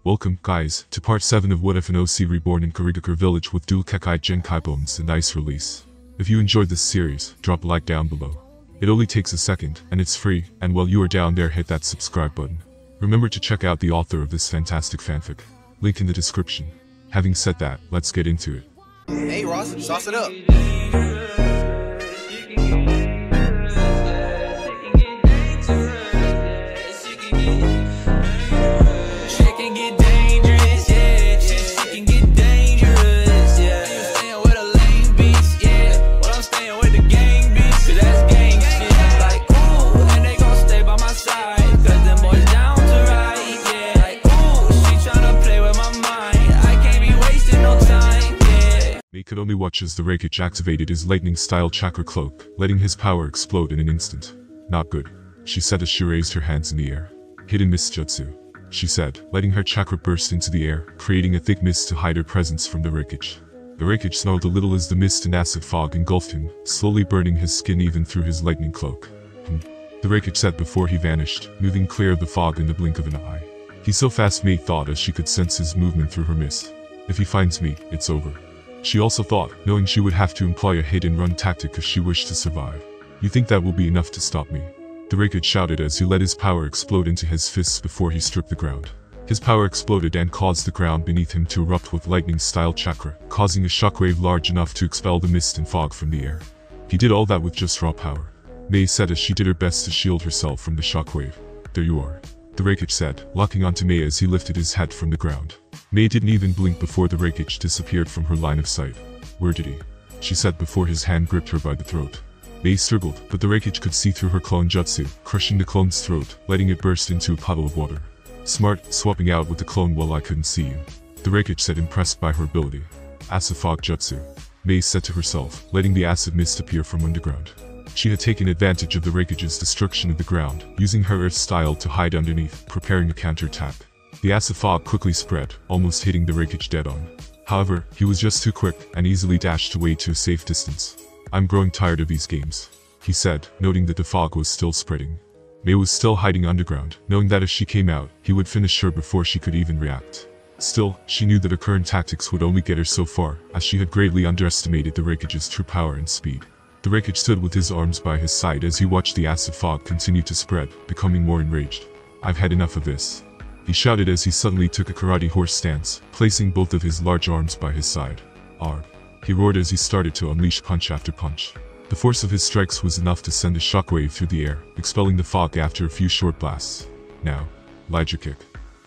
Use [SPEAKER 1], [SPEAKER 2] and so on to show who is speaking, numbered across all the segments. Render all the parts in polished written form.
[SPEAKER 1] Welcome, guys, to part 7 of What If an OC Reborn in KIRIGAKURE village with dual KekkaiGenkai bones and ice release. If you enjoyed this series, drop a like down below. It only takes a second, and it's free, and while you are down there hit that subscribe button. Remember to check out the author of this fantastic fanfic. Link in the description. Having said that, let's get into it.
[SPEAKER 2] Hey Ross, sauce it up.
[SPEAKER 1] May could only watch as the Reikage activated his lightning-style chakra cloak, letting his power explode in an instant. Not good, she said as she raised her hands in the air. Hidden mist jutsu, she said, letting her chakra burst into the air, creating a thick mist to hide her presence from the Reikage. The Reikage snarled a little as the mist and acid fog engulfed him, slowly burning his skin even through his lightning cloak. The Reikage said before he vanished, moving clear of the fog in the blink of an eye. He's so fast, May thought as she could sense his movement through her mist. If he finds me, it's over. She also thought, knowing she would have to employ a hit-and-run tactic if she wished to survive. You think that will be enough to stop me? The Reikage shouted as he let his power explode into his fists before he struck the ground. His power exploded and caused the ground beneath him to erupt with lightning-style chakra, causing a shockwave large enough to expel the mist and fog from the air. He did all that with just raw power. May said as she did her best to shield herself from the shockwave. There you are, the Reikage said, locking onto May as he lifted his head from the ground. May didn't even blink before the Reikage disappeared from her line of sight. Where did he? She said before his hand gripped her by the throat. May struggled, but the Reikage could see through her clone jutsu, crushing the clone's throat, letting it burst into a puddle of water. Smart, swapping out with the clone while I couldn't see you, the Reikage said, impressed by her ability. Acid fog jutsu, May said to herself, letting the acid mist appear from underground. She had taken advantage of the Reikage's destruction of the ground, using her earth style to hide underneath, preparing a counterattack. The acid fog quickly spread, almost hitting the Reikage dead on. However, he was just too quick, and easily dashed away to a safe distance. I'm growing tired of these games, he said, noting that the fog was still spreading. May was still hiding underground, knowing that if she came out, he would finish her before she could even react. Still, she knew that her current tactics would only get her so far, as she had greatly underestimated the Reikage's true power and speed. The Reikage stood with his arms by his side as he watched the acid fog continue to spread, becoming more enraged. I've had enough of this, he shouted as he suddenly took a karate horse stance, placing both of his large arms by his side. Arg! He roared as he started to unleash punch after punch. The force of his strikes was enough to send a shockwave through the air, expelling the fog after a few short blasts. Now, Elijah kick,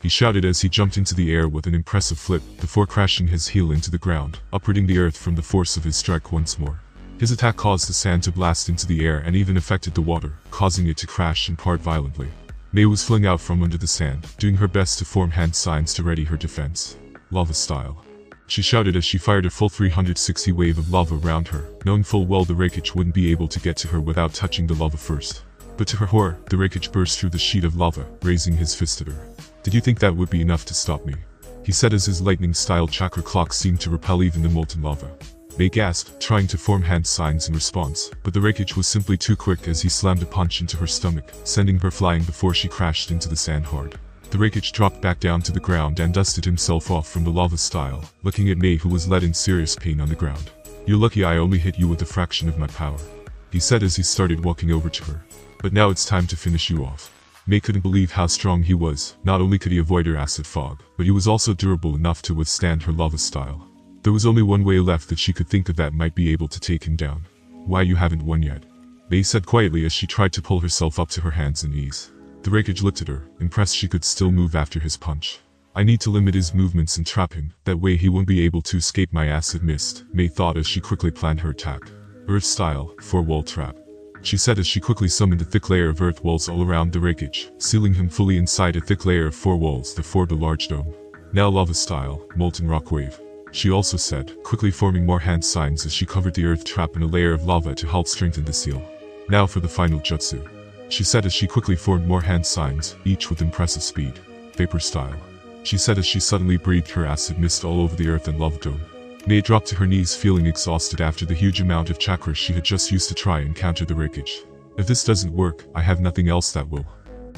[SPEAKER 1] he shouted as he jumped into the air with an impressive flip, before crashing his heel into the ground, uprooting the earth from the force of his strike once more. His attack caused the sand to blast into the air and even affected the water, causing it to crash and part violently. May was flung out from under the sand, doing her best to form hand signs to ready her defense. Lava style, she shouted as she fired a full 360 wave of lava around her, knowing full well the Reikage wouldn't be able to get to her without touching the lava first. But to her horror, the Reikage burst through the sheet of lava, raising his fist at her. Did you think that would be enough to stop me? He said as his lightning-style chakra clock seemed to repel even the molten lava. May gasped, trying to form hand signs in response, but the Reikage was simply too quick as he slammed a punch into her stomach, sending her flying before she crashed into the sand hard. The Reikage dropped back down to the ground and dusted himself off from the lava style, looking at May, who was led in serious pain on the ground. You're lucky I only hit you with a fraction of my power, he said as he started walking over to her. But now it's time to finish you off. May couldn't believe how strong he was. Not only could he avoid her acid fog, but he was also durable enough to withstand her lava style. There was only one way left that she could think of that might be able to take him down. Why, you haven't won yet, May said quietly as she tried to pull herself up to her hands and knees. The Reikage looked at her, impressed she could still move after his punch. I need to limit his movements and trap him, that way he won't be able to escape my acid mist, May thought as she quickly planned her attack. Earth style, 4-wall trap, she said as she quickly summoned a thick layer of earth walls all around the Reikage, sealing him fully inside a thick layer of 4 walls that formed a large dome. Now lava style, molten rock wave, she also said, quickly forming more hand signs as she covered the earth trap in a layer of lava to help strengthen the seal. Now for the final jutsu, she said as she quickly formed more hand signs, each with impressive speed. Vapor style, she said as she suddenly breathed her acid mist all over the earth and lava dome. May dropped to her knees feeling exhausted after the huge amount of chakra she had just used to try and counter the Reikage. If this doesn't work, I have nothing else that will,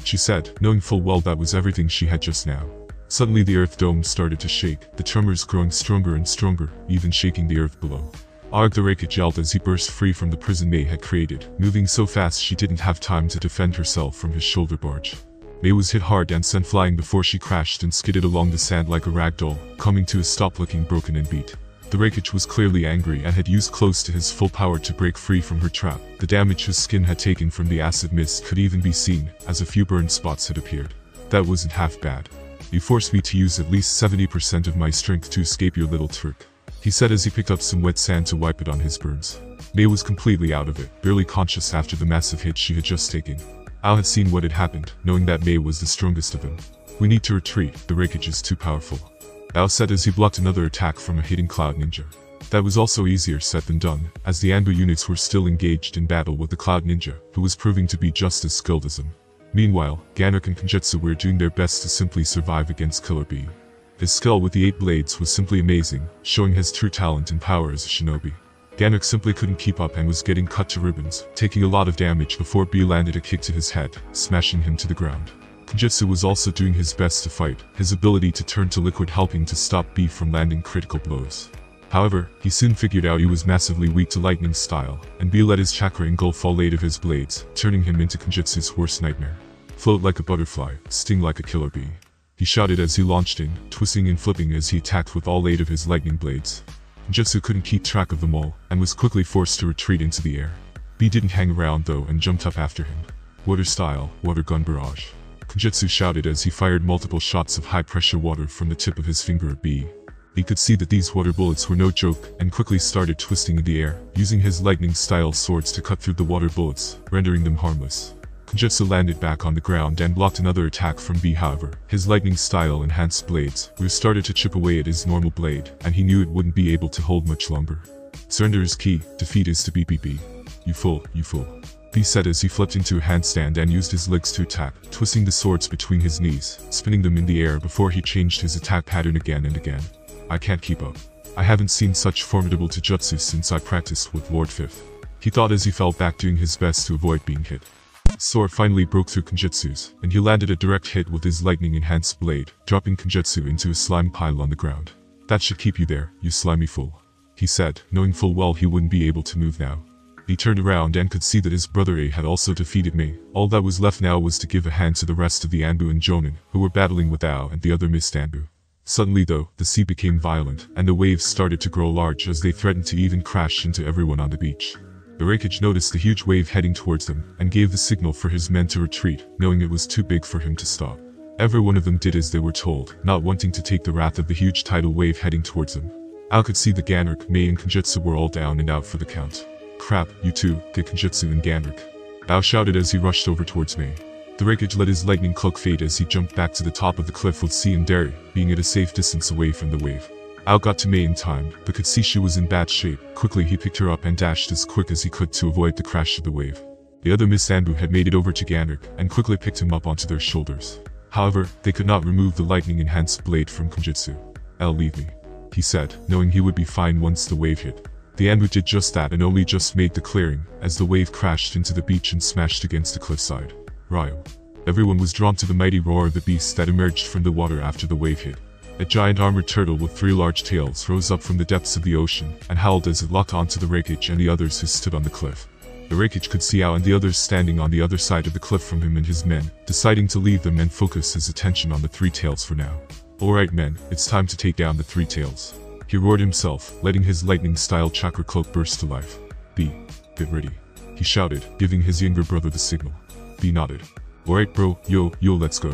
[SPEAKER 1] she said, knowing full well that was everything she had just now. Suddenly the earth dome started to shake, the tremors growing stronger and stronger, even shaking the earth below. Arg the Reikage yelled as he burst free from the prison Mei had created, moving so fast she didn't have time to defend herself from his shoulder barge. Mei was hit hard and sent flying before she crashed and skidded along the sand like a rag doll, coming to a stop looking broken and beat. The Reikage was clearly angry and had used close to his full power to break free from her trap. The damage his skin had taken from the acid mist could even be seen, as a few burned spots had appeared. That wasn't half bad. You forced me to use at least 70% of my strength to escape your little trick, he said as he picked up some wet sand to wipe it on his burns. Mei was completely out of it, barely conscious after the massive hit she had just taken. Ao had seen what had happened, knowing that Mei was the strongest of them. We need to retreat, the Reikage is too powerful, Ao said as he blocked another attack from a hitting Cloud Ninja. That was also easier said than done, as the Anbu units were still engaged in battle with the Cloud Ninja, who was proving to be just as skilled as them. Meanwhile, Ganok and Kenjutsu were doing their best to simply survive against Killer Bee. His skill with the 8 blades was simply amazing, showing his true talent and power as a shinobi. Ganok simply couldn't keep up and was getting cut to ribbons, taking a lot of damage before Bee landed a kick to his head, smashing him to the ground. Kenjutsu was also doing his best to fight, his ability to turn to liquid helping to stop Bee from landing critical blows. However, he soon figured out he was massively weak to lightning style, and Bee let his chakra engulf all 8 of his blades, turning him into Kenjutsu's worst nightmare. Float like a butterfly, sting like a killer bee, he shouted as he launched in, twisting and flipping as he attacked with all 8 of his lightning blades. Kenjutsu couldn't keep track of them all, and was quickly forced to retreat into the air. Bee didn't hang around though and jumped up after him. Water style, water gun barrage, Kenjutsu shouted as he fired multiple shots of high-pressure water from the tip of his finger at Bee. He could see that these water bullets were no joke, and quickly started twisting in the air, using his lightning-style swords to cut through the water bullets, rendering them harmless. Kenjutsu landed back on the ground and blocked another attack from Bee. However, his lightning-style enhanced blades started to chip away at his normal blade, and he knew it wouldn't be able to hold much longer. Surrender is key, defeat is to beat Bee. You fool, you fool, Bee said as he flipped into a handstand and used his legs to attack, twisting the swords between his knees, spinning them in the air before he changed his attack pattern again and again. I can't keep up. I haven't seen such formidable taijutsu since I practiced with Lord Fifth, he thought as he fell back doing his best to avoid being hit. His sword finally broke through Kenjutsu's, and he landed a direct hit with his lightning-enhanced blade, dropping Kenjutsu into a slime pile on the ground. That should keep you there, you slimy fool, he said, knowing full well he wouldn't be able to move now. He turned around and could see that his brother A had also defeated Mei. All that was left now was to give a hand to the rest of the Anbu and Jonin, who were battling with Ao and the other missed Anbu. Suddenly though, the sea became violent, and the waves started to grow large as they threatened to even crash into everyone on the beach. The Reikage noticed the huge wave heading towards them, and gave the signal for his men to retreat, knowing it was too big for him to stop. Every one of them did as they were told, not wanting to take the wrath of the huge tidal wave heading towards them. Ao could see the Ganok, Mei and Kenjutsu were all down and out for the count. Crap, you two, get Kenjutsu and Ganok, Ao shouted as he rushed over towards Mei. The Reikage let his lightning cloak fade as he jumped back to the top of the cliff with C and Derry, being at a safe distance away from the wave. Ao got to Mei in time, but could see she was in bad shape. Quickly he picked her up and dashed as quick as he could to avoid the crash of the wave. The other Miss Anbu had made it over to Ganok, and quickly picked him up onto their shoulders. However, they could not remove the lightning-enhanced blade from Kenjutsu. "I'll leave me," he said, knowing he would be fine once the wave hit. The Anbu did just that and only just made the clearing, as the wave crashed into the beach and smashed against the cliffside. Ryo. Everyone was drawn to the mighty roar of the beast that emerged from the water after the wave hit. A giant armored turtle with 3 large tails rose up from the depths of the ocean, and howled as it locked onto the Reikage and the others who stood on the cliff. The Reikage could see Ao and the others standing on the other side of the cliff from him and his men, deciding to leave them and focus his attention on the 3 tails for now. "Alright men, it's time to take down the 3 tails," he roared himself, letting his lightning-style chakra cloak burst to life. "B, get ready," he shouted, giving his younger brother the signal. B nodded. "Alright bro, yo, let's go,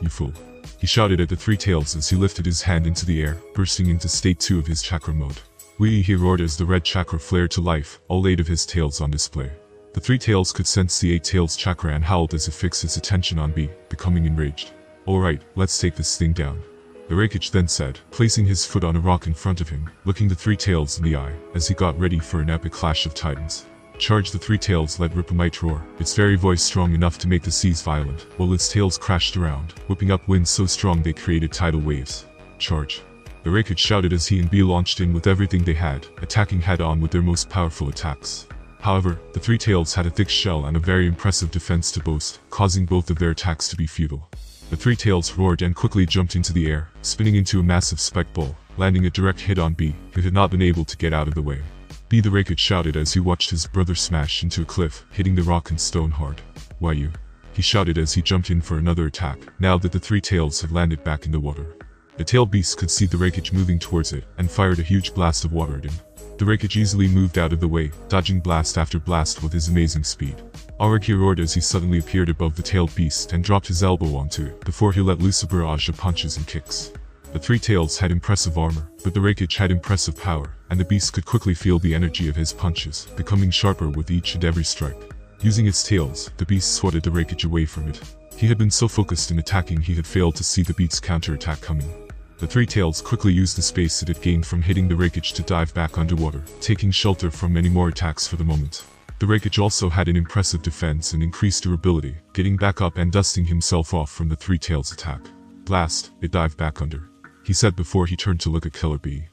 [SPEAKER 1] you fool," he shouted at the 3 tails as he lifted his hand into the air, bursting into state 2 of his chakra mode. "Wee," he roared as the red chakra flared to life, all 8 of his tails on display. The 3 tails could sense the 8 tails chakra and howled as it fixed its attention on B, becoming enraged. "Alright, let's take this thing down," the Reikage then said, placing his foot on a rock in front of him, looking the 3 tails in the eye, as he got ready for an epic clash of titans. Charge! The 3 tails let rip a might roar, its very voice strong enough to make the seas violent, while its tails crashed around, whipping up winds so strong they created tidal waves. "Charge!" the Reikage shouted as he and B launched in with everything they had, attacking head-on with their most powerful attacks. However, the 3 tails had a thick shell and a very impressive defense to boast, causing both of their attacks to be futile. The three tails roared and quickly jumped into the air, spinning into a massive spike ball, landing a direct hit on B, who had not been able to get out of the way. B the Raikage shouted as he watched his brother smash into a cliff, hitting the rock and stone hard. "Why you?" he shouted as he jumped in for another attack, now that the three tails had landed back in the water. The tail beast could see the Raikage moving towards it, and fired a huge blast of water at him. The Raikage easily moved out of the way, dodging blast after blast with his amazing speed. Araki roared as he suddenly appeared above the tailed beast and dropped his elbow onto it, before he let loose a barrage of punches and kicks. The three tails had impressive armor, but the Raikage had impressive power, and the beast could quickly feel the energy of his punches, becoming sharper with each and every strike. Using its tails, the beast swatted the Raikage away from it. He had been so focused in attacking he had failed to see the beast's counterattack coming. The three tails quickly used the space it had gained from hitting the Raikage to dive back underwater, taking shelter from any more attacks for the moment. The Raikage also had an impressive defense and increased durability, getting back up and dusting himself off from the three tails attack. Blast, it dived back under, he said before he turned to look at Killer B.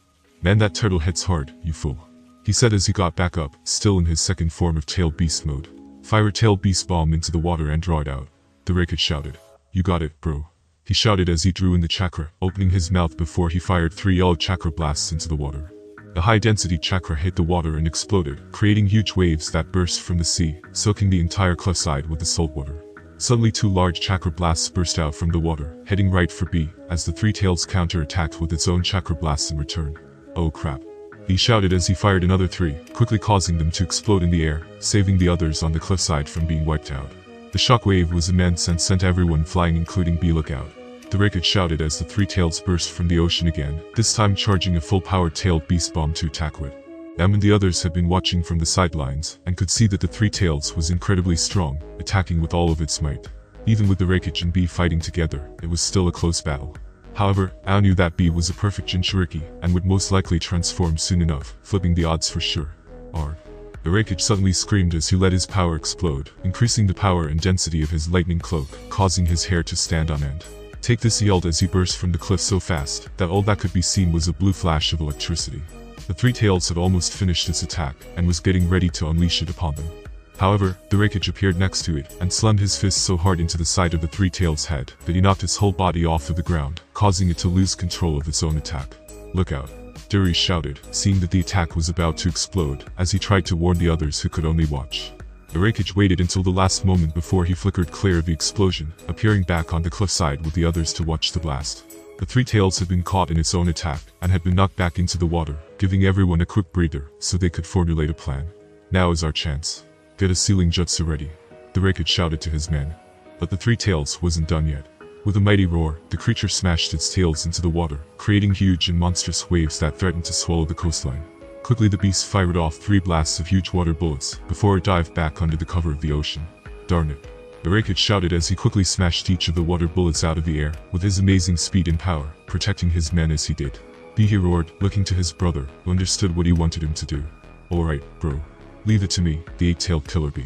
[SPEAKER 1] "Man, that turtle hits hard, you fool," he said as he got back up, still in his second form of tailed beast mode. "Fire a tailed beast bomb into the water and draw it out," the Raikage shouted. "You got it, bro," he shouted as he drew in the chakra, opening his mouth before he fired 3 yellow chakra blasts into the water. The high-density chakra hit the water and exploded, creating huge waves that burst from the sea, soaking the entire cliffside with the salt water. Suddenly 2 large chakra blasts burst out from the water, heading right for B, as the three tails counter-attacked with its own chakra blasts in return. "Oh crap," he shouted as he fired another 3, quickly causing them to explode in the air, saving the others on the cliffside from being wiped out. The shockwave was immense and sent everyone flying, including B. "Look out," the Raikage shouted as the three tails burst from the ocean again, this time charging a full-powered tailed beast bomb to attack with. Them and the others had been watching from the sidelines, and could see that the three tails was incredibly strong, attacking with all of its might. Even with the Raikage and B fighting together, it was still a close battle. However, Ao knew that B was a perfect Jinchuriki, and would most likely transform soon enough, flipping the odds for sure. The Raikage suddenly screamed as he let his power explode, increasing the power and density of his lightning cloak, causing his hair to stand on end. "Take this," he yelled as he burst from the cliff so fast that all that could be seen was a blue flash of electricity. The three tails had almost finished its attack, and was getting ready to unleash it upon them. However, the Raikage appeared next to it, and slammed his fist so hard into the side of the three tails' head, that he knocked its whole body off of the ground, causing it to lose control of its own attack. "Look out," Duri shouted, seeing that the attack was about to explode, as he tried to warn the others who could only watch. The Raikage waited until the last moment before he flickered clear of the explosion, appearing back on the cliffside with the others to watch the blast. The three tails had been caught in its own attack, and had been knocked back into the water, giving everyone a quick breather, so they could formulate a plan. "Now is our chance. Get a sealing jutsu ready," the Raikage shouted to his men. But the three tails wasn't done yet. With a mighty roar, the creature smashed its tails into the water, creating huge and monstrous waves that threatened to swallow the coastline. Quickly the beast fired off 3 blasts of huge water bullets, before it dived back under the cover of the ocean. "Darn it," the Raikage shouted as he quickly smashed each of the water bullets out of the air, with his amazing speed and power, protecting his men as he did. B he roared, looking to his brother, who understood what he wanted him to do. "Alright, bro. Leave it to me, the 8-tailed killer bee.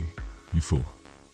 [SPEAKER 1] You fool,"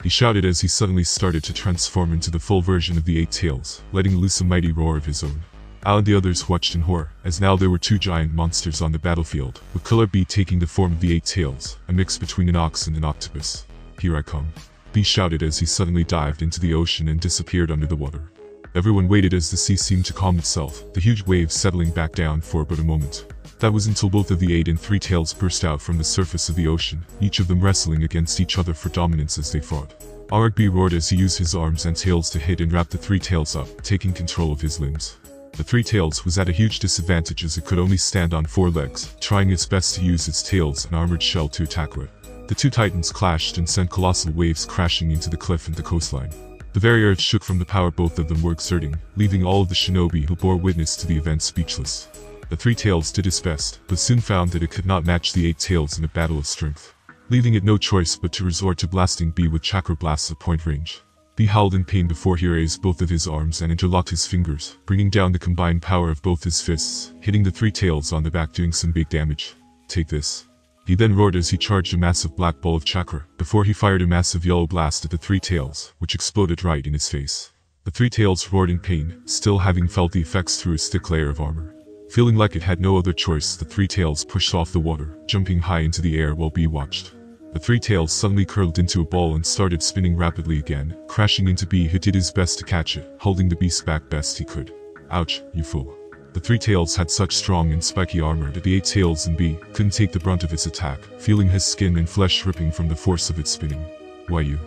[SPEAKER 1] he shouted as he suddenly started to transform into the full version of the 8 tails, letting loose a mighty roar of his own. Al and the others watched in horror, as now there were 2 giant monsters on the battlefield, with Killer B taking the form of the 8 tails, a mix between an ox and an octopus. "Here I come," B shouted as he suddenly dived into the ocean and disappeared under the water. Everyone waited as the sea seemed to calm itself, the huge waves settling back down for but a moment. That was until both of the 8 and 3 tails burst out from the surface of the ocean, each of them wrestling against each other for dominance as they fought. Arak B roared as he used his arms and tails to hit and wrap the 3 tails up, taking control of his limbs. The 3 tails was at a huge disadvantage as it could only stand on 4 legs, trying its best to use its tails and armored shell to attack with. The 2 titans clashed and sent colossal waves crashing into the cliff and the coastline. The very earth shook from the power both of them were exerting, leaving all of the shinobi who bore witness to the event speechless. The 3 tails did its best, but soon found that it could not match the 8 tails in a battle of strength, leaving it no choice but to resort to blasting B with chakra blasts at point range. B howled in pain before he raised both of his arms and interlocked his fingers, bringing down the combined power of both his fists, hitting the 3 tails on the back doing some big damage. "Take this," he then roared as he charged a massive black ball of chakra, before he fired a massive yellow blast at the 3 tails, which exploded right in his face. The 3 tails roared in pain, still having felt the effects through its thick layer of armor. Feeling like it had no other choice, the 3 tails pushed off the water, jumping high into the air while B watched. The three tails suddenly curled into a ball and started spinning rapidly again, crashing into B, who did his best to catch it, holding the beast back best he could. Ouch, you fool. The three tails had such strong and spiky armor that the eight tails in B couldn't take the brunt of its attack, feeling his skin and flesh ripping from the force of its spinning. Why you?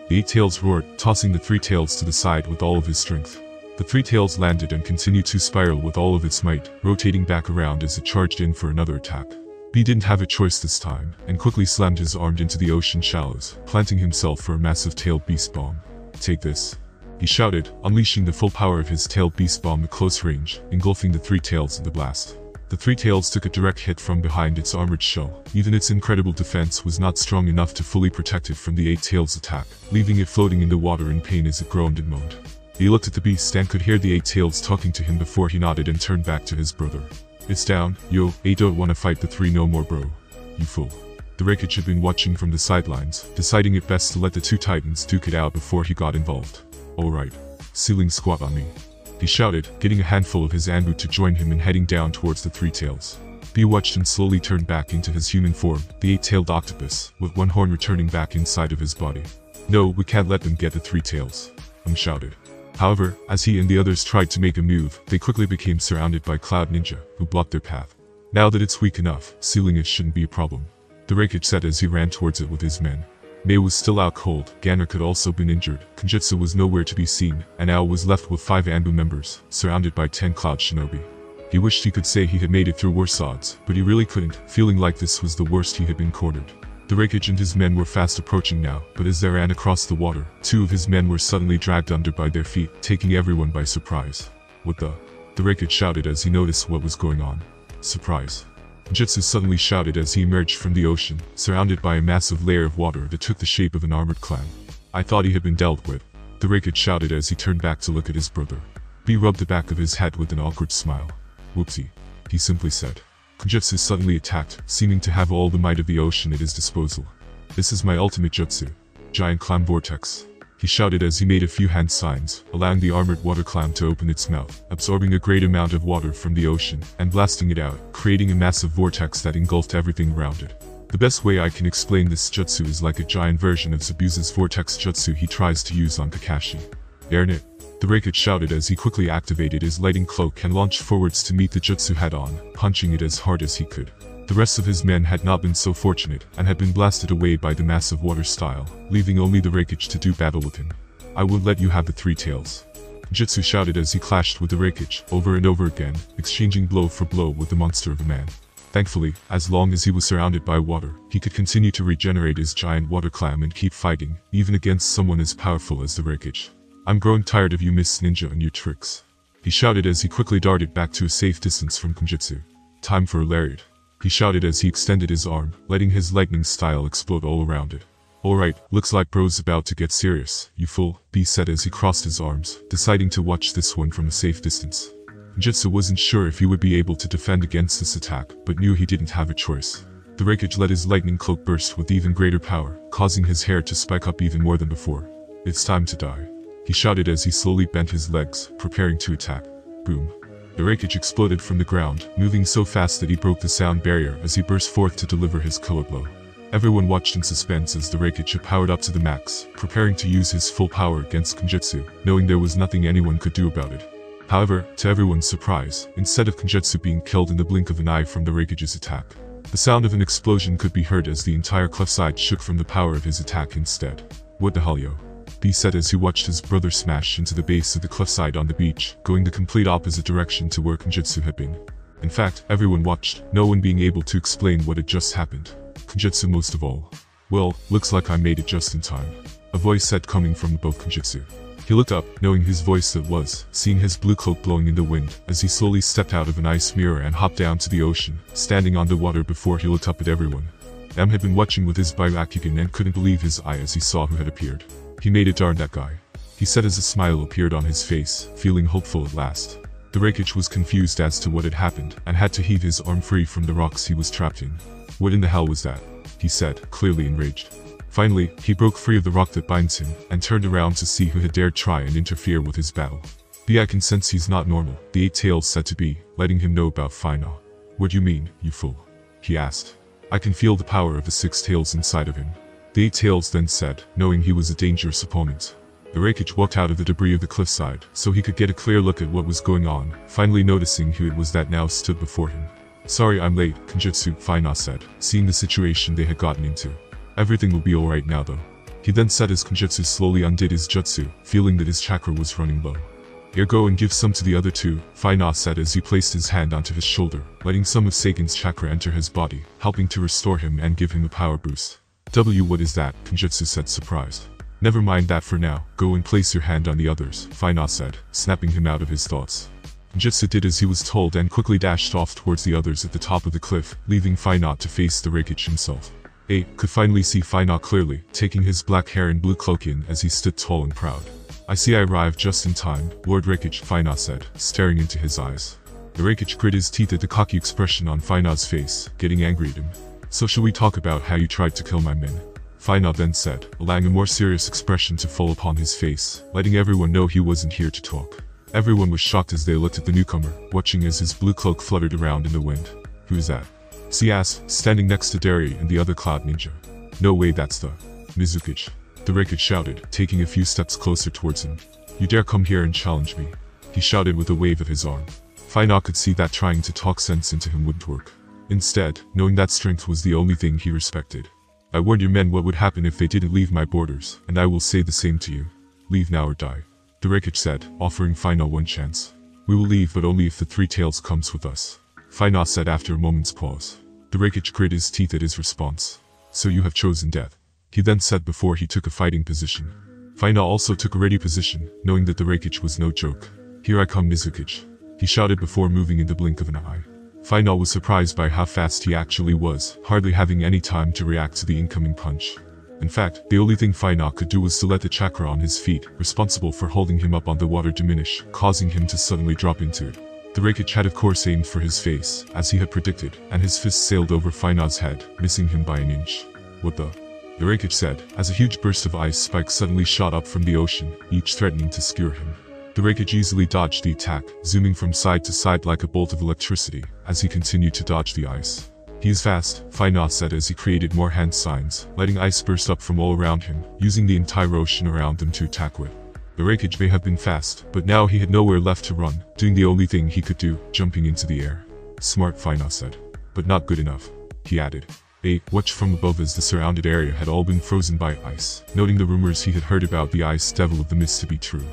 [SPEAKER 1] The eight tails roared, tossing the three tails to the side with all of his strength. The three tails landed and continued to spiral with all of its might, rotating back around as it charged in for another attack. B didn't have a choice this time, and quickly slammed his arm into the ocean shallows, planting himself for a massive tailed beast bomb. Take this. He shouted, unleashing the full power of his tailed beast bomb at close range, engulfing the three tails in the blast. The three tails took a direct hit from behind its armored shell. Even its incredible defense was not strong enough to fully protect it from the eight tails' attack, leaving it floating in the water in pain as it groaned and moaned. He looked at the beast and could hear the eight tails talking to him before he nodded and turned back to his brother. It's down, yo, I don't wanna fight the three no more bro. You fool. The wreckage had been watching from the sidelines, deciding it best to let the two titans duke it out before he got involved. Alright. Ceiling squat on me. He shouted, getting a handful of his Anbu to join him and heading down towards the three tails. B watched him slowly turn back into his human form, the eight-tailed octopus, with one horn returning back inside of his body. No, we can't let them get the three tails. Shouted. However, as he and the others tried to make a move, they quickly became surrounded by Cloud Ninja, who blocked their path. Now that it's weak enough, sealing it shouldn't be a problem. The wreckage said as he ran towards it with his men. Mei was still out cold, Ganner had also been injured, Kenjutsu was nowhere to be seen, and Ao was left with 5 Anbu members, surrounded by 10 Cloud Shinobi. He wished he could say he had made it through worse odds, but he really couldn't, feeling like this was the worst he had been cornered. The wreckage and his men were fast approaching now, but as they ran across the water, 2 of his men were suddenly dragged under by their feet, taking everyone by surprise. What the? The wreckage shouted as he noticed what was going on. Surprise. Jutsu suddenly shouted as he emerged from the ocean, surrounded by a massive layer of water that took the shape of an armored clan. I thought he had been dealt with. The wreckage shouted as he turned back to look at his brother. B rubbed the back of his head with an awkward smile. Whoopsie. He simply said. Jutsu suddenly attacked, seeming to have all the might of the ocean at his disposal. This is my ultimate jutsu. Giant clam vortex. He shouted as he made a few hand signs, allowing the armored water clam to open its mouth, absorbing a great amount of water from the ocean, and blasting it out, creating a massive vortex that engulfed everything around it. The best way I can explain this jutsu is like a giant version of Zabuza's vortex jutsu he tries to use on Kakashi. Darn it. The wreckage shouted as he quickly activated his lighting cloak and launched forwards to meet the jutsu head-on, punching it as hard as he could. The rest of his men had not been so fortunate, and had been blasted away by the massive water style, leaving only the wreckage to do battle with him. I will let you have the three tails. Jutsu shouted as he clashed with the wreckage, over and over again, exchanging blow for blow with the monster of a man. Thankfully, as long as he was surrounded by water, he could continue to regenerate his giant water clam and keep fighting, even against someone as powerful as the wreckage. I'm growing tired of you, Miss Ninja, and your tricks. He shouted as he quickly darted back to a safe distance from Kenjutsu. Time for a lariat. He shouted as he extended his arm, letting his lightning style explode all around it. Alright, looks like bro's about to get serious, you fool, B said as he crossed his arms, deciding to watch this one from a safe distance. Kenjutsu wasn't sure if he would be able to defend against this attack, but knew he didn't have a choice. The wreckage let his lightning cloak burst with even greater power, causing his hair to spike up even more than before. It's time to die. He shouted as he slowly bent his legs, preparing to attack. Boom. The wreckage exploded from the ground, moving so fast that he broke the sound barrier as he burst forth to deliver his killer blow. Everyone watched in suspense as the wreckage had powered up to the max, preparing to use his full power against Kenjutsu, knowing there was nothing anyone could do about it. However, to everyone's surprise, instead of Kenjutsu being killed in the blink of an eye from the wreckage's attack, the sound of an explosion could be heard as the entire cliffside shook from the power of his attack instead. What the hell, yo? B said as he watched his brother smash into the base of the cliffside on the beach, going the complete opposite direction to where Kenjutsu had been. In fact, everyone watched, no one being able to explain what had just happened. Kenjutsu most of all. Well, looks like I made it just in time. A voice said coming from above Kenjutsu. He looked up, knowing whose voice it was, seeing his blue cloak blowing in the wind, as he slowly stepped out of an ice mirror and hopped down to the ocean, standing on the water before he looked up at everyone. M had been watching with his Byakugan and couldn't believe his eye as he saw who had appeared. He made it, darn that guy. He said as a smile appeared on his face, feeling hopeful at last. The wreckage was confused as to what had happened, and had to heave his arm free from the rocks he was trapped in. What in the hell was that? He said, clearly enraged. Finally, he broke free of the rock that binds him, and turned around to see who had dared try and interfere with his battle. I can sense he's not normal, the eight tails said to B, letting him know about Final. What do you mean, you fool? He asked. I can feel the power of the six tails inside of him. The 8 Tails then said, knowing he was a dangerous opponent. The Reikage walked out of the debris of the cliffside, so he could get a clear look at what was going on, finally noticing who it was that now stood before him. Sorry I'm late, Kenjutsu, Faina said, seeing the situation they had gotten into. Everything will be alright now though. He then said as Kenjutsu slowly undid his jutsu, feeling that his chakra was running low. Here go and give some to the other two, Faina said as he placed his hand onto his shoulder, letting some of Seigen's chakra enter his body, helping to restore him and give him a power boost. What is that? Kenjutsu said surprised. Never mind that for now, go and place your hand on the others, Faina said, snapping him out of his thoughts. Kenjutsu did as he was told and quickly dashed off towards the others at the top of the cliff, leaving Faina to face the Reikage himself. A could finally see Faina clearly, taking his black hair and blue cloak in as he stood tall and proud. I see I arrived just in time, Lord Reikage, Faina said, staring into his eyes. The Reikage grit his teeth at the cocky expression on Faina's face, getting angry at him. So shall we talk about how you tried to kill my men? Faina then said, allowing a more serious expression to fall upon his face, letting everyone know he wasn't here to talk. Everyone was shocked as they looked at the newcomer, watching as his blue cloak fluttered around in the wind. Who is that? He asked, standing next to Dari and the other cloud ninja. No way, that's the Mizukage. The Reikage shouted, taking a few steps closer towards him. You dare come here and challenge me? He shouted with a wave of his arm. Faina could see that trying to talk sense into him wouldn't work. Instead, knowing that strength was the only thing he respected. I warned your men what would happen if they didn't leave my borders, and I will say the same to you. Leave now or die. The Reikage said, offering Faina one chance. We will leave but only if the 3 Tails comes with us. Faina said after a moment's pause. The Reikage grit his teeth at his response. So you have chosen death. He then said before he took a fighting position. Faina also took a ready position, knowing that the Reikage was no joke. Here I come, Mizukage. He shouted before moving in the blink of an eye. Faina was surprised by how fast he actually was, hardly having any time to react to the incoming punch. In fact, the only thing Faina could do was to let the chakra on his feet, responsible for holding him up on the water, diminish, causing him to suddenly drop into it. The Reikage had of course aimed for his face, as he had predicted, and his fist sailed over Faina's head, missing him by an inch. What the? The Reikage said, as a huge burst of ice spikes suddenly shot up from the ocean, each threatening to skewer him. The Reikage easily dodged the attack, zooming from side to side like a bolt of electricity, as he continued to dodge the ice. He is fast, Faina said as he created more hand signs, letting ice burst up from all around him, using the entire ocean around them to attack with. The Reikage may have been fast, but now he had nowhere left to run, doing the only thing he could do, jumping into the air. Smart, Faina said. But not good enough. He added. Watch from above as the surrounded area had all been frozen by ice, noting the rumors he had heard about the ice devil of the mist to be true.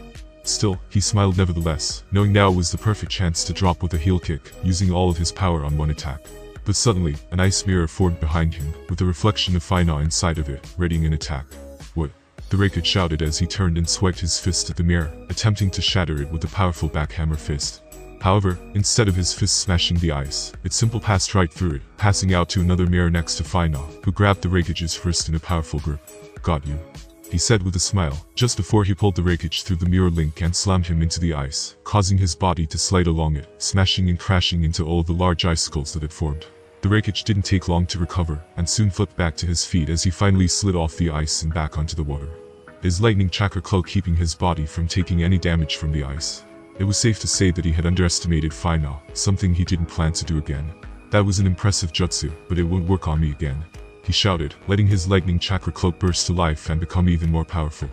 [SPEAKER 1] Still, he smiled nevertheless, knowing now was the perfect chance to drop with a heel kick, using all of his power on one attack. But suddenly, an ice mirror formed behind him, with a reflection of Faina inside of it, readying an attack. What? The Reikage shouted as he turned and swiped his fist at the mirror, attempting to shatter it with a powerful backhammer fist. However, instead of his fist smashing the ice, it simply passed right through it, passing out to another mirror next to Faina, who grabbed the Reikage's wrist in a powerful grip. Got you. He said with a smile, just before he pulled the Reikage through the mirror link and slammed him into the ice, causing his body to slide along it, smashing and crashing into all the large icicles that had formed. The Reikage didn't take long to recover, and soon flipped back to his feet as he finally slid off the ice and back onto the water. His lightning chakra cloak keeping his body from taking any damage from the ice. It was safe to say that he had underestimated Faina, something he didn't plan to do again. That was an impressive jutsu, but it won't work on me again. He shouted, letting his lightning chakra cloak burst to life and become even more powerful.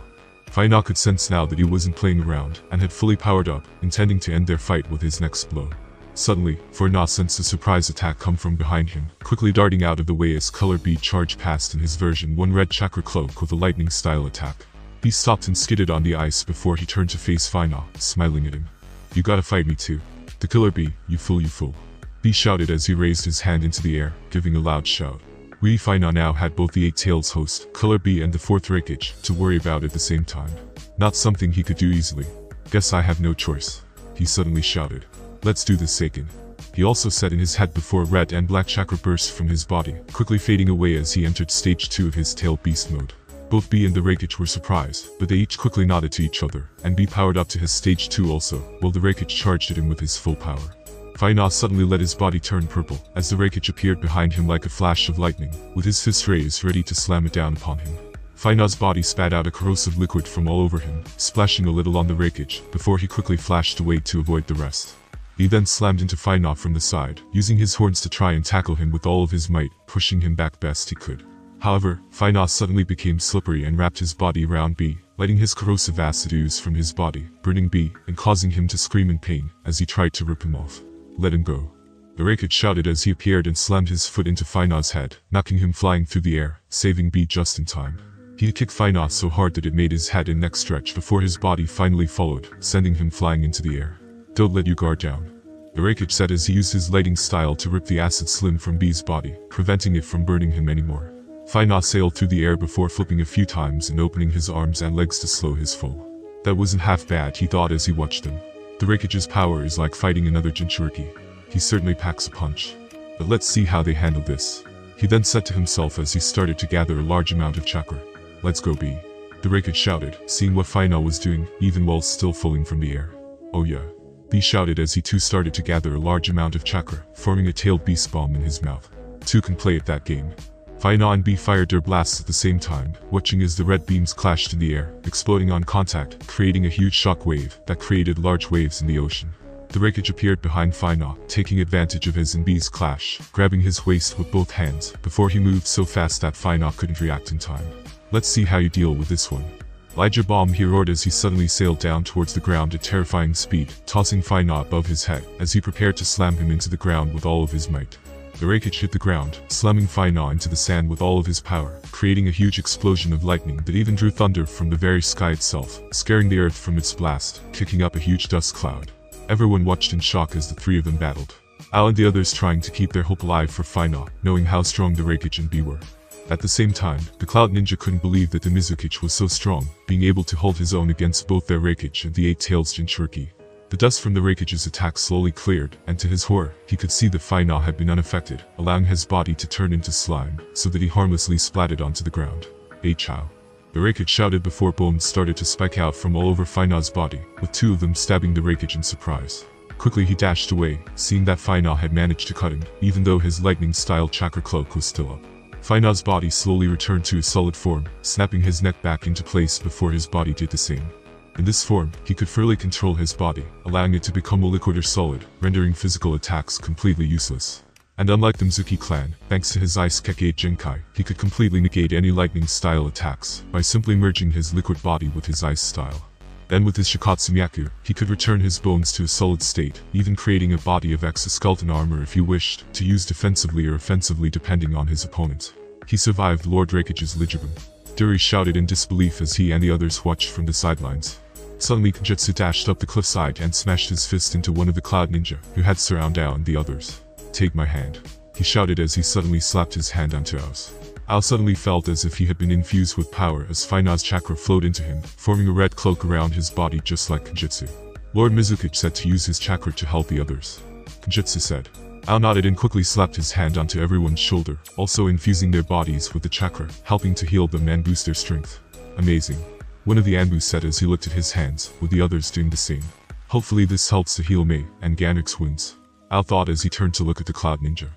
[SPEAKER 1] Faina could sense now that he wasn't playing around, and had fully powered up, intending to end their fight with his next blow. Suddenly, Faina sensed a surprise attack come from behind him, quickly darting out of the way as Color B charged past in his version 1 red chakra cloak with a lightning style attack. He stopped and skidded on the ice before he turned to face Faina, smiling at him. You gotta fight me too. The Killer B, you fool you fool. B shouted as he raised his hand into the air, giving a loud shout. Faina now had both the 8 Tails host, Color B and the 4th Reikage, to worry about at the same time. Not something he could do easily. Guess I have no choice. He suddenly shouted. Let's do this, Seiken. He also said in his head before red and black chakra burst from his body, quickly fading away as he entered stage 2 of his tail beast mode. Both B and the Reikage were surprised, but they each quickly nodded to each other, and B powered up to his stage 2 also, while the Reikage charged at him with his full power. Faina suddenly let his body turn purple, as the Reikage appeared behind him like a flash of lightning, with his fist raised ready to slam it down upon him. Faina's body spat out a corrosive liquid from all over him, splashing a little on the Reikage, before he quickly flashed away to avoid the rest. He then slammed into Faina from the side, using his horns to try and tackle him with all of his might, pushing him back best he could. However, Final suddenly became slippery and wrapped his body around B, letting his corrosive acid ooze from his body, burning B, and causing him to scream in pain as he tried to rip him off. Let him go. The Reikage shouted as he appeared and slammed his foot into Final's head, knocking him flying through the air, saving B just in time. He kicked Final so hard that it made his head and neck stretch before his body finally followed, sending him flying into the air. Don't let your guard down. The Reikage said as he used his lighting style to rip the acid slim from B's body, preventing it from burning him anymore. Final sailed through the air before flipping a few times and opening his arms and legs to slow his fall. That wasn't half bad, he thought as he watched them. The Reikage's power is like fighting another Jinchuriki. He certainly packs a punch. But let's see how they handle this. He then said to himself as he started to gather a large amount of chakra. Let's go B. The Reikage shouted, seeing what Final was doing, even while still falling from the air. Oh yeah. B shouted as he too started to gather a large amount of chakra, forming a tailed beast bomb in his mouth. Two can play at that game. Final and B fired their blasts at the same time, watching as the red beams clashed in the air, exploding on contact, creating a huge shock wave that created large waves in the ocean. The Reikage appeared behind Final, taking advantage of his and B's clash, grabbing his waist with both hands, before he moved so fast that Final couldn't react in time. Let's see how you deal with this one. Elijah Bomb he roared as he suddenly sailed down towards the ground at terrifying speed, tossing Final above his head, as he prepared to slam him into the ground with all of his might. The Reikage hit the ground, slamming Final into the sand with all of his power, creating a huge explosion of lightning that even drew thunder from the very sky itself, scaring the earth from its blast, kicking up a huge dust cloud. Everyone watched in shock as the three of them battled. Al and the others trying to keep their hope alive for Final, knowing how strong the Reikage and B were. At the same time, the Cloud Ninja couldn't believe that the Mizukage was so strong, being able to hold his own against both their Reikage and the Eight-Tails Jinchuriki. The dust from the Reikage's attack slowly cleared, and to his horror, he could see that Final had been unaffected, allowing his body to turn into slime, so that he harmlessly splatted onto the ground. Chow. The Reikage shouted before bones started to spike out from all over Final's body, with two of them stabbing the Reikage in surprise. Quickly he dashed away, seeing that Final had managed to cut him, even though his lightning-style chakra cloak was still up. Final's body slowly returned to a solid form, snapping his neck back into place before his body did the same. In this form, he could fully control his body, allowing it to become a liquid or solid, rendering physical attacks completely useless. And unlike the Mizuki clan, thanks to his Ice KekkaiGenkai, he could completely negate any lightning-style attacks, by simply merging his liquid body with his ice style. Then with his Shikatsu, he could return his bones to a solid state, even creating a body of exoskeleton armor if he wished, to use defensively or offensively depending on his opponent. He survived Lord Reikage's Lijabun. Duri shouted in disbelief as he and the others watched from the sidelines. Suddenly Kenjutsu dashed up the cliffside and smashed his fist into one of the Cloud Ninja, who had surrounded Ao and the others. Take my hand. He shouted as he suddenly slapped his hand onto Ao's. Ao suddenly felt as if he had been infused with power as Final's chakra flowed into him, forming a red cloak around his body just like Kenjutsu. Lord Mizukage said to use his chakra to help the others. Kenjutsu said. Ao nodded and quickly slapped his hand onto everyone's shoulder, also infusing their bodies with the chakra, helping to heal them and boost their strength. Amazing. One of the Anbu said as he looked at his hands, with the others doing the same. Hopefully this helps to heal Mei and Ganrik's wounds. Ao thought as he turned to look at the Cloud Ninja.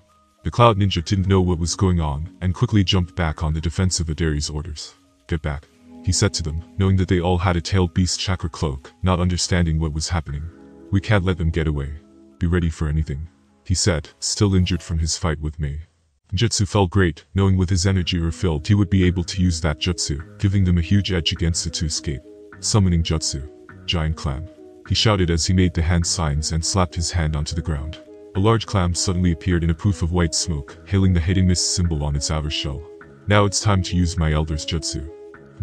[SPEAKER 1] The Cloud Ninja didn't know what was going on, and quickly jumped back on the defensive Adari's orders. Get back, he said to them, knowing that they all had a tailed beast chakra cloak, not understanding what was happening. We can't let them get away. Be ready for anything, he said, still injured from his fight with Mei. Jutsu felt great, knowing with his energy refilled he would be able to use that jutsu, giving them a huge edge against it to escape. Summoning Jutsu. Giant Clam. He shouted as he made the hand signs and slapped his hand onto the ground. A large clam suddenly appeared in a poof of white smoke, hailing the hidden mist symbol on its outer shell. Now it's time to use my elder's jutsu.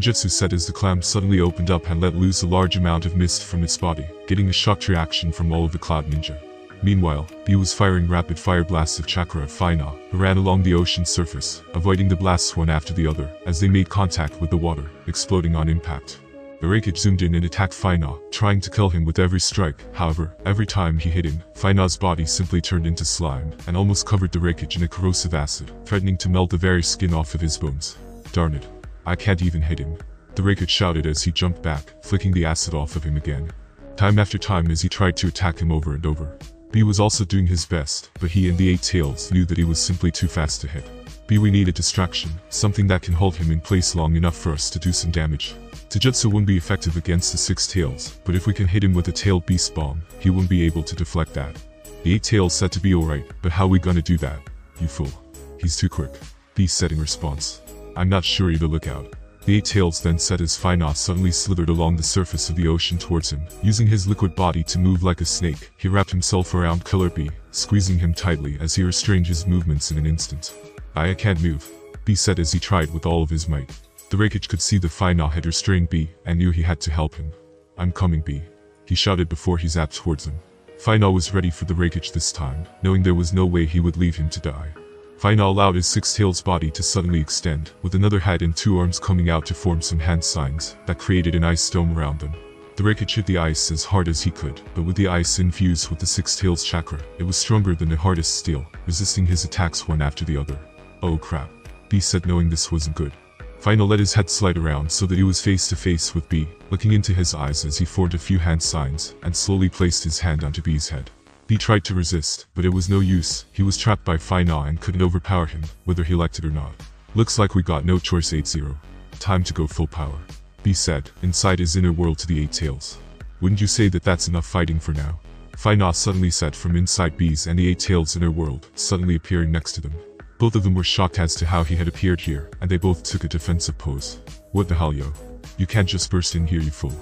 [SPEAKER 1] Jutsu said as the clam suddenly opened up and let loose a large amount of mist from its body, getting a shocked reaction from all of the Cloud Ninja. Meanwhile, B was firing rapid fire blasts of chakra at Final, who ran along the ocean surface, avoiding the blasts one after the other, as they made contact with the water, exploding on impact. The Reikage zoomed in and attacked Final, trying to kill him with every strike. However, every time he hit him, Final's body simply turned into slime, and almost covered the Reikage in a corrosive acid, threatening to melt the very skin off of his bones. Darn it. I can't even hit him. The Reikage shouted as he jumped back, flicking the acid off of him again. Time after time as he tried to attack him over and over. B was also doing his best, but he and the Eight Tails knew that he was simply too fast to hit. B, we need a distraction, something that can hold him in place long enough for us to do some damage. Taijutsu wouldn't be effective against the Six Tails, but if we can hit him with a tailed beast bomb, he wouldn't be able to deflect that. The Eight Tails said to be alright, but how we gonna do that? You fool. He's too quick. B said in response. I'm not sure either, look out. The 8 tails then said as Fina suddenly slithered along the surface of the ocean towards him. Using his liquid body to move like a snake, he wrapped himself around Killer B, squeezing him tightly as he restrained his movements in an instant. I can't move, B said as he tried with all of his might. The Reikage could see that Fina had restrained B and knew he had to help him. I'm coming, B, he shouted before he zapped towards him. Fina was ready for the Reikage this time, knowing there was no way he would leave him to die. Fina allowed his 6 tails body to suddenly extend, with another head and 2 arms coming out to form some hand signs that created an ice dome around them. The Reikage hit the ice as hard as he could, but with the ice infused with the 6 tails chakra, it was stronger than the hardest steel, resisting his attacks one after the other. Oh crap, B said, knowing this wasn't good. Fina let his head slide around so that he was face to face with B, looking into his eyes as he formed a few hand signs and slowly placed his hand onto B's head. B tried to resist, but it was no use. He was trapped by Fina and couldn't overpower him, whether he liked it or not. Looks like we got no choice. 8-0. Time to go full power, B said, inside his inner world to the 8 tails. Wouldn't you say that that's enough fighting for now? Fina suddenly said from inside B's and the 8 tails inner world, suddenly appearing next to them. Both of them were shocked as to how he had appeared here, and they both took a defensive pose. What the hell, yo? You can't just burst in here, you fool,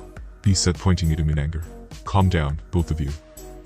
[SPEAKER 1] B said, pointing at him in anger. Calm down, both of you,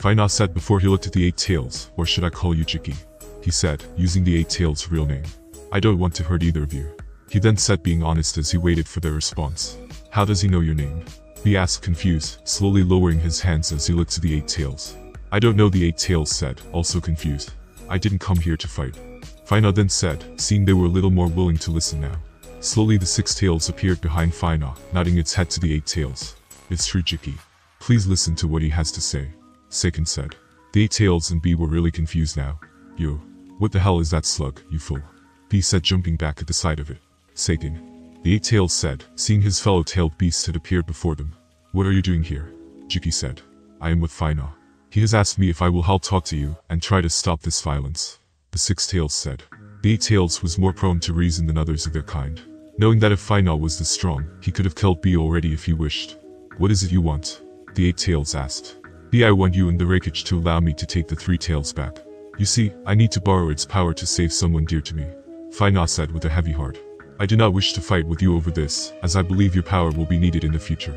[SPEAKER 1] Fina said before he looked at the 8 tails. Or should I call you Jiki? He said, using the 8 tails' real name. I don't want to hurt either of you. He then said, being honest as he waited for their response. How does he know your name? He asked, confused, slowly lowering his hands as he looked to the 8 tails. I don't know, the 8 tails said, also confused. I didn't come here to fight, Fina then said, seeing they were a little more willing to listen now. Slowly the 6 tails appeared behind Fina, nodding its head to the 8 tails. It's true, Jiki. Please listen to what he has to say, Seiken said. The 8 tails and B were really confused now. Yo, what the hell is that slug, you fool? B said, jumping back at the sight of it. Seiken, the 8 tails said, seeing his fellow tailed beast had appeared before them. What are you doing here? Jiki said. I am with Fina. He has asked me if I will help talk to you and try to stop this violence, the 6 tails said. The 8 tails was more prone to reason than others of their kind, knowing that if Fina was this strong, he could have killed B already if he wished. What is it you want? The 8 tails asked. B, I want you and the Reikage to allow me to take the 3 tails back. You see, I need to borrow its power to save someone dear to me, Fina said with a heavy heart. I do not wish to fight with you over this, as I believe your power will be needed in the future.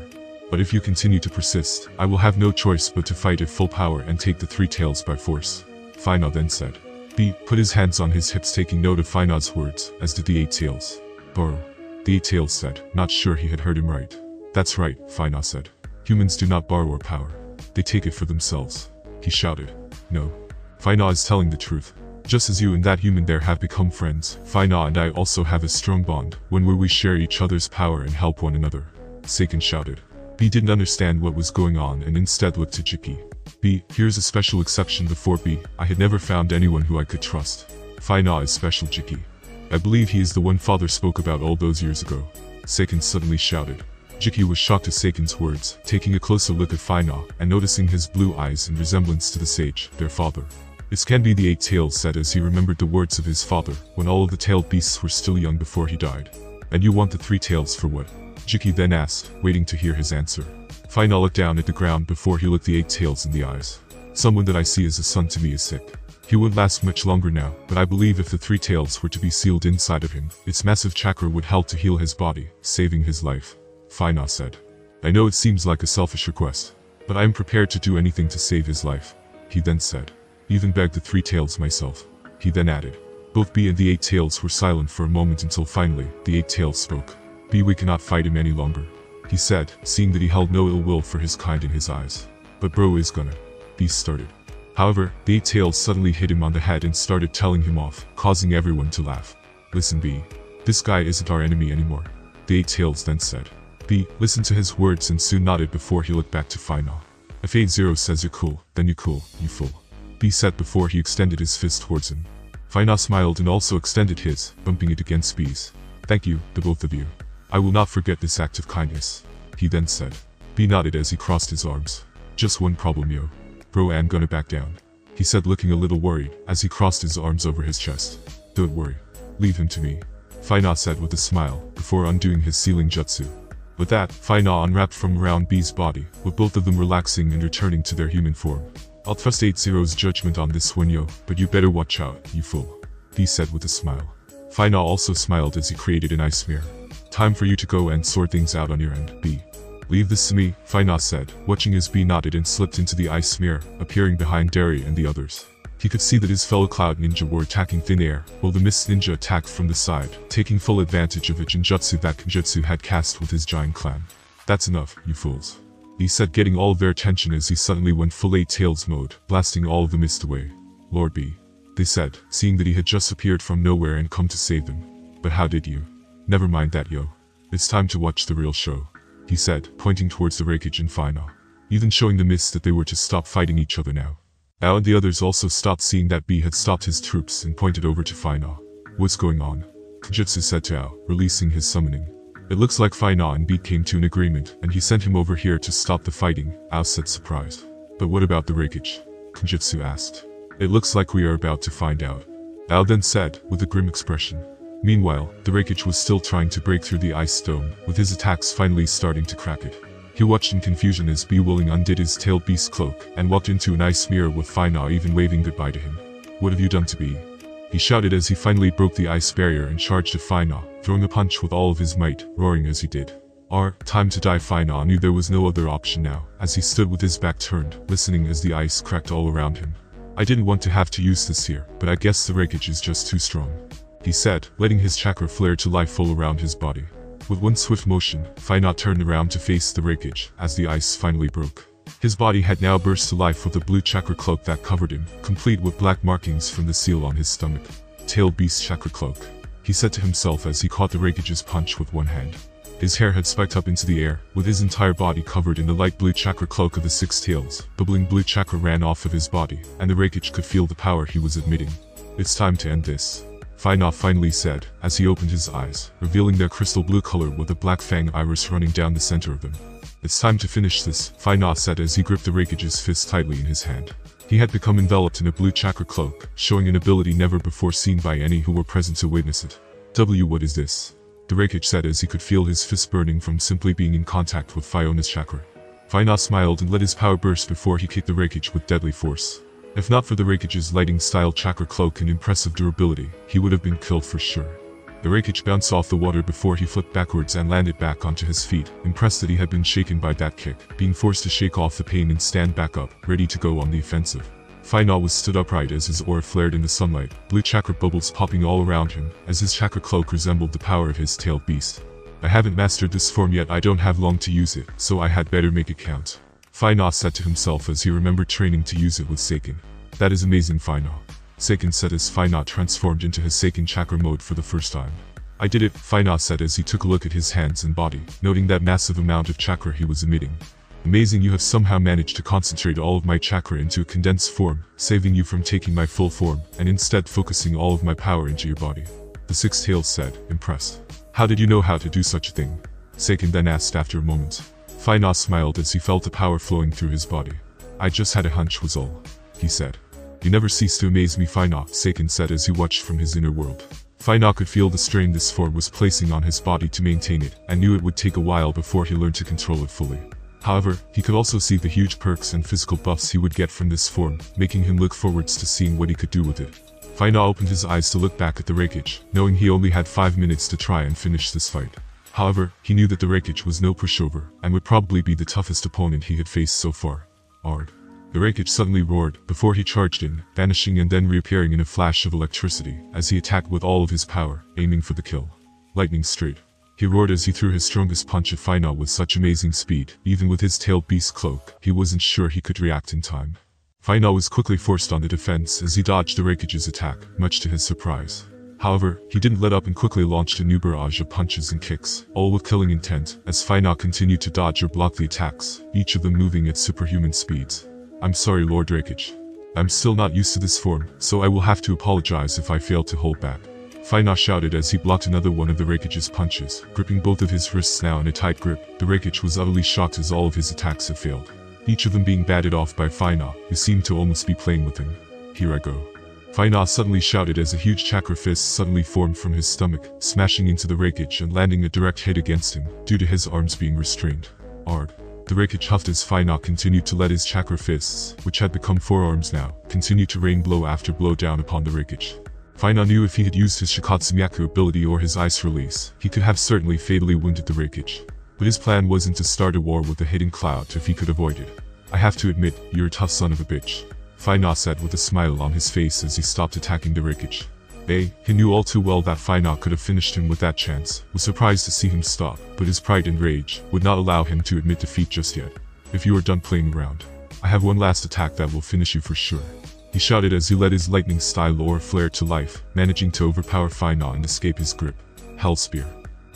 [SPEAKER 1] But if you continue to persist, I will have no choice but to fight at full power and take the 3 tails by force, Fina then said. B put his hands on his hips, taking note of Fina's words, as did the 8 tails. Borrow, the 8 tails said, not sure he had heard him right. That's right, Fina said. Humans do not borrow our power. They take it for themselves, he shouted. No. Fina is telling the truth. Just as you and that human there have become friends, Fina and I also have a strong bond, one where we share each other's power and help one another, Seiken shouted. B didn't understand what was going on and instead looked to Jiki. B, here's a special exception. Before B, I had never found anyone who I could trust. Fina is special, Jiki. I believe he is the one father spoke about all those years ago, Seiken suddenly shouted. Jiki was shocked at Seiken's words, taking a closer look at Fina and noticing his blue eyes in resemblance to the sage, their father. This can be, the 8 tails said as he remembered the words of his father when all of the tailed beasts were still young before he died. And you want the 3 tails for what? Jiki then asked, waiting to hear his answer. Fina looked down at the ground before he looked the 8 tails in the eyes. Someone that I see as a son to me is sick. He wouldn't last much longer now, but I believe if the 3 tails were to be sealed inside of him, its massive chakra would help to heal his body, saving his life, Fina said. I know it seems like a selfish request, but I am prepared to do anything to save his life, he then said. Even begged the 3 tails myself, he then added. Both B and the 8 tails were silent for a moment until finally, the 8 tails spoke. B, we cannot fight him any longer, he said, seeing that he held no ill will for his kind in his eyes. But bro is gonna. B started. However, the 8 tails suddenly hit him on the head and started telling him off, causing everyone to laugh. Listen B, this guy isn't our enemy anymore, the 8 tails then said. B listened to his words and soon nodded before he looked back to Fina. If 8-0 says you're cool, then you're cool, you fool, B said before he extended his fist towards him. Fina smiled and also extended his, bumping it against B's. Thank you, the both of you. I will not forget this act of kindness, he then said. B nodded as he crossed his arms. Just one problem, yo. Bro, I'm gonna back down, he said, looking a little worried as he crossed his arms over his chest. Don't worry. Leave him to me, Fina said with a smile, before undoing his sealing jutsu. With that, Fina unwrapped from around B's body, with both of them relaxing and returning to their human form. I'll trust 8-0's judgment on this one, yo, but you better watch out, you fool, B said with a smile. Fina also smiled as he created an ice mirror. Time for you to go and sort things out on your end, B. Leave this to me, Fina said, watching as B nodded and slipped into the ice mirror, appearing behind Derry and the others. He could see that his fellow Cloud Ninja were attacking thin air, while the Mist Ninja attacked from the side, taking full advantage of a Jinjutsu that Kenjutsu had cast with his giant clan. That's enough, you fools. He said, getting all of their attention as he suddenly went full 8 Tails mode, blasting all of the mist away. Lord B. They said, seeing that he had just appeared from nowhere and come to save them. But how did you? Never mind that, yo. It's time to watch the real show. He said, pointing towards the wreckage and Fina. Even showing the mist that they were to stop fighting each other now. Ao and the others also stopped, seeing that B had stopped his troops and pointed over to Fina. What's going on? Kenjutsu said to Ao, releasing his summoning. It looks like Fina and B came to an agreement, and he sent him over here to stop the fighting, Ao said, surprised. But what about the wreckage? Kenjutsu asked. It looks like we are about to find out. Ao then said, with a grim expression. Meanwhile, the wreckage was still trying to break through the ice dome, with his attacks finally starting to crack it. He watched in confusion as B Willing undid his tailed beast cloak and walked into an ice mirror with Fina even waving goodbye to him. What have you done to B? He shouted as he finally broke the ice barrier and charged at Fina, throwing a punch with all of his might, roaring as he did. Time to die. Fina knew there was no other option now, as he stood with his back turned, listening as the ice cracked all around him. I didn't want to have to use this here, but I guess the wreckage is just too strong. He said, letting his chakra flare to life all around his body. With one swift motion, Fina turned around to face the wreckage, as the ice finally broke. His body had now burst to life with a blue chakra cloak that covered him, complete with black markings from the seal on his stomach. Tailed beast chakra cloak, he said to himself as he caught the wreckage's punch with one hand. His hair had spiked up into the air, with his entire body covered in the light blue chakra cloak of the 6 tails. Bubbling blue chakra ran off of his body, and the wreckage could feel the power he was emitting. It's time to end this. Fina finally said, as he opened his eyes, revealing their crystal blue color with a black fang iris running down the center of them. It's time to finish this, Fina said as he gripped the wreckage's fist tightly in his hand. He had become enveloped in a blue chakra cloak, showing an ability never before seen by any who were present to witness it. What is this? The wreckage said as he could feel his fist burning from simply being in contact with Fiona's chakra. Fina smiled and let his power burst before he kicked the wreckage with deadly force. If not for the wreckage's lightning-style chakra cloak and impressive durability, he would have been killed for sure. The wreckage bounced off the water before he flipped backwards and landed back onto his feet, impressed that he had been shaken by that kick, being forced to shake off the pain and stand back up, ready to go on the offensive. Fina was stood upright as his aura flared in the sunlight, blue chakra bubbles popping all around him, as his chakra cloak resembled the power of his tailed beast. I haven't mastered this form yet. I don't have long to use it, so I had better make it count. Fina said to himself as he remembered training to use it with Seiken. That is amazing, Fina. Seiken said as Fina transformed into his Seiken chakra mode for the first time. I did it, Fina said as he took a look at his hands and body, noting that massive amount of chakra he was emitting. Amazing, you have somehow managed to concentrate all of my chakra into a condensed form, saving you from taking my full form, and instead focusing all of my power into your body. The 6 tails said, impressed. How did you know how to do such a thing? Seiken then asked after a moment. Fina smiled as he felt the power flowing through his body. I just had a hunch was all, he said. You never cease to amaze me, Fina, Seiken said as he watched from his inner world. Fina could feel the strain this form was placing on his body to maintain it, and knew it would take a while before he learned to control it fully. However, he could also see the huge perks and physical buffs he would get from this form, making him look forwards to seeing what he could do with it. Fina opened his eyes to look back at the wreckage, knowing he only had 5 minutes to try and finish this fight. However, he knew that the wreckage was no pushover, and would probably be the toughest opponent he had faced so far. The wreckage suddenly roared, before he charged in, vanishing and then reappearing in a flash of electricity, as he attacked with all of his power, aiming for the kill. Lightning straight. He roared as he threw his strongest punch at Fina with such amazing speed, even with his tailed beast cloak, he wasn't sure he could react in time. Fina was quickly forced on the defense as he dodged the wreckage's attack, much to his surprise. However, he didn't let up and quickly launched a new barrage of punches and kicks, all with killing intent, as Fina continued to dodge or block the attacks, each of them moving at superhuman speeds. I'm sorry, Lord Wreckage. I'm still not used to this form, so I will have to apologize if I fail to hold back. Fina shouted as he blocked another one of the wreckage's punches, gripping both of his wrists now in a tight grip. The wreckage was utterly shocked as all of his attacks had failed, each of them being batted off by Fina, who seemed to almost be playing with him. Here I go. Fina suddenly shouted as a huge chakra fist suddenly formed from his stomach, smashing into the wreckage and landing a direct hit against him, due to his arms being restrained. The wreckage huffed as Fina continued to let his chakra fists, which had become forearms now, continue to rain blow after blow down upon the wreckage. Fina knew if he had used his Shikatsumiyaku ability or his ice release, he could have certainly fatally wounded the Reikage. But his plan wasn't to start a war with the hidden cloud if he could avoid it. I have to admit, you're a tough son of a bitch, Fina said with a smile on his face as he stopped attacking the Reikage. He knew all too well that Fina could have finished him with that chance, was surprised to see him stop, but his pride and rage would not allow him to admit defeat just yet. If you are done playing around, I have one last attack that will finish you for sure, he shouted as he let his lightning style lore flare to life, managing to overpower Fina and escape his grip. Hell Spear,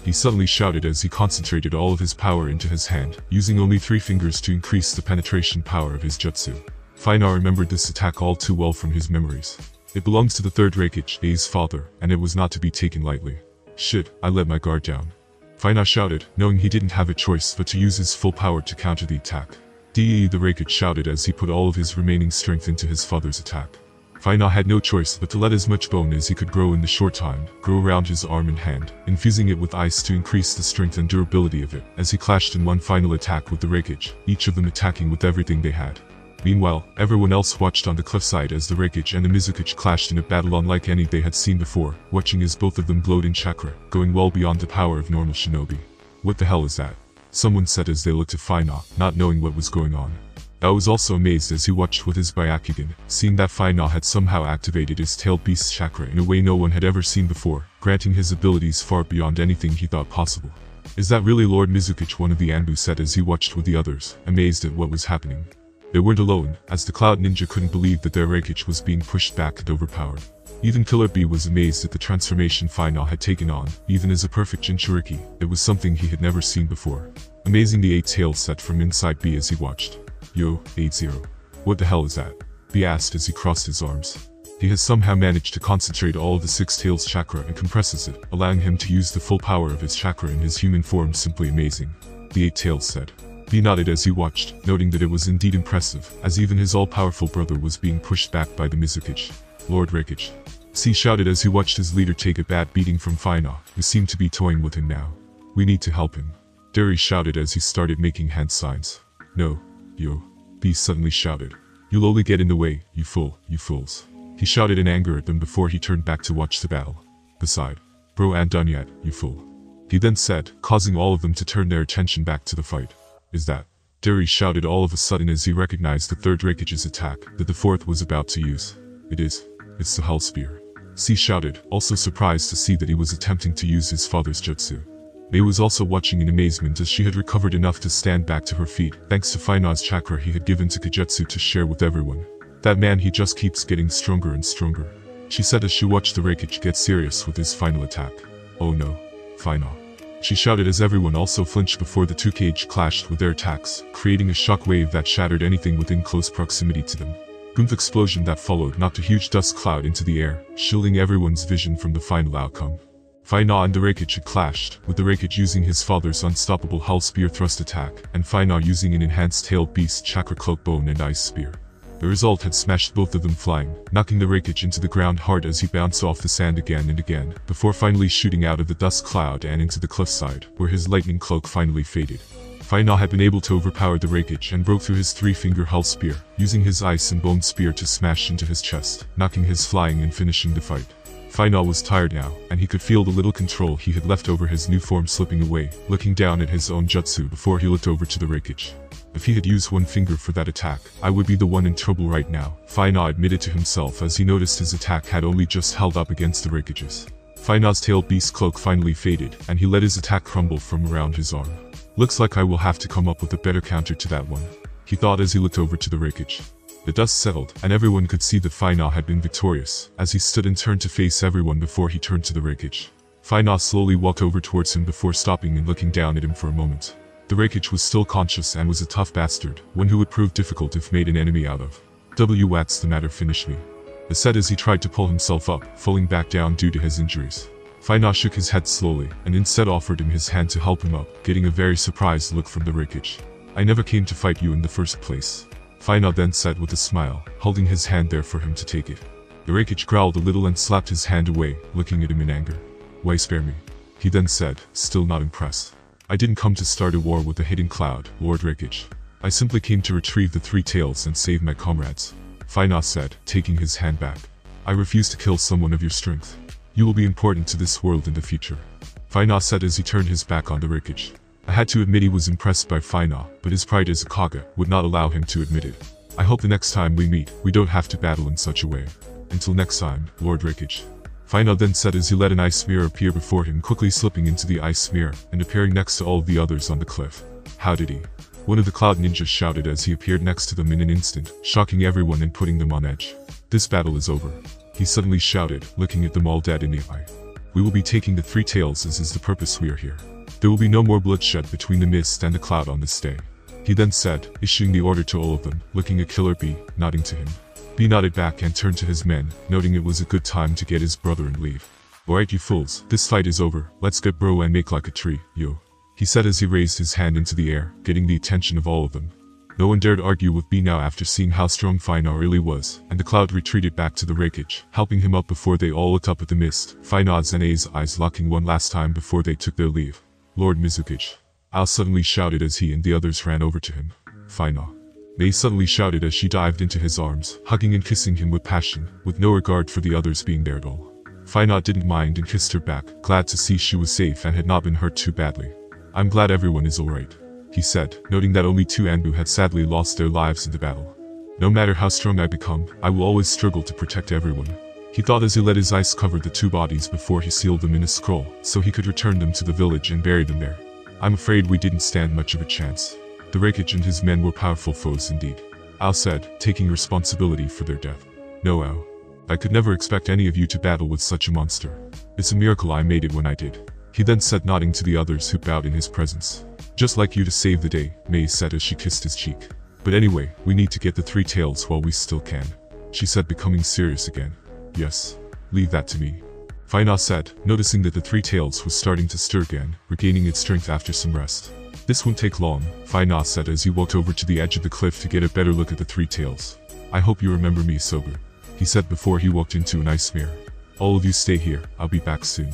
[SPEAKER 1] he suddenly shouted as he concentrated all of his power into his hand, using only 3 fingers to increase the penetration power of his jutsu. Fina remembered this attack all too well from his memories. It belongs to the third Reikage, A's father, and it was not to be taken lightly. Shit, I let my guard down, Fina shouted, knowing he didn't have a choice but to use his full power to counter the attack. The Reikage shouted as he put all of his remaining strength into his father's attack. Fina had no choice but to let as much bone as he could grow in the short time grow around his arm and hand, infusing it with ice to increase the strength and durability of it, as he clashed in one final attack with the Reikage, each of them attacking with everything they had. Meanwhile, everyone else watched on the cliffside as the Reikage and the Mizukage clashed in a battle unlike any they had seen before, watching as both of them glowed in chakra, going well beyond the power of normal shinobi. What the hell is that? Someone said as they looked at Fina, not knowing what was going on. I was also amazed as he watched with his Byakugan, seeing that Fina had somehow activated his tailed beast's chakra in a way no one had ever seen before, granting his abilities far beyond anything he thought possible. Is that really Lord Mizukage? One of the Anbu said as he watched with the others, amazed at what was happening. They weren't alone, as the Cloud Ninja couldn't believe that their Reikage was being pushed back and overpowered. Even Killer B was amazed at the transformation Fina had taken on, even as a perfect Jinchuriki, it was something he had never seen before. Amazing, the 8 tails said from inside B as he watched. Yo, 8-0. What the hell is that? B asked as he crossed his arms. He has somehow managed to concentrate all of the 6 tails chakra and compresses it, allowing him to use the full power of his chakra in his human form. Simply amazing, the 8 tails said. B nodded as he watched, noting that it was indeed impressive, as even his all-powerful brother was being pushed back by the Mizukage. Lord Reikage, C shouted as he watched his leader take a bad beating from Fina, who seemed to be toying with him now. We need to help him, Derry shouted as he started making hand signs. No, yo, B suddenly shouted. You'll only get in the way, you fools. He shouted in anger at them before he turned back to watch the battle. Beside, bro, ain't done yet, you fool, he then said, causing all of them to turn their attention back to the fight. Is that? Derry shouted all of a sudden as he recognized the third Reikage's attack that the fourth was about to use. It is. It's the Hell Spear, C shouted, also surprised to see that he was attempting to use his father's jutsu. Mei was also watching in amazement as she had recovered enough to stand back to her feet, thanks to Fina's chakra he had given to Kagetsu to share with everyone. That man, he just keeps getting stronger and stronger, she said as she watched the Reikage get serious with his final attack. Oh no, Fina, she shouted as everyone also flinched before the 2 Kage clashed with their attacks, creating a shockwave that shattered anything within close proximity to them. Boom's explosion that followed knocked a huge dust cloud into the air, shielding everyone's vision from the final outcome. Fina and the Reikage had clashed, with the Reikage using his father's unstoppable Hell Spear thrust attack, and Fina using an enhanced tailed beast chakra cloak bone and ice spear. The result had smashed both of them flying, knocking the Reikage into the ground hard as he bounced off the sand again and again, before finally shooting out of the dust cloud and into the cliffside, where his lightning cloak finally faded. Fina had been able to overpower the Reikage and broke through his 3-finger Hell Spear, using his ice and bone spear to smash into his chest, knocking his flying and finishing the fight. Fina was tired now, and he could feel the little control he had left over his new form slipping away, looking down at his own jutsu before he looked over to the Reikage. If he had used one finger for that attack, I would be the one in trouble right now, Fina admitted to himself as he noticed his attack had only just held up against the Reikage's. Fina's tailed beast cloak finally faded, and he let his attack crumble from around his arm. Looks like I will have to come up with a better counter to that one, he thought as he looked over to the Reikage. The dust settled, and everyone could see that Fina had been victorious, as he stood and turned to face everyone before he turned to the Reikage. Fina slowly walked over towards him before stopping and looking down at him for a moment. The Reikage was still conscious and was a tough bastard, one who would prove difficult if made an enemy out of. What's the matter? Finish me, he said as he tried to pull himself up, falling back down due to his injuries. Fina shook his head slowly, and instead offered him his hand to help him up, getting a very surprised look from the Reikage. I never came to fight you in the first place, Fina then said with a smile, holding his hand there for him to take it. The Reikage growled a little and slapped his hand away, looking at him in anger. Why spare me, he then said, still not impressed. I didn't come to start a war with the hidden cloud, Lord Reikage. I simply came to retrieve the 3 tails and save my comrades, Fina said, taking his hand back. I refuse to kill someone of your strength. You will be important to this world in the future. Faina said as he turned his back on the wreckage. I had to admit he was impressed by Faina, but his pride as a Kage would not allow him to admit it. I hope the next time we meet, we don't have to battle in such a way. Until next time, Lord Wreckage. Faina then said as he let an ice mirror appear before him, quickly slipping into the ice mirror and appearing next to all of the others on the cliff. How did he? One of the cloud ninjas shouted as he appeared next to them in an instant, shocking everyone and putting them on edge. This battle is over. He suddenly shouted, looking at them all dead in the eye. We will be taking the three tails as is the purpose we are here. There will be no more bloodshed between the mist and the cloud on this day. He then said, issuing the order to all of them, looking at Killer B, nodding to him. B nodded back and turned to his men, noting it was a good time to get his brother and leave. Alright you fools, this fight is over, let's get bro and make like a tree, yo. He said as he raised his hand into the air, getting the attention of all of them. No one dared argue with B now after seeing how strong Faina really was, and the cloud retreated back to the wreckage, helping him up before they all looked up at the mist, Faina's and A's eyes locking one last time before they took their leave. Lord Mizukage. Al suddenly shouted as he and the others ran over to him. Faina. Mei suddenly shouted as she dived into his arms, hugging and kissing him with passion, with no regard for the others being there at all. Faina didn't mind and kissed her back, glad to see she was safe and had not been hurt too badly. I'm glad everyone is alright, he said, noting that only two Anbu had sadly lost their lives in the battle. No matter how strong I become, I will always struggle to protect everyone. He thought as he let his ice cover the two bodies before he sealed them in a scroll, so he could return them to the village and bury them there. I'm afraid we didn't stand much of a chance. The wreckage and his men were powerful foes indeed. Al said, taking responsibility for their death. No Al. I could never expect any of you to battle with such a monster. It's a miracle I made it when I did. He then said, nodding to the others who bowed in his presence. Just like you to save the day, Mei said as she kissed his cheek. But anyway, we need to get the three tails while we still can. She said, becoming serious again. Yes. Leave that to me. Faina said, noticing that the three tails was starting to stir again, regaining its strength after some rest. This won't take long, Faina said as he walked over to the edge of the cliff to get a better look at the three tails. I hope you remember me, Sober. He said before he walked into an ice mirror. All of you stay here, I'll be back soon.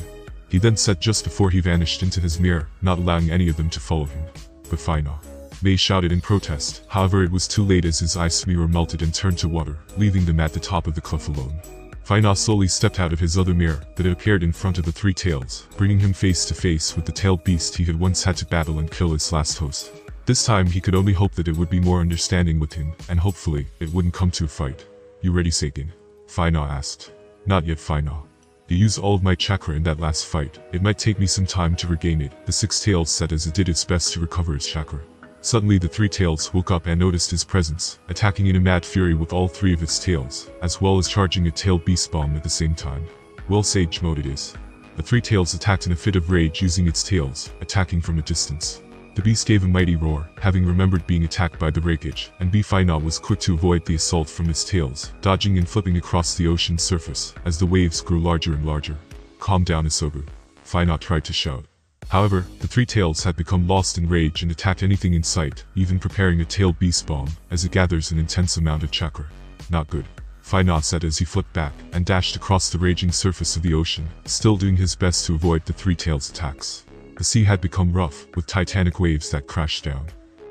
[SPEAKER 1] He then said just before he vanished into his mirror, not allowing any of them to follow him. But Faina. Mei shouted in protest, however it was too late as his ice mirror melted and turned to water, leaving them at the top of the cliff alone. Faina slowly stepped out of his other mirror, that had appeared in front of the three tails, bringing him face to face with the tailed beast he had once had to battle and kill his last host. This time he could only hope that it would be more understanding with him, and hopefully, it wouldn't come to a fight. You ready, Seiken? Faina asked. Not yet, Faina. You used all of my chakra in that last fight. It might take me some time to regain it, the six tails said as it did its best to recover its chakra. Suddenly the three tails woke up and noticed his presence, attacking in a mad fury with all three of its tails, as well as charging a tailed beast bomb at the same time. Well Sage mode it is. The three tails attacked in a fit of rage using its tails, attacking from a distance. The beast gave a mighty roar, having remembered being attacked by the wreckage, and Faina was quick to avoid the assault from its tails, dodging and flipping across the ocean's surface, as the waves grew larger and larger. Calm down, Isobu. Faina tried to shout. However, the three tails had become lost in rage and attacked anything in sight, even preparing a tailed beast bomb, as it gathers an intense amount of chakra. Not good. Faina said as he flipped back, and dashed across the raging surface of the ocean, still doing his best to avoid the three tails' attacks. The sea had become rough, with titanic waves that crashed down.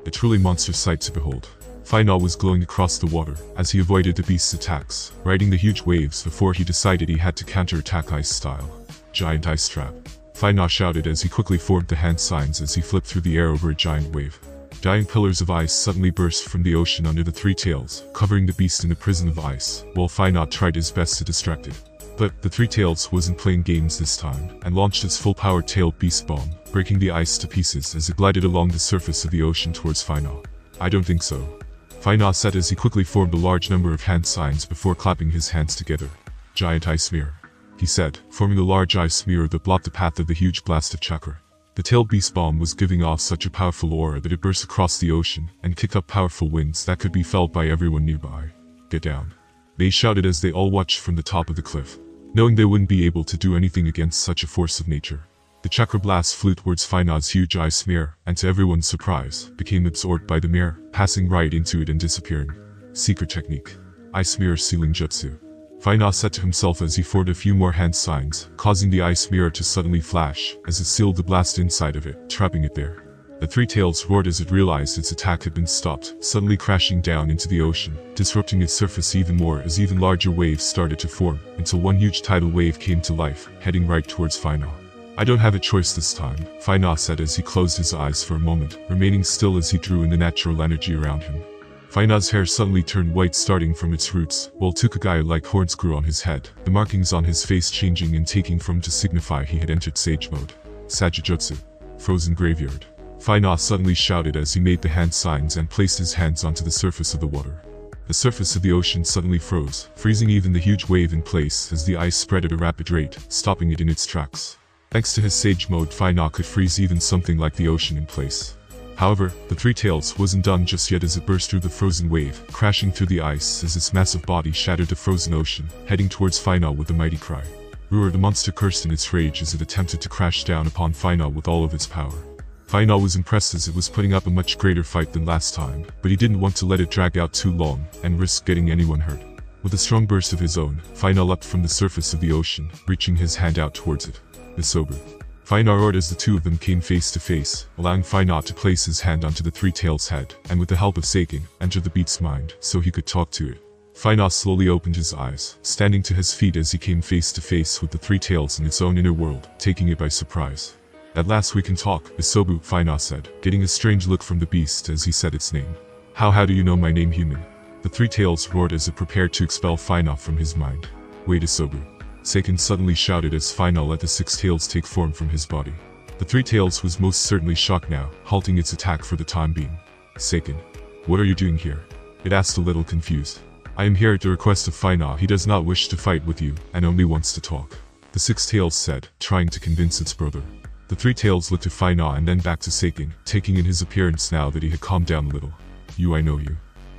[SPEAKER 1] A truly monster sight to behold. Faina was glowing across the water, as he avoided the beast's attacks, riding the huge waves before he decided he had to counter-attack ice style. Giant ice trap. Faina shouted as he quickly formed the hand signs as he flipped through the air over a giant wave. Giant pillars of ice suddenly burst from the ocean under the three tails, covering the beast in a prison of ice, while Faina tried his best to distract it. But the three tails wasn't playing games this time, and launched its full-powered tailed beast bomb, breaking the ice to pieces as it glided along the surface of the ocean towards Faina. I don't think so. Faina said as he quickly formed a large number of hand signs before clapping his hands together. Giant ice mirror. He said, forming a large ice mirror that blocked the path of the huge blast of chakra. The tailed beast bomb was giving off such a powerful aura that it burst across the ocean, and kicked up powerful winds that could be felt by everyone nearby. Get down. They shouted as they all watched from the top of the cliff, knowing they wouldn't be able to do anything against such a force of nature. The chakra blast flew towards Faina's huge ice mirror, and to everyone's surprise, became absorbed by the mirror, passing right into it and disappearing. Secret technique. Ice mirror sealing jutsu. Faina said to himself as he formed a few more hand signs, causing the ice mirror to suddenly flash, as it sealed the blast inside of it, trapping it there. The three tails roared as it realized its attack had been stopped, suddenly crashing down into the ocean, disrupting its surface even more as even larger waves started to form, until one huge tidal wave came to life, heading right towards Final. I don't have a choice this time, Final said as he closed his eyes for a moment, remaining still as he drew in the natural energy around him. Final's hair suddenly turned white starting from its roots, while Tukagaya-like horns grew on his head, the markings on his face changing and taking form to signify he had entered Sage Mode. Sajujutsu. Frozen Graveyard. Final suddenly shouted as he made the hand signs and placed his hands onto the surface of the water. The surface of the ocean suddenly froze, freezing even the huge wave in place as the ice spread at a rapid rate, stopping it in its tracks. Thanks to his Sage Mode, Final could freeze even something like the ocean in place. However, the Three Tails wasn't done just yet as it burst through the frozen wave, crashing through the ice as its massive body shattered the frozen ocean, heading towards Final with a mighty cry. Roar, the monster cursed in its rage as it attempted to crash down upon Final with all of its power. Final was impressed as it was putting up a much greater fight than last time, but he didn't want to let it drag out too long and risk getting anyone hurt. With a strong burst of his own, Final leapt from the surface of the ocean, reaching his hand out towards it. Isobu. Final roared as the two of them came face to face, allowing Final to place his hand onto the Three Tails' head, and with the help of Seiken, enter the beast's mind, so he could talk to it. Final slowly opened his eyes, standing to his feet as he came face to face with the Three Tails in its own inner world, taking it by surprise. At last we can talk, Isobu, Final said, getting a strange look from the beast as he said its name. How do you know my name, human? The Three Tails roared as it prepared to expel Final from his mind. Wait, Isobu. Seiken suddenly shouted as Final let the six tails take form from his body. The Three Tails was most certainly shocked now, halting its attack for the time being. Seiken, what are you doing here? It asked a little confused. I am here at the request of Final. He does not wish to fight with you, and only wants to talk. The Six Tails said, trying to convince its brother. The Three Tails looked to Final and then back to Seiken, taking in his appearance now that he had calmed down a little. I know you.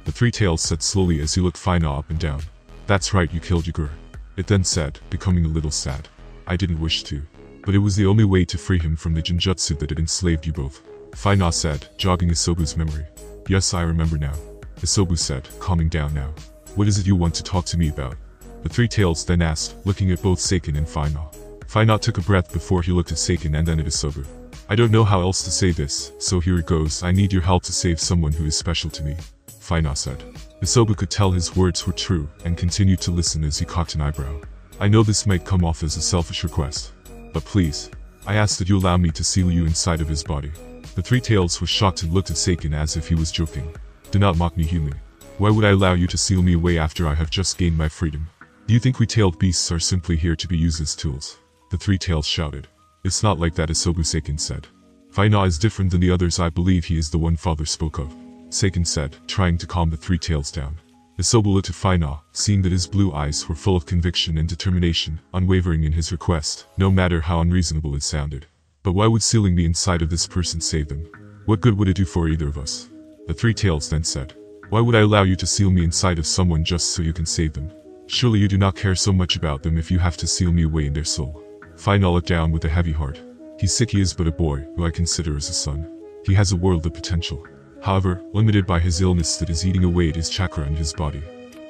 [SPEAKER 1] The Three Tails said slowly as he looked Final up and down. That's right, you killed Yagura. It then said, becoming a little sad. I didn't wish to. But it was the only way to free him from the genjutsu that had enslaved you both. Final said, jogging Isobu's memory. Yes, I remember now. Isobu said, calming down now. What is it you want to talk to me about? The Three Tails then asked, looking at both Seiken and Final. Final took a breath before he looked at Seiken and then at Isobu. I don't know how else to say this, so here it goes. I need your help to save someone who is special to me. Final said. Isobu could tell his words were true, and continued to listen as he cocked an eyebrow. I know this might come off as a selfish request. But please, I ask that you allow me to seal you inside of his body. The Three Tails was shocked and looked at Seiken as if he was joking. Do not mock me, human. Why would I allow you to seal me away after I have just gained my freedom? Do you think we tailed beasts are simply here to be used as tools? The Three Tails shouted. It's not like that, Isobu, Seiken said. Final is different than the others. I believe he is the one father spoke of. Seiken said, trying to calm the Three Tails down. Isobu looked at Final, seeing that his blue eyes were full of conviction and determination, unwavering in his request, no matter how unreasonable it sounded. But why would sealing me inside of this person save them? What good would it do for either of us? The Three Tails then said. Why would I allow you to seal me inside of someone just so you can save them? Surely you do not care so much about them if you have to seal me away in their soul. Final looked down with a heavy heart. He's sick. He is but a boy, who I consider as a son. He has a world of potential. However, limited by his illness that is eating away at his chakra in his body.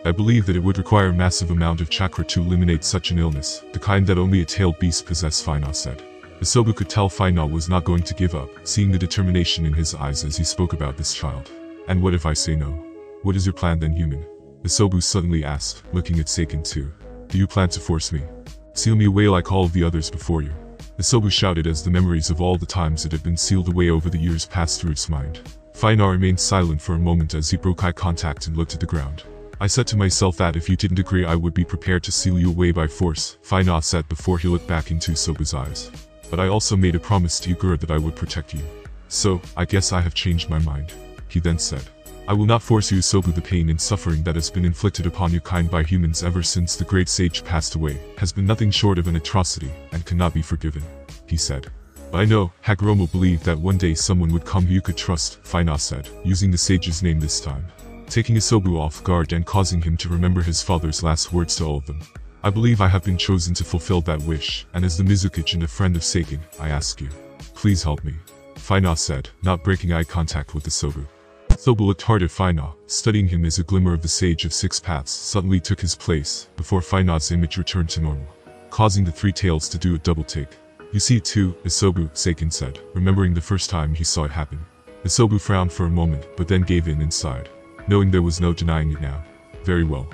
[SPEAKER 1] I believe that it would require a massive amount of chakra to eliminate such an illness, the kind that only a tailed beast possess, Final said. Isobu could tell Final was not going to give up, seeing the determination in his eyes as he spoke about this child. And what if I say no? What is your plan then, human? Isobu suddenly asked, looking at Seiken too. Do you plan to force me? Seal me away like all of the others before you? Isobu shouted as the memories of all the times it had been sealed away over the years passed through its mind. Final remained silent for a moment as he broke eye contact and looked at the ground. I said to myself that if you didn't agree I would be prepared to seal you away by force, Final said before he looked back into Isobu's eyes. But I also made a promise to Yagura that I would protect you. So, I guess I have changed my mind. He then said. I will not force you, Isobu. The pain and suffering that has been inflicted upon your kind by humans ever since the great sage passed away has been nothing short of an atrocity and cannot be forgiven, he said. But I know, Hagoromo believed that one day someone would come who you could trust, Final said, using the sage's name this time, taking Isobu off guard and causing him to remember his father's last words to all of them. I believe I have been chosen to fulfill that wish, and as the Mizukage and a friend of Seiken, I ask you, please help me, Final said, not breaking eye contact with Isobu. Isobu looked hard at Final, studying him as a glimmer of the Sage of Six Paths suddenly took his place, before Final's image returned to normal, causing the Three Tails to do a double take. You see it too, Isobu, Seiken said, remembering the first time he saw it happen. Isobu frowned for a moment, but then gave in inside, knowing there was no denying it now. Very well.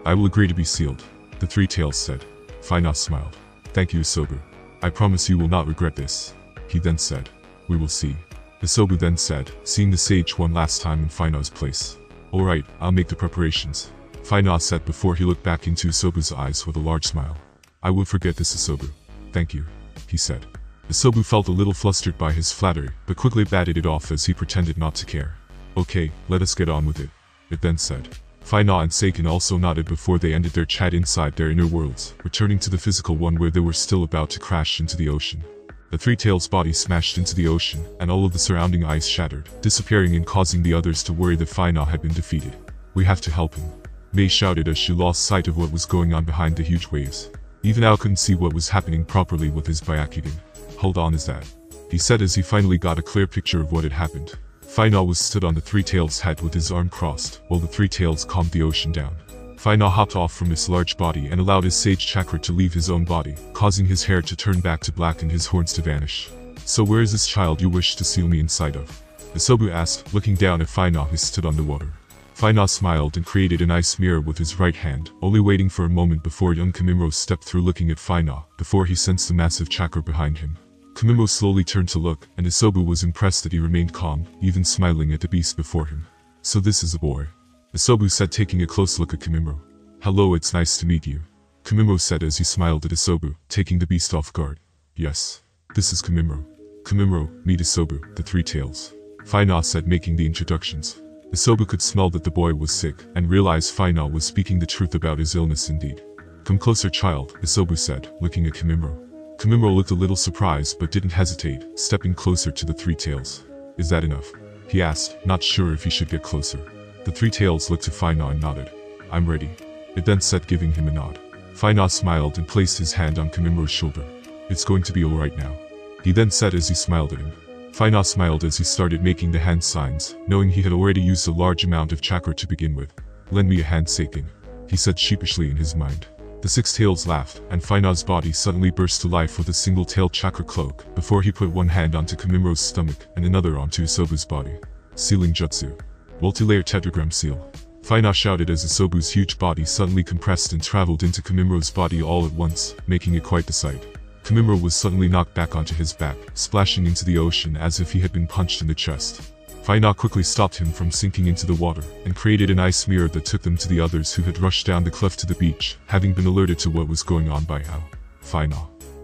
[SPEAKER 1] I will agree to be sealed, the Three Tails said. Fina smiled. Thank you, Isobu. I promise you will not regret this. He then said. We will see. Isobu then said, seeing the sage one last time in Fina's place. Alright, I'll make the preparations. Fina said before he looked back into Isobu's eyes with a large smile. I will forget this, Isobu. Thank you, he said. Isobu felt a little flustered by his flattery, but quickly batted it off as he pretended not to care. Okay, let us get on with it, it then said. Fina and Seiken also nodded before they ended their chat inside their inner worlds, returning to the physical one where they were still about to crash into the ocean. The Three Tails' body smashed into the ocean, and all of the surrounding ice shattered, disappearing and causing the others to worry that Fina had been defeated. We have to help him, Mei shouted as she lost sight of what was going on behind the huge waves. Even Ao couldn't see what was happening properly with his Byakugan. Hold on, is that? He said as he finally got a clear picture of what had happened. Fina was stood on the Three Tails' head with his arm crossed, while the Three Tails calmed the ocean down. Fina hopped off from his large body and allowed his sage chakra to leave his own body, causing his hair to turn back to black and his horns to vanish. So where is this child you wish to seal me inside of? Isobu asked, looking down at Fina who stood on the water. Fina smiled and created an ice mirror with his right hand, only waiting for a moment before young Kamimuro stepped through looking at Fina, before he sensed the massive chakra behind him. Kamimuro slowly turned to look, and Isobu was impressed that he remained calm, even smiling at the beast before him. So this is a boy, Isobu said, taking a close look at Kamimuro. Hello, it's nice to meet you, Kamimuro said as he smiled at Isobu, taking the beast off guard. Yes. This is Kamimuro. Kamimuro, meet Isobu, the Three Tails, Fina said, making the introductions. Isobu could smell that the boy was sick, and realized Fina was speaking the truth about his illness indeed. Come closer, child, Isobu said, looking at Kamimuro. Kamimuro looked a little surprised but didn't hesitate, stepping closer to the Three Tails. Is that enough? He asked, not sure if he should get closer. The Three Tails looked to Fina and nodded. I'm ready, it then said, giving him a nod. Fina smiled and placed his hand on Kamimuro's shoulder. It's going to be alright now, he then said as he smiled at him. Fina smiled as he started making the hand signs, knowing he had already used a large amount of chakra to begin with. Lend me a hand, Seiken, he said sheepishly in his mind. The Six Tails laughed, and Fina's body suddenly burst to life with a single-tailed chakra cloak, before he put one hand onto Kamimuro's stomach and another onto Isobu's body. Sealing Jutsu. Multi-layer tetragram seal. Fina shouted as Isobu's huge body suddenly compressed and traveled into Kamimuro's body all at once, making it quite the sight. Kamimuro was suddenly knocked back onto his back, splashing into the ocean as if he had been punched in the chest. Fina quickly stopped him from sinking into the water, and created an ice mirror that took them to the others who had rushed down the cliff to the beach, having been alerted to what was going on by Ao. Fina.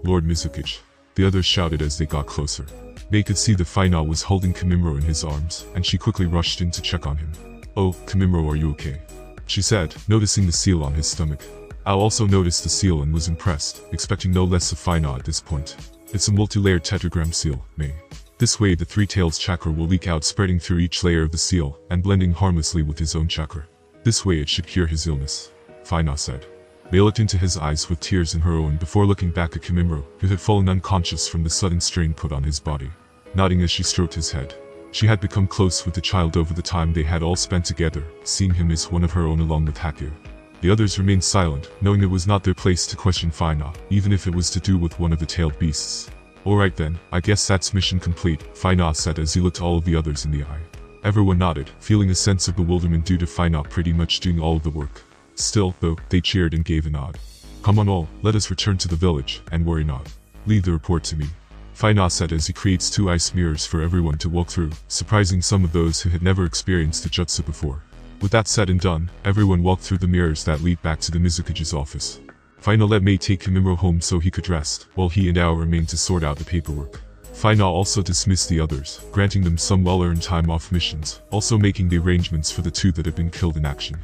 [SPEAKER 1] Lord Mizukichi, the others shouted as they got closer. They could see that Fina was holding Kamimuro in his arms, and she quickly rushed in to check on him. Oh, Kamimuro, are you okay? She said, noticing the seal on his stomach. Ao also noticed the seal and was impressed, expecting no less of Fina at this point. It's a multi-layered tetragram seal, Mei. This way the Three Tails chakra will leak out, spreading through each layer of the seal, and blending harmlessly with his own chakra. This way it should cure his illness, Fina said. Mei looked into his eyes with tears in her own before looking back at Kamimuro, who had fallen unconscious from the sudden strain put on his body. Nodding as she stroked his head. She had become close with the child over the time they had all spent together, seeing him as one of her own along with Haku. The others remained silent, knowing it was not their place to question Fina, even if it was to do with one of the tailed beasts. Alright then, I guess that's mission complete, Fina said as he looked all of the others in the eye. Everyone nodded, feeling a sense of bewilderment due to Fina pretty much doing all of the work. Still, though, they cheered and gave a nod. Come on all, let us return to the village, and worry not. Leave the report to me, Fina said as he creates 2 ice mirrors for everyone to walk through, surprising some of those who had never experienced the jutsu before. With that said and done, everyone walked through the mirrors that lead back to the Mizukichi's office. Fina let Mei take Kamimuro home so he could rest, while he and Ao remained to sort out the paperwork. Fina also dismissed the others, granting them some well-earned time off missions, also making the arrangements for the 2 that had been killed in action.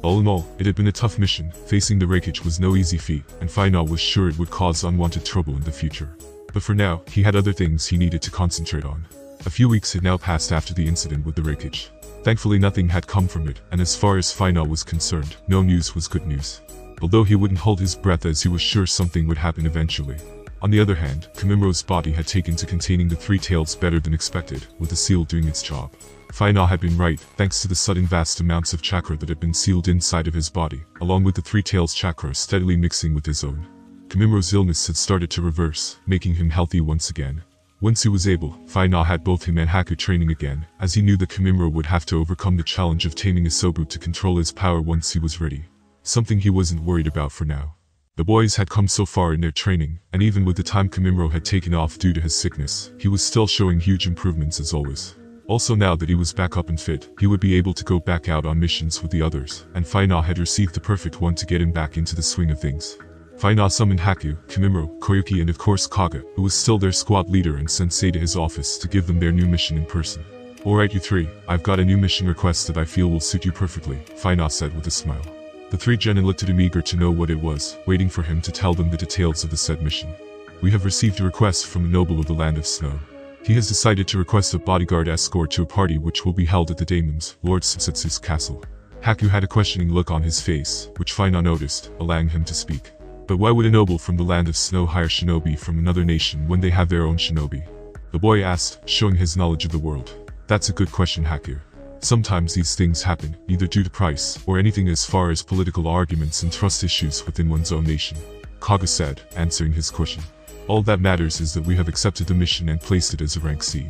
[SPEAKER 1] All in all, it had been a tough mission. Facing the wreckage was no easy feat, and Fina was sure it would cause unwanted trouble in the future. But for now, he had other things he needed to concentrate on. A few weeks had now passed after the incident with the wreckage. Thankfully nothing had come from it, and as far as Fina was concerned, no news was good news. Although he wouldn't hold his breath as he was sure something would happen eventually. On the other hand, Kamimuro's body had taken to containing the Three Tails better than expected, with the seal doing its job. Fina had been right, thanks to the sudden vast amounts of chakra that had been sealed inside of his body, along with the Three Tails chakra steadily mixing with his own. Kimimuro's illness had started to reverse, making him healthy once again. Once he was able, Faina had both him and Haku training again, as he knew that Kimimuro would have to overcome the challenge of taming Isobu to control his power once he was ready. Something he wasn't worried about for now. The boys had come so far in their training, and even with the time Kimimuro had taken off due to his sickness, he was still showing huge improvements as always. Also now that he was back up and fit, he would be able to go back out on missions with the others, and Faina had received the perfect one to get him back into the swing of things. Faina summoned Haku, Kimimuro, Koyuki and of course Kaga, who was still their squad leader and sensei, to his office to give them their new mission in person. Alright you three, I've got a new mission request that I feel will suit you perfectly, Faina said with a smile. The three genin looked at him eager to know what it was, waiting for him to tell them the details of the said mission. We have received a request from a noble of the Land of Snow. He has decided to request a bodyguard escort to a party which will be held at the daemon's, Lord Setsu's castle. Haku had a questioning look on his face, which Faina noticed, allowing him to speak. But why would a noble from the Land of Snow hire shinobi from another nation when they have their own shinobi? The boy asked, showing his knowledge of the world. That's a good question, Haku. Sometimes these things happen, either due to price, or anything as far as political arguments and trust issues within one's own nation. Kaga said, answering his question. All that matters is that we have accepted the mission and placed it as a rank C.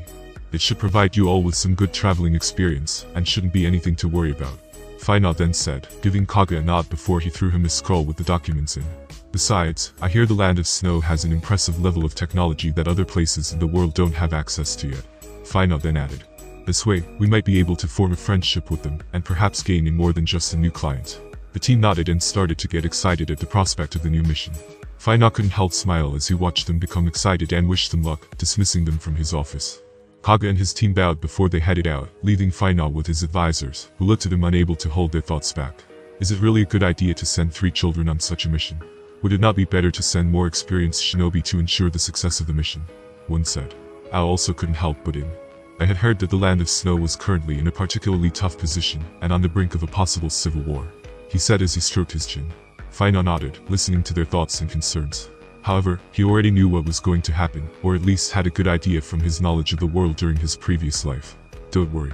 [SPEAKER 1] It should provide you all with some good traveling experience, and shouldn't be anything to worry about. Faina then said, giving Kaga a nod before he threw him a scroll with the documents in. Besides, I hear the Land of Snow has an impressive level of technology that other places in the world don't have access to yet. Faina then added. This way, we might be able to form a friendship with them, and perhaps gain in more than just a new client. The team nodded and started to get excited at the prospect of the new mission. Faina couldn't help smile as he watched them become excited and wished them luck, dismissing them from his office. Kaga and his team bowed before they headed out, leaving Faina with his advisors, who looked at him unable to hold their thoughts back. Is it really a good idea to send 3 children on such a mission? Would it not be better to send more experienced shinobi to ensure the success of the mission? One said. Ao also couldn't help but in. I had heard that the Land of Snow was currently in a particularly tough position, and on the brink of a possible civil war. He said as he stroked his chin. Faina nodded, listening to their thoughts and concerns. However, he already knew what was going to happen, or at least had a good idea from his knowledge of the world during his previous life. Don't worry.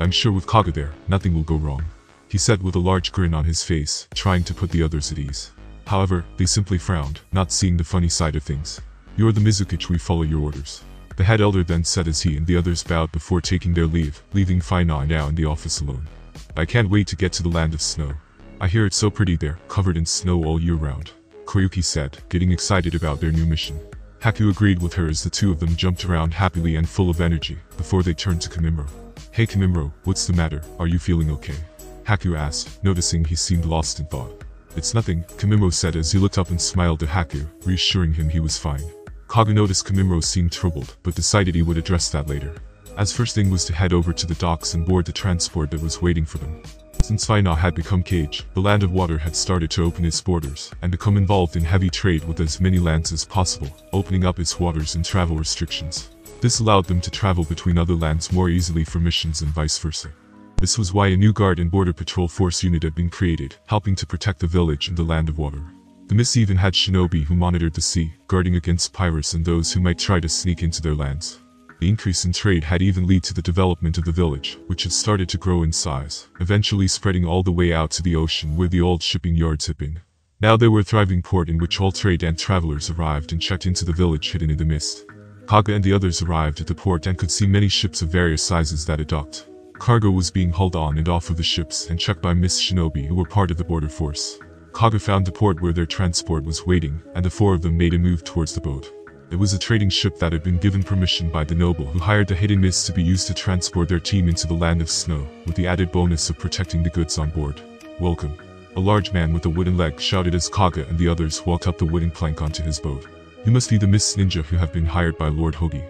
[SPEAKER 1] I'm sure with Kaga there, nothing will go wrong. He said with a large grin on his face, trying to put the others at ease. However, they simply frowned, not seeing the funny side of things. You're the Mizukichi, we follow your orders. The head elder then said as he and the others bowed before taking their leave, leaving Faina now in the office alone. I can't wait to get to the Land of Snow. I hear it's so pretty there, covered in snow all year round. Koyuki said, getting excited about their new mission. Haku agreed with her as the two of them jumped around happily and full of energy, before they turned to Kimimuro. Hey Kimimuro, what's the matter, are you feeling okay? Haku asked, noticing he seemed lost in thought. It's nothing, Kimimuro said as he looked up and smiled at Haku, reassuring him he was fine. Kaga noticed Kimimuro seemed troubled, but decided he would address that later. As first thing was to head over to the docks and board the transport that was waiting for them. Since Faina had become Cage, the Land of Water had started to open its borders, and become involved in heavy trade with as many lands as possible, opening up its waters and travel restrictions. This allowed them to travel between other lands more easily for missions and vice versa. This was why a new Guard and Border Patrol Force unit had been created, helping to protect the village and the Land of Water. The Mists even had shinobi who monitored the sea, guarding against pirates and those who might try to sneak into their lands. The increase in trade had even led to the development of the village, which had started to grow in size, eventually spreading all the way out to the ocean where the old shipping yards had been. Now they were a thriving port in which all trade and travelers arrived and checked into the village hidden in the mist. Kaga and the others arrived at the port and could see many ships of various sizes that had docked. Cargo was being hauled on and off of the ships and checked by Mist Shinobi who were part of the border force. Kaga found the port where their transport was waiting, and the 4 of them made a move towards the boat. It was a trading ship that had been given permission by the noble who hired the hidden mist to be used to transport their team into the Land of Snow, with the added bonus of protecting the goods on board. Welcome. A large man with a wooden leg shouted as Kaga and the others walked up the wooden plank onto his boat. You must be the Mist Ninja who have been hired by Lord Hogi.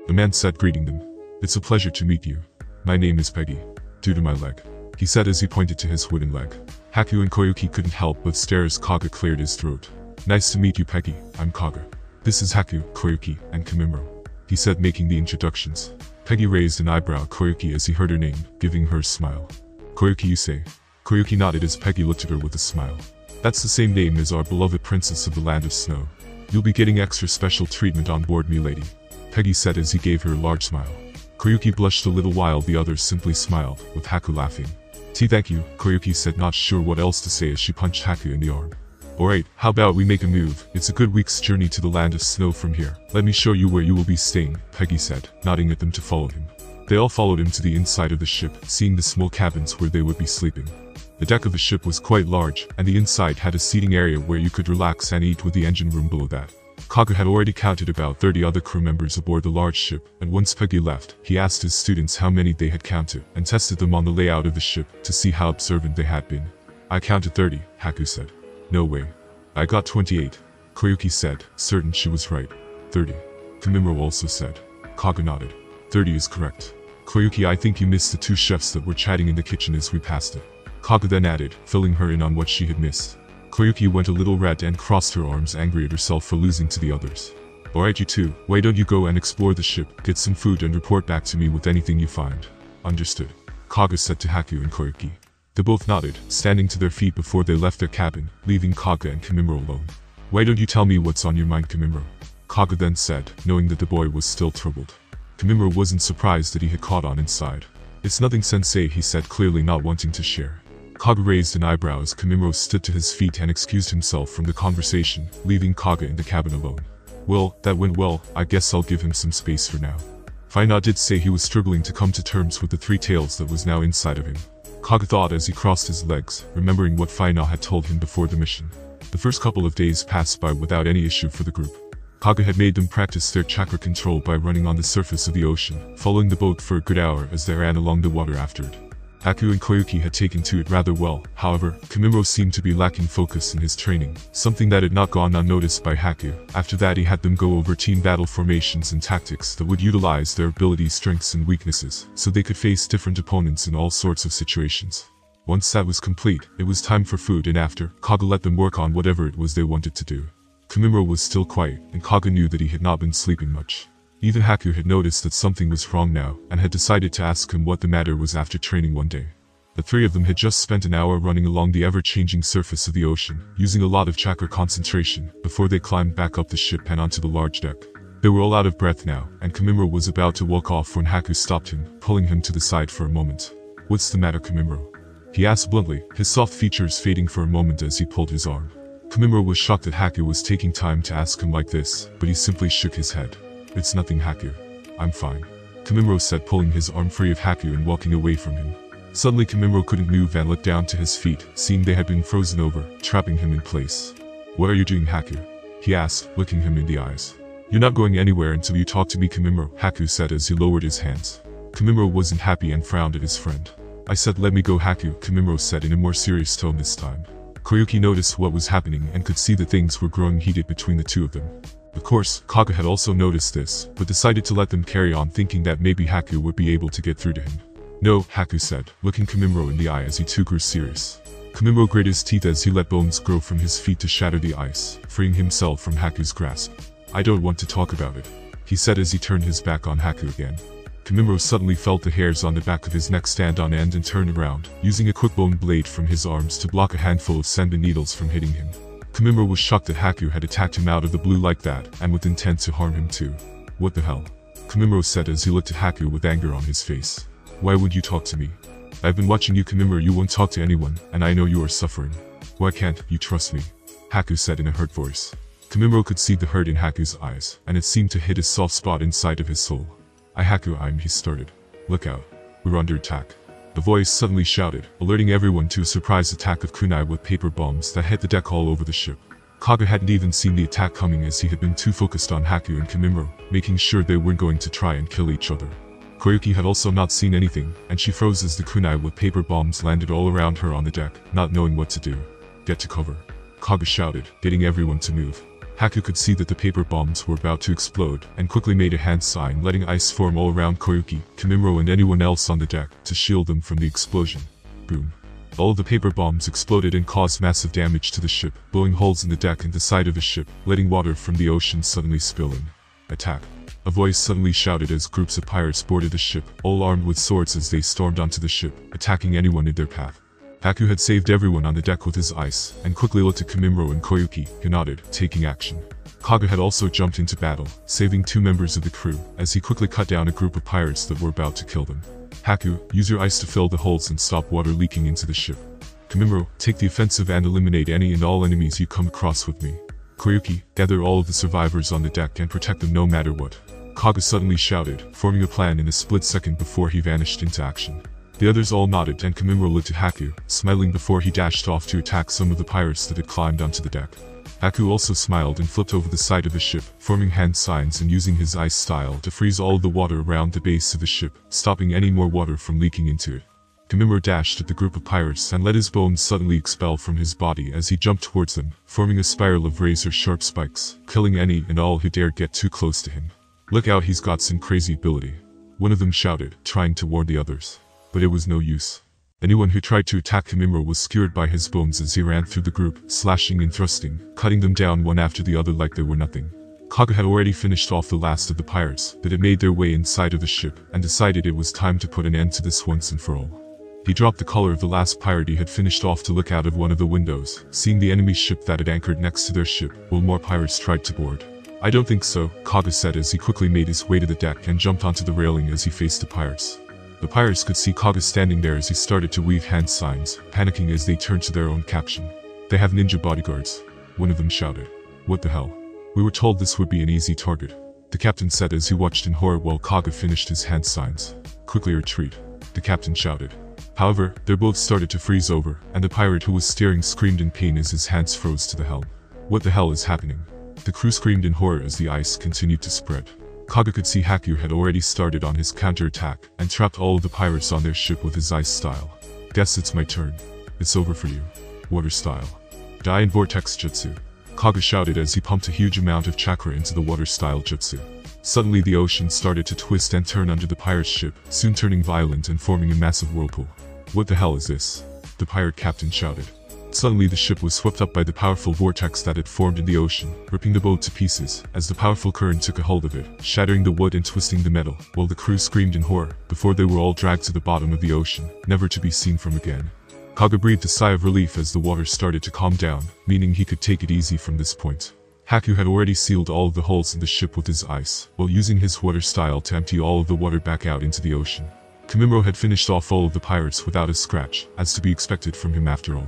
[SPEAKER 1] The man said, greeting them. It's a pleasure to meet you. My name is Peggy. Due to my leg, he said as he pointed to his wooden leg. Haku and Koyuki couldn't help but stare as Kaga cleared his throat. Nice to meet you, Peggy. I'm Kaga. This is Haku, Koyuki, and Kimimuro, he said, making the introductions. Peggy raised an eyebrow at Koyuki as he heard her name, giving her a smile. Koyuki, you say? Koyuki nodded as Peggy looked at her with a smile. That's the same name as our beloved princess of the Land of Snow. You'll be getting extra special treatment on board, me lady, Peggy said as he gave her a large smile. Koyuki blushed a little while the others simply smiled, with Haku laughing. Thank you, Koyuki said, not sure what else to say as she punched Haku in the arm. Alright, how about we make a move? It's a good week's journey to the land of snow from here. Let me show you where you will be staying, Peggy said, nodding at them to follow him. They all followed him to the inside of the ship, seeing the small cabins where they would be sleeping. The deck of the ship was quite large, and the inside had a seating area where you could relax and eat with the engine room below that. Kaga had already counted about 30 other crew members aboard the large ship, and once Peggy left, he asked his students how many they had counted, and tested them on the layout of the ship to see how observant they had been. I counted 30, Haku said. No way. I got 28. Koyuki said, certain she was right. 30. Kamimuro also said. Kaga nodded. 30 is correct. Koyuki, I think you missed the two chefs that were chatting in the kitchen as we passed it. Kaga then added, filling her in on what she had missed. Koyuki went a little red and crossed her arms, angry at herself for losing to the others. Alright you two, why don't you go and explore the ship, get some food and report back to me with anything you find. Understood. Kaga said to Haku and Koyuki. They both nodded, standing to their feet before they left their cabin, leaving Kaga and Kamimuro alone. Why don't you tell me what's on your mind, Kamimuro? Kaga then said, knowing that the boy was still troubled. Kamimuro wasn't surprised that he had caught on inside. It's nothing, sensei, he said, clearly not wanting to share. Kaga raised an eyebrow as Kamimuro stood to his feet and excused himself from the conversation, leaving Kaga in the cabin alone. Well, that went well, I guess I'll give him some space for now. Fina did say he was struggling to come to terms with the three tails that was now inside of him. Kaga thought as he crossed his legs, remembering what Fina had told him before the mission. The first couple of days passed by without any issue for the group. Kaga had made them practice their chakra control by running on the surface of the ocean, following the boat for a good hour as they ran along the water after it. Haku and Koyuki had taken to it rather well, however, Kamimuro seemed to be lacking focus in his training, something that had not gone unnoticed by Haku. After that he had them go over team battle formations and tactics that would utilize their abilities, strengths and weaknesses, so they could face different opponents in all sorts of situations. Once that was complete, it was time for food, and after, Kaga let them work on whatever it was they wanted to do. Kamimuro was still quiet, and Kaga knew that he had not been sleeping much. Even Haku had noticed that something was wrong now, and had decided to ask him what the matter was after training one day. The three of them had just spent an hour running along the ever-changing surface of the ocean, using a lot of chakra concentration, before they climbed back up the ship and onto the large deck. They were all out of breath now, and Kamimuro was about to walk off when Haku stopped him, pulling him to the side for a moment. What's the matter, Kamimuro? He asked bluntly, his soft features fading for a moment as he pulled his arm. Kamimuro was shocked that Haku was taking time to ask him like this, but he simply shook his head. It's nothing, Haku. I'm fine. Kamimuro said, pulling his arm free of Haku and walking away from him. Suddenly Kamimuro couldn't move and looked down to his feet, seeing they had been frozen over, trapping him in place. What are you doing, Haku? He asked, looking him in the eyes. You're not going anywhere until you talk to me, Kamimuro, Haku said as he lowered his hands. Kamimuro wasn't happy and frowned at his friend. I said let me go, Haku, Kamimuro said in a more serious tone this time. Koyuki noticed what was happening and could see that things were growing heated between the two of them. Of course, Kaga had also noticed this, but decided to let them carry on, thinking that maybe Haku would be able to get through to him. No, Haku said, looking Kamimuro in the eye as he too grew serious. Kamimuro gritted his teeth as he let bones grow from his feet to shatter the ice, freeing himself from Haku's grasp. I don't want to talk about it, he said as he turned his back on Haku again. Kamimuro suddenly felt the hairs on the back of his neck stand on end and turned around, using a quick bone blade from his arms to block a handful of senbei needles from hitting him. Kamimuro was shocked that Haku had attacked him out of the blue like that, and with intent to harm him too. What the hell? Kamimuro said as he looked at Haku with anger on his face. Why would you talk to me? I've been watching you, Kamimuro, you won't talk to anyone, and I know you are suffering. Why can't you trust me? Haku said in a hurt voice. Kamimuro could see the hurt in Haku's eyes, and it seemed to hit a soft spot inside of his soul. He started. Look out. We're under attack. The voice suddenly shouted, alerting everyone to a surprise attack of kunai with paper bombs that hit the deck all over the ship. Kaga hadn't even seen the attack coming as he had been too focused on Haku and Kamimuro, making sure they weren't going to try and kill each other. Koyuki had also not seen anything, and she froze as the kunai with paper bombs landed all around her on the deck, not knowing what to do. Get to cover. Kaga shouted, getting everyone to move. Haku could see that the paper bombs were about to explode, and quickly made a hand sign letting ice form all around Koyuki, Kamimuro and anyone else on the deck, to shield them from the explosion. Boom. All of the paper bombs exploded and caused massive damage to the ship, blowing holes in the deck and the side of the ship, letting water from the ocean suddenly spill in. Attack. A voice suddenly shouted as groups of pirates boarded the ship, all armed with swords as they stormed onto the ship, attacking anyone in their path. Haku had saved everyone on the deck with his ice, and quickly looked at Kamimuro and Koyuki, who nodded, taking action. Kaga had also jumped into battle, saving 2 members of the crew, as he quickly cut down a group of pirates that were about to kill them. Haku, use your ice to fill the holes and stop water leaking into the ship. Komimuro, take the offensive and eliminate any and all enemies you come across with me. Koyuki, gather all of the survivors on the deck and protect them no matter what. Kaga suddenly shouted, forming a plan in a split second before he vanished into action. The others all nodded and Komimuro looked at Haku, smiling before he dashed off to attack some of the pirates that had climbed onto the deck. Haku also smiled and flipped over the side of the ship, forming hand signs and using his ice style to freeze all of the water around the base of the ship, stopping any more water from leaking into it. Komimuro dashed at the group of pirates and let his bones suddenly expel from his body as he jumped towards them, forming a spiral of razor-sharp spikes, killing any and all who dared get too close to him. Look out, he's got some crazy ability. One of them shouted, trying to warn the others. But it was no use. Anyone who tried to attack Komimuro was skewered by his bones as he ran through the group, slashing and thrusting, cutting them down one after the other like they were nothing. Kaga had already finished off the last of the pirates that had made their way inside of the ship and decided it was time to put an end to this once and for all. He dropped the collar of the last pirate he had finished off to look out of one of the windows, seeing the enemy ship that had anchored next to their ship, while more pirates tried to board. I don't think so, Kaga said as he quickly made his way to the deck and jumped onto the railing as he faced the pirates. The pirates could see Kaga standing there as he started to weave hand signs, panicking as they turned to their own caption. They have ninja bodyguards. One of them shouted. What the hell? We were told this would be an easy target. The captain said as he watched in horror while Kaga finished his hand signs. Quickly retreat. The captain shouted. However, their boats started to freeze over, and the pirate who was steering screamed in pain as his hands froze to the helm. What the hell is happening? The crew screamed in horror as the ice continued to spread. Kaga could see Haku had already started on his counterattack and trapped all of the pirates on their ship with his ice style. Guess it's my turn. It's over for you. Water style. Die in vortex jutsu. Kaga shouted as he pumped a huge amount of chakra into the water style jutsu. Suddenly the ocean started to twist and turn under the pirate's ship, soon turning violent and forming a massive whirlpool. What the hell is this? The pirate captain shouted. Suddenly the ship was swept up by the powerful vortex that had formed in the ocean, ripping the boat to pieces, as the powerful current took a hold of it, shattering the wood and twisting the metal, while the crew screamed in horror, before they were all dragged to the bottom of the ocean, never to be seen from again. Kaga breathed a sigh of relief as the water started to calm down, meaning he could take it easy from this point. Haku had already sealed all of the holes in the ship with his ice, while using his water style to empty all of the water back out into the ocean. Komimuro had finished off all of the pirates without a scratch, as to be expected from him after all.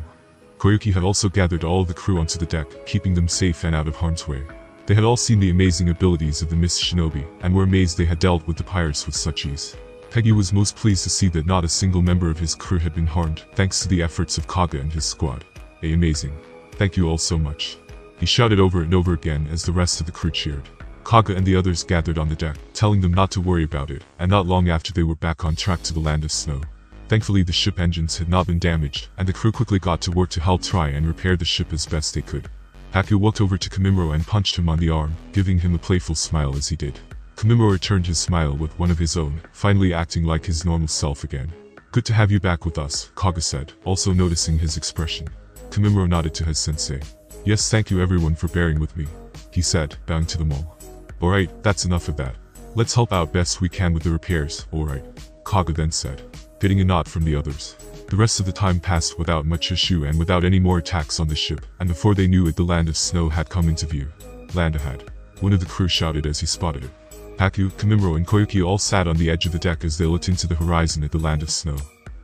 [SPEAKER 1] Koyuki had also gathered all of the crew onto the deck, keeping them safe and out of harm's way. They had all seen the amazing abilities of the Mist Shinobi, and were amazed they had dealt with the pirates with such ease. Peggy was most pleased to see that not a single member of his crew had been harmed, thanks to the efforts of Kaga and his squad. Amazing. Thank you all so much. He shouted over and over again as the rest of the crew cheered. Kaga and the others gathered on the deck, telling them not to worry about it, and not long after they were back on track to the land of snow. Thankfully the ship engines had not been damaged, and the crew quickly got to work to help try and repair the ship as best they could. Haku walked over to Komimuro and punched him on the arm, giving him a playful smile as he did. Komimuro returned his smile with one of his own, finally acting like his normal self again. Good to have you back with us, Kaga said, also noticing his expression. Komimuro nodded to his sensei. Yes, thank you everyone for bearing with me, he said, bowing to them all. Alright, that's enough of that. Let's help out best we can with the repairs, alright, Kaga then said, getting a nod from the others. The rest of the time passed without much issue and without any more attacks on the ship, and before they knew it the land of snow had come into view. Land ahead. One of the crew shouted as he spotted it. Haku, Komimuro and Koyuki all sat on the edge of the deck as they looked into the horizon at the land of snow.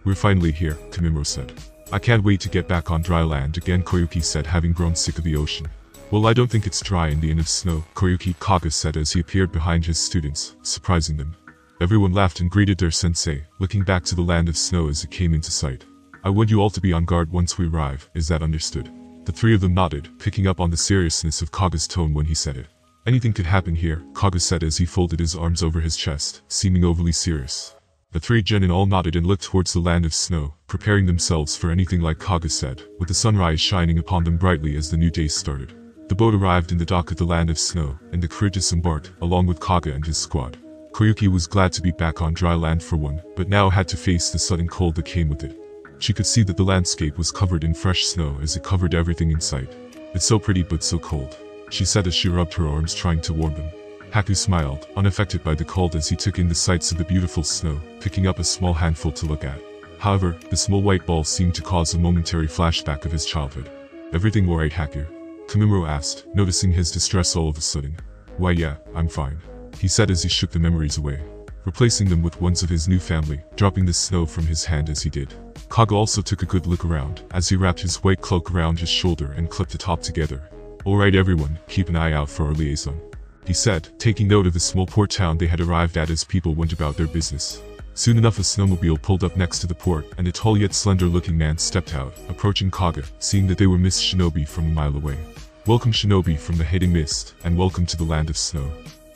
[SPEAKER 1] We're finally here, Komimuro said. I can't wait to get back on dry land again, Koyuki said, having grown sick of the ocean. Well, I don't think it's dry in the Inn of Snow, Koyuki, Kaga said as he appeared behind his students, surprising them. Everyone laughed and greeted their sensei, looking back to the land of snow as it came into sight. I want you all to be on guard once we arrive, is that understood? The three of them nodded, picking up on the seriousness of Kaga's tone when he said it. Anything could happen here, Kaga said as he folded his arms over his chest, seeming overly serious. The three genin all nodded and looked towards the land of snow, preparing themselves for anything like Kaga said, with the sunrise shining upon them brightly as the new day started. The boat arrived in the dock at the land of snow, and the crew disembarked, along with Kaga and his squad. Koyuki was glad to be back on dry land for one, but now had to face the sudden cold that came with it. She could see that the landscape was covered in fresh snow as it covered everything in sight. It's so pretty but so cold, she said as she rubbed her arms trying to warm them. Haku smiled, unaffected by the cold as he took in the sights of the beautiful snow, picking up a small handful to look at. However, the small white ball seemed to cause a momentary flashback of his childhood. Everything alright, Haku? Komimuro asked, noticing his distress all of a sudden. Why yeah, I'm fine, he said as he shook the memories away. replacing them with ones of his new family, dropping the snow from his hand as he did. Kaga also took a good look around, as he wrapped his white cloak around his shoulder and clipped the top together. "Alright everyone, keep an eye out for our liaison," he said, taking note of the small port town they had arrived at as people went about their business. Soon enough a snowmobile pulled up next to the port, and a tall yet slender-looking man stepped out, approaching Kaga, seeing that they were Miss Shinobi from a mile away. "Welcome Shinobi from the hidden mist, and welcome to the land of snow.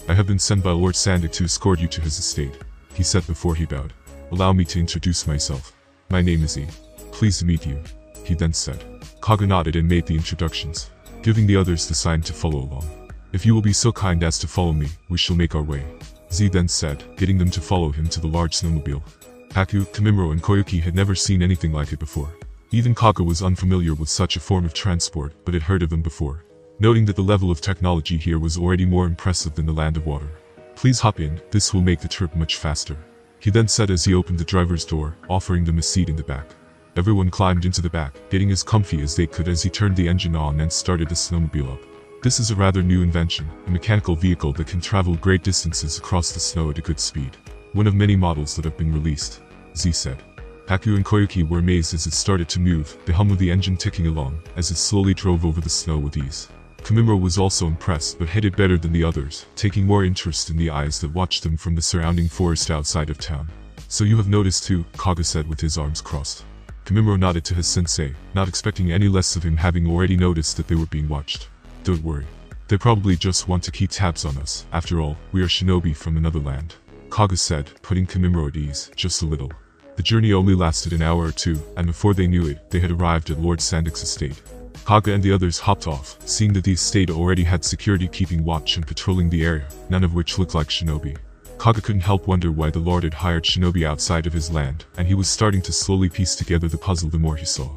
[SPEAKER 1] I have been sent by Lord Sandik to escort you to his estate," he said before he bowed. "Allow me to introduce myself. My name is E. Pleased to meet you," he then said. Kaga nodded and made the introductions, giving the others the sign to follow along. "If you will be so kind as to follow me, we shall make our way," Z then said, getting them to follow him to the large snowmobile. Haku, Kamimuro and Koyuki had never seen anything like it before. Even Kaga was unfamiliar with such a form of transport, but had heard of them before, noting that the level of technology here was already more impressive than the land of water. "Please hop in, this will make the trip much faster," he then said as he opened the driver's door, offering them a seat in the back. Everyone climbed into the back, getting as comfy as they could as he turned the engine on and started the snowmobile up. This is a rather new invention, a mechanical vehicle that can travel great distances across the snow at a good speed. One of many models that have been released, Z said. Haku and Koyuki were amazed as it started to move, the hum of the engine ticking along, as it slowly drove over the snow with ease. Kamimuro was also impressed but headed better than the others, taking more interest in the eyes that watched them from the surrounding forest outside of town. "So you have noticed too," Kaga said with his arms crossed. Kamimuro nodded to his sensei, not expecting any less of him having already noticed that they were being watched. "Don't worry. They probably just want to keep tabs on us. After all, we are shinobi from another land," Kaga said, putting Kamimuro at ease, just a little. The journey only lasted an hour or two, and before they knew it, they had arrived at Lord Sandik's estate. Kaga and the others hopped off, seeing that the estate already had security keeping watch and patrolling the area, none of which looked like shinobi. Kaga couldn't help wonder why the Lord had hired shinobi outside of his land, and he was starting to slowly piece together the puzzle the more he saw.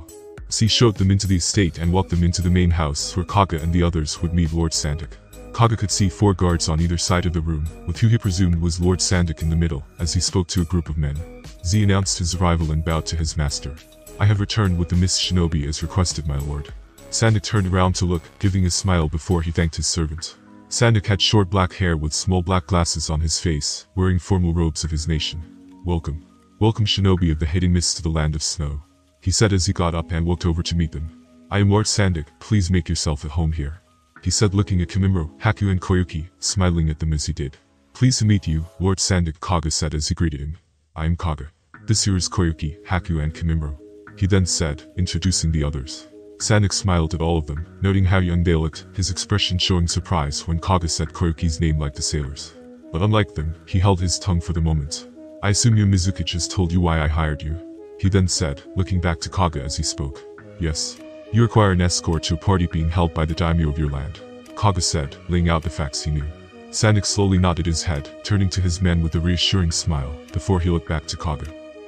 [SPEAKER 1] He showed them into the estate and walked them into the main house where Kaga and the others would meet Lord Sandik. Kaga could see 4 guards on either side of the room, with who he presumed was Lord Sandik in the middle, as he spoke to a group of men. Z announced his arrival and bowed to his master. "I have returned with the Miss Shinobi as requested, my lord." Sandik turned around to look, giving a smile before he thanked his servant. Sandik had short black hair with small black glasses on his face, wearing formal robes of his nation. "Welcome. Welcome Shinobi of the hidden mist to the land of snow," he said as he got up and walked over to meet them. "I am Lord Sandik, please make yourself at home here," he said looking at Kamimuro, Haku and Koyuki, smiling at them as he did. "Pleased to meet you, Lord Sandik," Kaga said as he greeted him. "I am Kaga. This here is Koyuki, Haku and Kamimuro," he then said, introducing the others. Sandik smiled at all of them, noting how young they looked, his expression showing surprise when Kaga said Koyuki's name like the sailors. But unlike them, he held his tongue for the moment. "I assume your Mizuki just told you why I hired you," he then said, looking back to Kaga as he spoke. "Yes. You require an escort to a party being held by the daimyo of your land," Kaga said, laying out the facts he knew. Sandik slowly nodded his head, turning to his men with a reassuring smile, before he looked back to Kaga.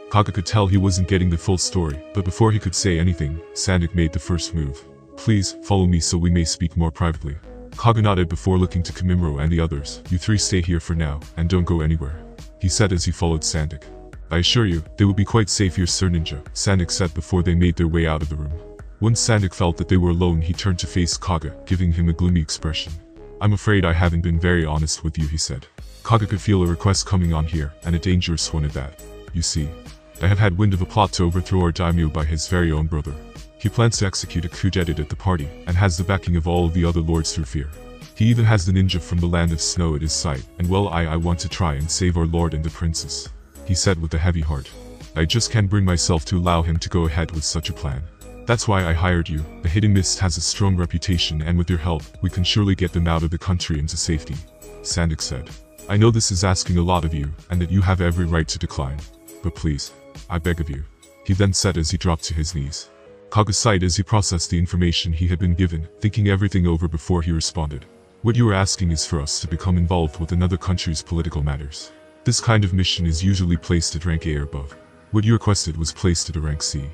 [SPEAKER 1] Kaga could tell he wasn't getting the full story, but before he could say anything, Sandik made the first move. "Please, follow me so we may speak more privately." Kaga nodded before looking to Kamimuro and the others. "You 3 stay here for now, and don't go anywhere," he said as he followed Sandik. "I assure you, they will be quite safe here, Sir Ninja," Sandik said before they made their way out of the room. Once Sandik felt that they were alone, he turned to face Kaga, giving him a gloomy expression. "I'm afraid I haven't been very honest with you," he said. Kaga could feel a request coming on here, and a dangerous one at that. "You see, I have had wind of a plot to overthrow our daimyo by his very own brother. He plans to execute a coup d'etat at the party, and has the backing of all of the other lords through fear. He even has the ninja from the land of snow at his side, and well I want to try and save our lord and the princess," he said with a heavy heart. "I just can't bring myself to allow him to go ahead with such a plan. That's why I hired you. The hidden mist has a strong reputation, and with your help, we can surely get them out of the country into safety," Sandik said. "I know this is asking a lot of you, and that you have every right to decline. But please, I beg of you," he then said as he dropped to his knees. Kaga sighed as he processed the information he had been given, thinking everything over before he responded. "What you are asking is for us to become involved with another country's political matters. This kind of mission is usually placed at rank A or above. What you requested was placed at a rank C.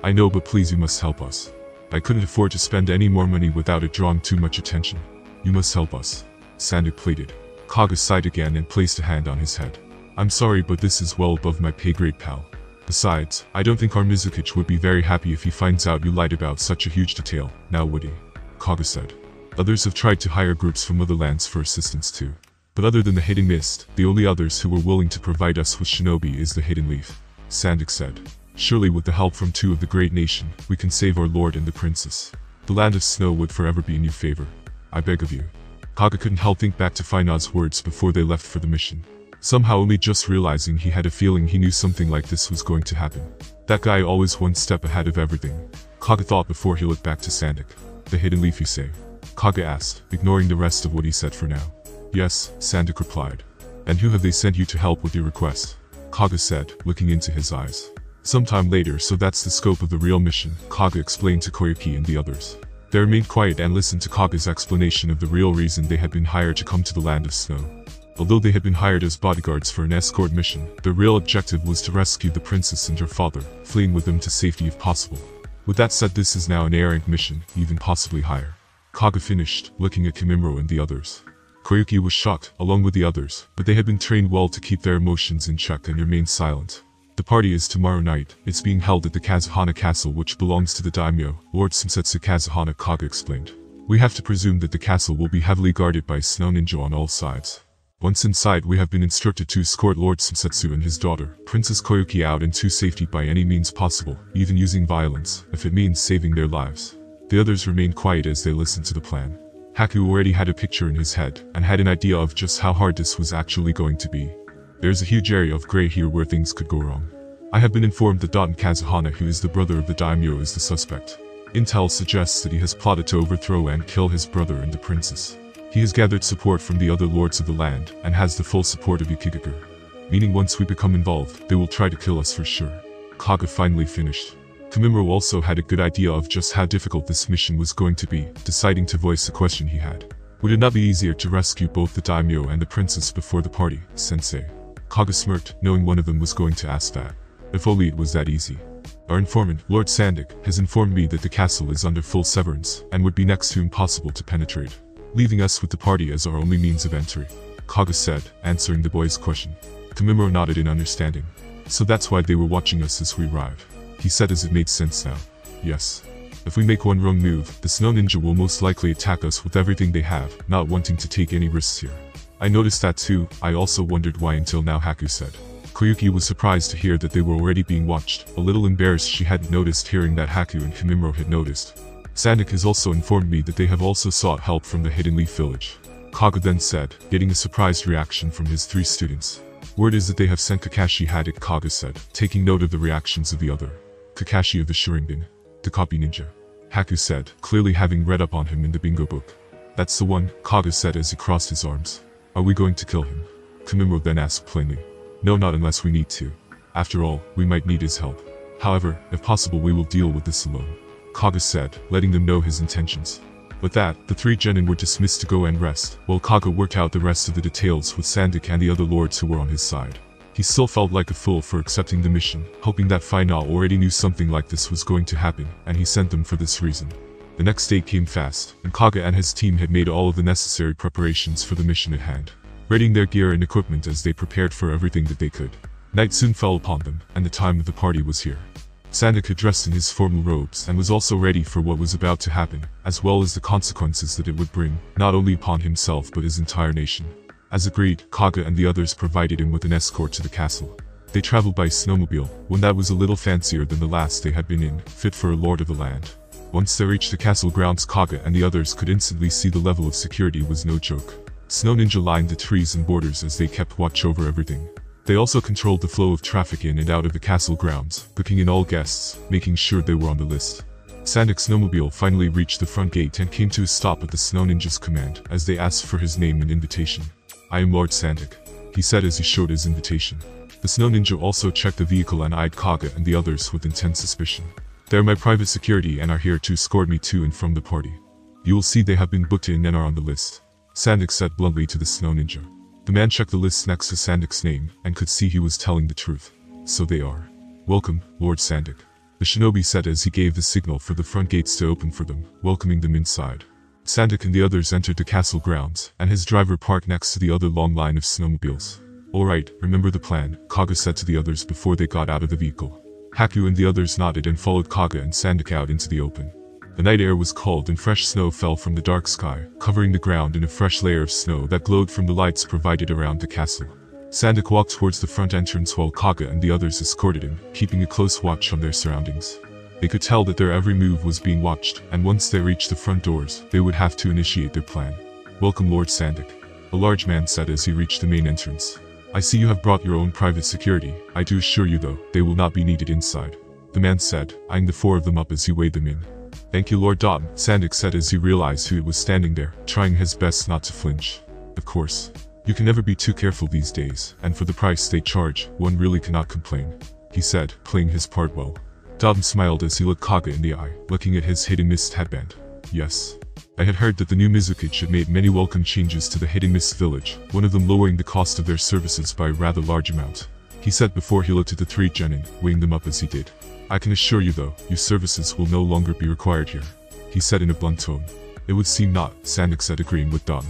[SPEAKER 1] I know, but please you must help us. I couldn't afford to spend any more money without it drawing too much attention. You must help us," Sandik pleaded. Kaga sighed again and placed a hand on his head. "I'm sorry, but this is well above my pay grade, pal. Besides, I don't think our Mizuki would be very happy if he finds out you lied about such a huge detail, now would he?" Kaga said. "Others have tried to hire groups from other lands for assistance too. But other than the hidden mist, the only others who were willing to provide us with shinobi is the hidden leaf. Sandik said. Surely with the help from two of the great nation, we can save our lord and the princess. The land of snow would forever be in your favor. I beg of you. Kaga couldn't help think back to Finau's words before they left for the mission. Somehow only just realizing he had a feeling he knew something like this was going to happen. That guy always one step ahead of everything. Kaga thought before he looked back to Sandik. The hidden leaf you say? Kaga asked, ignoring the rest of what he said for now. Yes, Sandik replied. And who have they sent you to help with your request? Kaga said, looking into his eyes. Sometime later, so that's the scope of the real mission, Kaga explained to Koyuki and the others. They remained quiet and listened to Kaga's explanation of the real reason they had been hired to come to the land of snow. Although they had been hired as bodyguards for an escort mission, their real objective was to rescue the princess and her father, fleeing with them to safety if possible. With that said, this is now an errant mission, even possibly higher. Kaga finished, looking at Kimimaro and the others. Koyuki was shocked, along with the others, but they had been trained well to keep their emotions in check and remain silent. The party is tomorrow night. It's being held at the Kazuhana Castle, which belongs to the daimyo, Lord Sumsetsu Kazuhana, Kaga explained. We have to presume that the castle will be heavily guarded by snow ninja on all sides. Once inside, we have been instructed to escort Lord Sumsetsu and his daughter, Princess Koyuki, out into safety by any means possible, even using violence, if it means saving their lives. The others remained quiet as they listened to the plan. Haku already had a picture in his head, and had an idea of just how hard this was actually going to be. There's a huge area of gray here where things could go wrong. I have been informed that Daten Kazuhana, who is the brother of the daimyo, is the suspect. Intel suggests that he has plotted to overthrow and kill his brother and the princess. He has gathered support from the other lords of the land, and has the full support of Ikigakure. Meaning once we become involved, they will try to kill us for sure. Kaga finally finished. Kimimaro also had a good idea of just how difficult this mission was going to be, deciding to voice the question he had. Would it not be easier to rescue both the daimyo and the princess before the party, sensei? Kaga smirked, knowing one of them was going to ask that. If only it was that easy. Our informant, Lord Sandik, has informed me that the castle is under full severance, and would be next to impossible to penetrate, leaving us with the party as our only means of entry. Kaga said, answering the boy's question. Kimimaro nodded in understanding. So that's why they were watching us as we arrived. He said as it made sense now. Yes. If we make one wrong move, the snow ninja will most likely attack us with everything they have, not wanting to take any risks here. I noticed that too. I also wondered why until now, Haku said. Koyuki was surprised to hear that they were already being watched, a little embarrassed she hadn't noticed, hearing that Haku and Kimimaro had noticed. Sandik has also informed me that they have also sought help from the Hidden Leaf village. Kaga then said, getting a surprised reaction from his three students. Word is that they have sent Kakashi had it, Kaga said, taking note of the reactions of the other. Kakashi of the Sharingan. The copy ninja. Haku said, clearly having read up on him in the bingo book. That's the one, Kaga said as he crossed his arms. Are we going to kill him? Kimimaro then asked plainly. No, not unless we need to. After all, we might need his help. However, if possible, we will deal with this alone. Kaga said, letting them know his intentions. With that, the three genin were dismissed to go and rest, while Kaga worked out the rest of the details with Sandik and the other lords who were on his side. He still felt like a fool for accepting the mission, hoping that Final already knew something like this was going to happen, and he sent them for this reason. The next day came fast, and Kaga and his team had made all of the necessary preparations for the mission at hand, readying their gear and equipment as they prepared for everything that they could. Night soon fell upon them, and the time of the party was here. Sandik had dressed in his formal robes and was also ready for what was about to happen, as well as the consequences that it would bring, not only upon himself but his entire nation. As agreed, Kaga and the others provided him with an escort to the castle. They traveled by snowmobile, one that was a little fancier than the last they had been in, fit for a lord of the land. Once they reached the castle grounds, Kaga and the others could instantly see the level of security was no joke. Snow ninja lined the trees and borders as they kept watch over everything. They also controlled the flow of traffic in and out of the castle grounds, booking in all guests, making sure they were on the list. Sandik's snowmobile finally reached the front gate and came to a stop at the snow ninja's command as they asked for his name and invitation. I am Lord Sandik, he said as he showed his invitation. The snow ninja also checked the vehicle and eyed Kaga and the others with intense suspicion. They are my private security and are here to escort me to and from the party. You will see they have been booked in and are on the list, Sandik said bluntly to the snow ninja. The man checked the list next to Sandik's name and could see he was telling the truth. So they are. Welcome, Lord Sandik, the shinobi said as he gave the signal for the front gates to open for them, welcoming them inside. Sandik and the others entered the castle grounds, and his driver parked next to the other long line of snowmobiles. Alright, remember the plan, Kaga said to the others before they got out of the vehicle. Haku and the others nodded and followed Kaga and Sandik out into the open. The night air was cold and fresh snow fell from the dark sky, covering the ground in a fresh layer of snow that glowed from the lights provided around the castle. Sandak walked towards the front entrance while Kaga and the others escorted him, keeping a close watch on their surroundings. They could tell that their every move was being watched, and once they reached the front doors, they would have to initiate their plan. "Welcome, Lord Sandak," a large man said as he reached the main entrance. "I see you have brought your own private security. I do assure you though, they will not be needed inside," the man said, eyeing the four of them up as he weighed them in. "Thank you, Lord Dom," Sandak said as he realized who was standing there, trying his best not to flinch. "Of course. You can never be too careful these days, and for the price they charge, one really cannot complain," he said, playing his part well. Dom smiled as he looked Kaga in the eye, looking at his hidden mist headband. "Yes. I had heard that the new Mizukage had made many welcome changes to the Hidden Mist village, one of them lowering the cost of their services by a rather large amount," he said before he looked at the three genin, weighing them up as he did. "I can assure you though, your services will no longer be required here," he said in a blunt tone. "It would seem not," Sandak said, agreeing with Dom.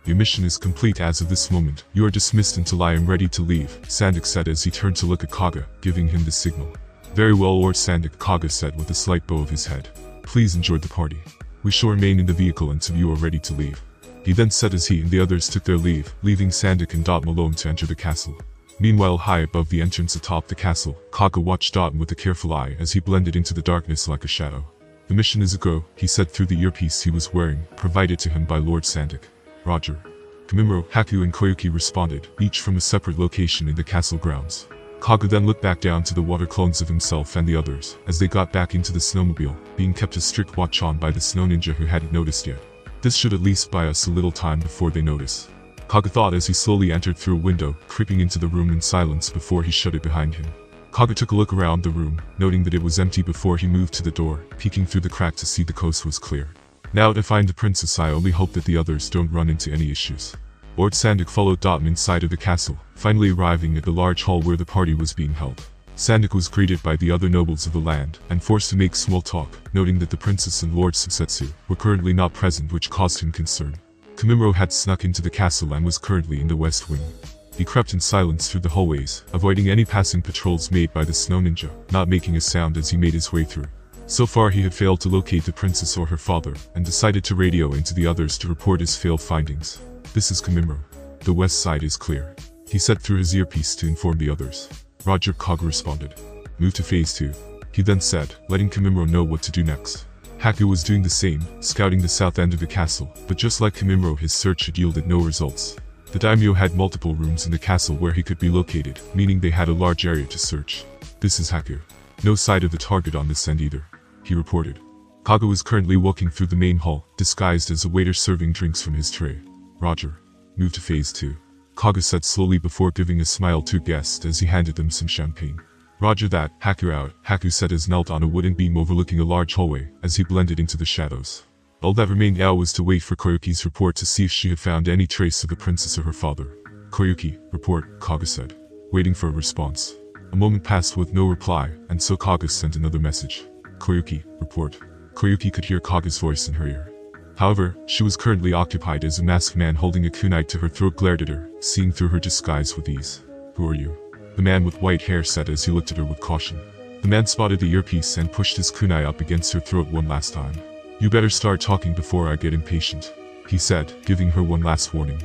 [SPEAKER 1] "Your mission is complete as of this moment. You are dismissed until I am ready to leave," Sandak said as he turned to look at Kaga, giving him the signal. "Very well, Lord Sandak," Kaga said with a slight bow of his head. "Please enjoy the party. We shall remain in the vehicle until you are ready to leave," he then said as he and the others took their leave, leaving Sandak and Dom alone to enter the castle. Meanwhile, high above the entrance atop the castle, Kaga watched Dom with a careful eye as he blended into the darkness like a shadow. "The mission is a go," he said through the earpiece he was wearing, provided to him by Lord Sandak. "Roger." Kamimuro, Haku and Koyuki responded, each from a separate location in the castle grounds. Kaga then looked back down to the water clones of himself and the others, as they got back into the snowmobile, being kept a strict watch on by the snow ninja who hadn't noticed yet. This should at least buy us a little time before they notice, Kaga thought as he slowly entered through a window, creeping into the room in silence before he shut it behind him. Kaga took a look around the room, noting that it was empty before he moved to the door, peeking through the crack to see the coast was clear. Now to find the princess, I only hope that the others don't run into any issues. Lord Sandak followed Dom inside of the castle, finally arriving at the large hall where the party was being held. Sandak was greeted by the other nobles of the land, and forced to make small talk, noting that the princess and Lord Susetsu were currently not present, which caused him concern. Kamimuro had snuck into the castle and was currently in the west wing. He crept in silence through the hallways, avoiding any passing patrols made by the snow ninja, not making a sound as he made his way through. So far he had failed to locate the princess or her father, and decided to radio into the others to report his failed findings. "This is Kamimuro. The west side is clear," he said through his earpiece to inform the others. "Roger," Kaga responded. "Move to phase 2. He then said, letting Kamimuro know what to do next. Haku was doing the same, scouting the south end of the castle, but just like Kamimuro, his search had yielded no results. The daimyo had multiple rooms in the castle where he could be located, meaning they had a large area to search. "This is Haku. No sight of the target on this end either," he reported. Kaga was currently walking through the main hall, disguised as a waiter serving drinks from his tray. "Roger. Move to phase 2. Kaga said slowly before giving a smile to guests as he handed them some champagne. "Roger that, Haku out," Haku said as knelt on a wooden beam overlooking a large hallway, as he blended into the shadows. All that remained now was to wait for Koyuki's report to see if she had found any trace of the princess or her father. "Koyuki, report," Kaga said, waiting for a response. A moment passed with no reply, and so Kaga sent another message. "Koyuki, report." Koyuki could hear Kaga's voice in her ear. However, she was currently occupied as a masked man holding a kunai to her throat glared at her, seeing through her disguise with ease. "Who are you?" the man with white hair said as he looked at her with caution. The man spotted the earpiece and pushed his kunai up against her throat one last time. "You better start talking before I get impatient," he said, giving her one last warning.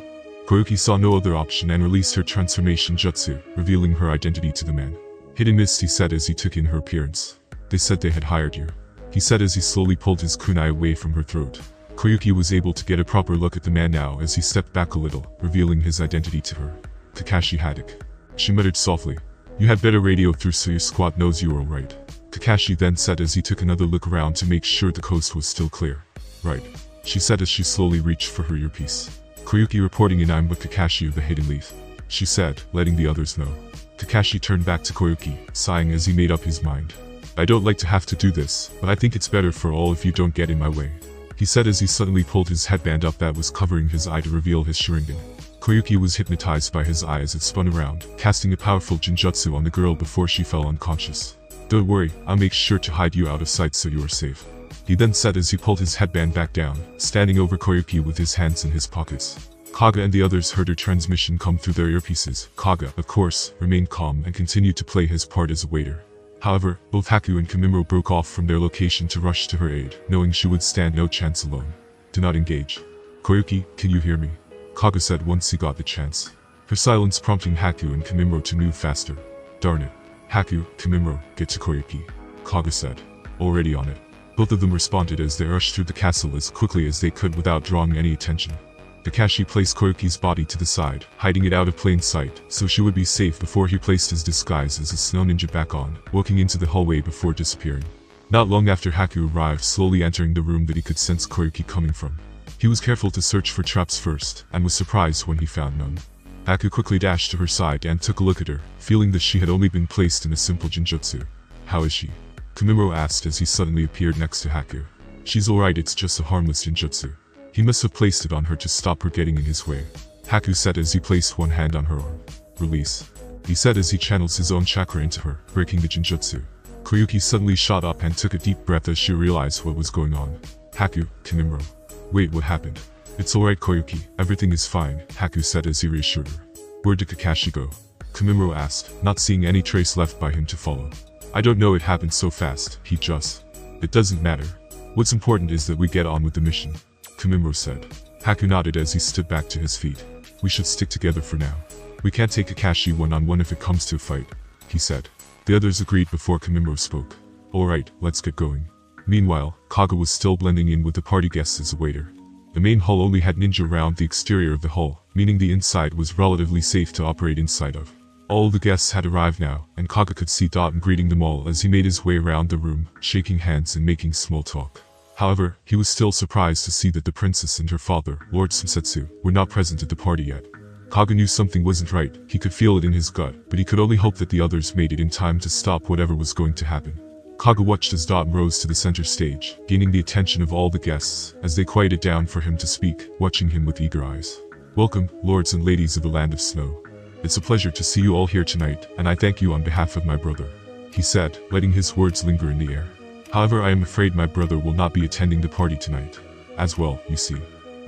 [SPEAKER 1] Koyuki saw no other option and released her transformation jutsu, revealing her identity to the man. "Hidden Mist," he said as he took in her appearance. "They said they had hired you," he said as he slowly pulled his kunai away from her throat. Koyuki was able to get a proper look at the man now as he stepped back a little, revealing his identity to her. "Kakashi Haddock," she muttered softly. "You had better radio through so your squad knows you are alright," Kakashi then said as he took another look around to make sure the coast was still clear. "Right," she said as she slowly reached for her earpiece. "Koyuki reporting in, I'm with Kakashi of the Hidden Leaf," she said, letting the others know. Kakashi turned back to Koyuki, sighing as he made up his mind. "I don't like to have to do this, but I think it's better for all if you don't get in my way," he said as he suddenly pulled his headband up that was covering his eye to reveal his Sharingan. Koyuki was hypnotized by his eye as it spun around, casting a powerful genjutsu on the girl before she fell unconscious. "Don't worry, I'll make sure to hide you out of sight so you are safe," he then said as he pulled his headband back down, standing over Koyuki with his hands in his pockets. Kaga and the others heard her transmission come through their earpieces. Kaga, of course, remained calm and continued to play his part as a waiter. However, both Haku and Kamimuro broke off from their location to rush to her aid, knowing she would stand no chance alone. Do not engage. Koyuki, can you hear me? Kaga said once he got the chance. Her silence prompting Haku and Kamimuro to move faster. Darn it. Haku, Kamimuro, get to Koyuki. Kaga said. Already on it. Both of them responded as they rushed through the castle as quickly as they could without drawing any attention. Kakashi placed Koyuki's body to the side, hiding it out of plain sight, so she would be safe before he placed his disguise as a snow ninja back on, walking into the hallway before disappearing. Not long after Haku arrived, slowly entering the room that he could sense Koyuki coming from. He was careful to search for traps first, and was surprised when he found none. Haku quickly dashed to her side and took a look at her, feeling that she had only been placed in a simple genjutsu. How is she? Kamimuro asked as he suddenly appeared next to Haku. She's alright, it's just a harmless genjutsu. He must have placed it on her to stop her getting in his way. Haku said as he placed one hand on her arm. Release. He said as he channels his own chakra into her, breaking the genjutsu. Koyuki suddenly shot up and took a deep breath as she realized what was going on. Haku, Kamimuro. Wait, what happened? It's alright Koyuki, everything is fine, Haku said as he reassured her. Where did Kakashi go? Kamimuro asked, not seeing any trace left by him to follow. I don't know, it happened so fast, he just... It doesn't matter. What's important is that we get on with the mission. Kamimuro said. Haku nodded as he stood back to his feet. We should stick together for now. We can't take Kakashi one-on-one if it comes to a fight, he said. The others agreed before Kamimuro spoke. Alright, let's get going. Meanwhile, Kaga was still blending in with the party guests as a waiter. The main hall only had ninja around the exterior of the hall, meaning the inside was relatively safe to operate inside of. All the guests had arrived now, and Kaga could see Daten greeting them all as he made his way around the room, shaking hands and making small talk. However, he was still surprised to see that the princess and her father, Lord Sumsetsu, were not present at the party yet. Kaga knew something wasn't right, he could feel it in his gut, but he could only hope that the others made it in time to stop whatever was going to happen. Kaga watched as Daten rose to the center stage, gaining the attention of all the guests, as they quieted down for him to speak, watching him with eager eyes. Welcome, lords and ladies of the land of snow. It's a pleasure to see you all here tonight, and I thank you on behalf of my brother, he said, letting his words linger in the air. However, I am afraid my brother will not be attending the party tonight. As well, you see.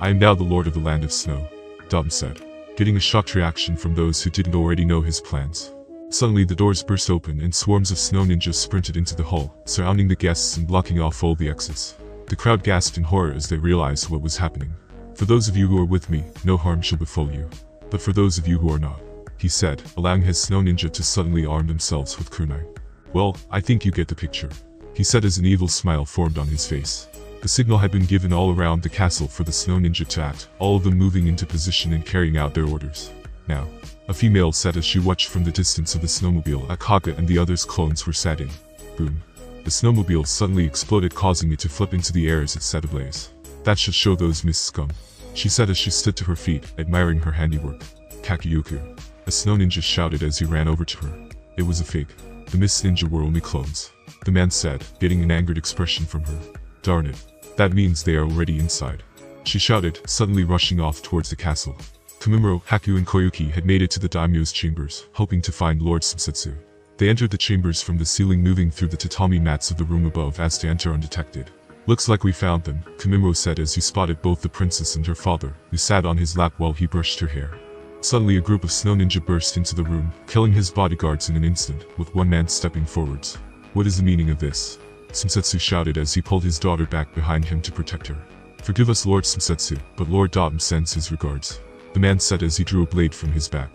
[SPEAKER 1] I am now the lord of the land of snow, Daten said, getting a shocked reaction from those who didn't already know his plans. Suddenly the doors burst open and swarms of snow ninjas sprinted into the hall, surrounding the guests and blocking off all the exits. The crowd gasped in horror as they realized what was happening. For those of you who are with me, no harm shall befall you. But for those of you who are not, he said, allowing his snow ninja to suddenly arm themselves with kunai. Well, I think you get the picture, he said as an evil smile formed on his face. The signal had been given all around the castle for the snow ninja to act, all of them moving into position and carrying out their orders. Now, a female said as she watched from the distance of the snowmobile as Kaga and the others' clones were sat in. Boom. The snowmobile suddenly exploded, causing it to flip into the air as it set ablaze. That should show those mist scum, she said as she stood to her feet, admiring her handiwork. Kakyoku. A snow ninja shouted as he ran over to her. It was a fake. The mist ninja were only clones, the man said, getting an angered expression from her. Darn it. That means they are already inside, she shouted, suddenly rushing off towards the castle. Kamimuro, Haku and Koyuki had made it to the daimyo's chambers, hoping to find Lord Sumsetsu. They entered the chambers from the ceiling, moving through the tatami mats of the room above as to enter undetected. Looks like we found them, Kamimuro said as he spotted both the princess and her father, who sat on his lap while he brushed her hair. Suddenly a group of snow ninja burst into the room, killing his bodyguards in an instant, with one man stepping forwards. What is the meaning of this? Sumsetsu shouted as he pulled his daughter back behind him to protect her. Forgive us, Lord Sumsetsu, but Lord Daten sends his regards, the man said as he drew a blade from his back.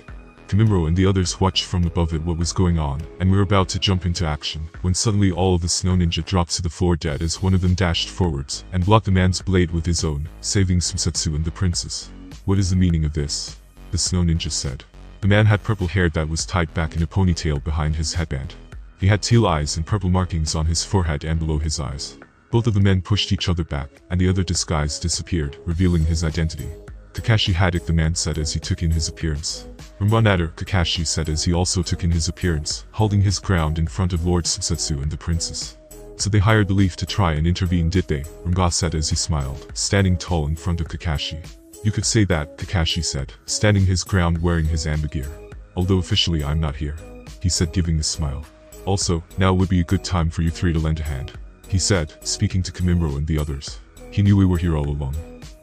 [SPEAKER 1] Kamimuro and the others watched from above at what was going on, and were about to jump into action, when suddenly all of the snow ninja dropped to the floor dead as one of them dashed forwards, and blocked the man's blade with his own, saving Sumsetsu and the princess. What is the meaning of this? The snow ninja said. The man had purple hair that was tied back in a ponytail behind his headband. He had teal eyes and purple markings on his forehead and below his eyes. Both of the men pushed each other back, and the other disguise disappeared, revealing his identity. Kakashi Haddock, the man said as he took in his appearance. Ramanader, Kakashi said as he also took in his appearance, holding his ground in front of Lord Sumsetsu and the princess. So they hired the Leaf to try and intervene, did they? Ramga said as he smiled, standing tall in front of Kakashi. You could say that, Kakashi said, standing his ground wearing his amba gear. Although officially I'm not here, he said, giving a smile. Also, now would be a good time for you three to lend a hand, he said, speaking to Kamimuro and the others. He knew we were here all along,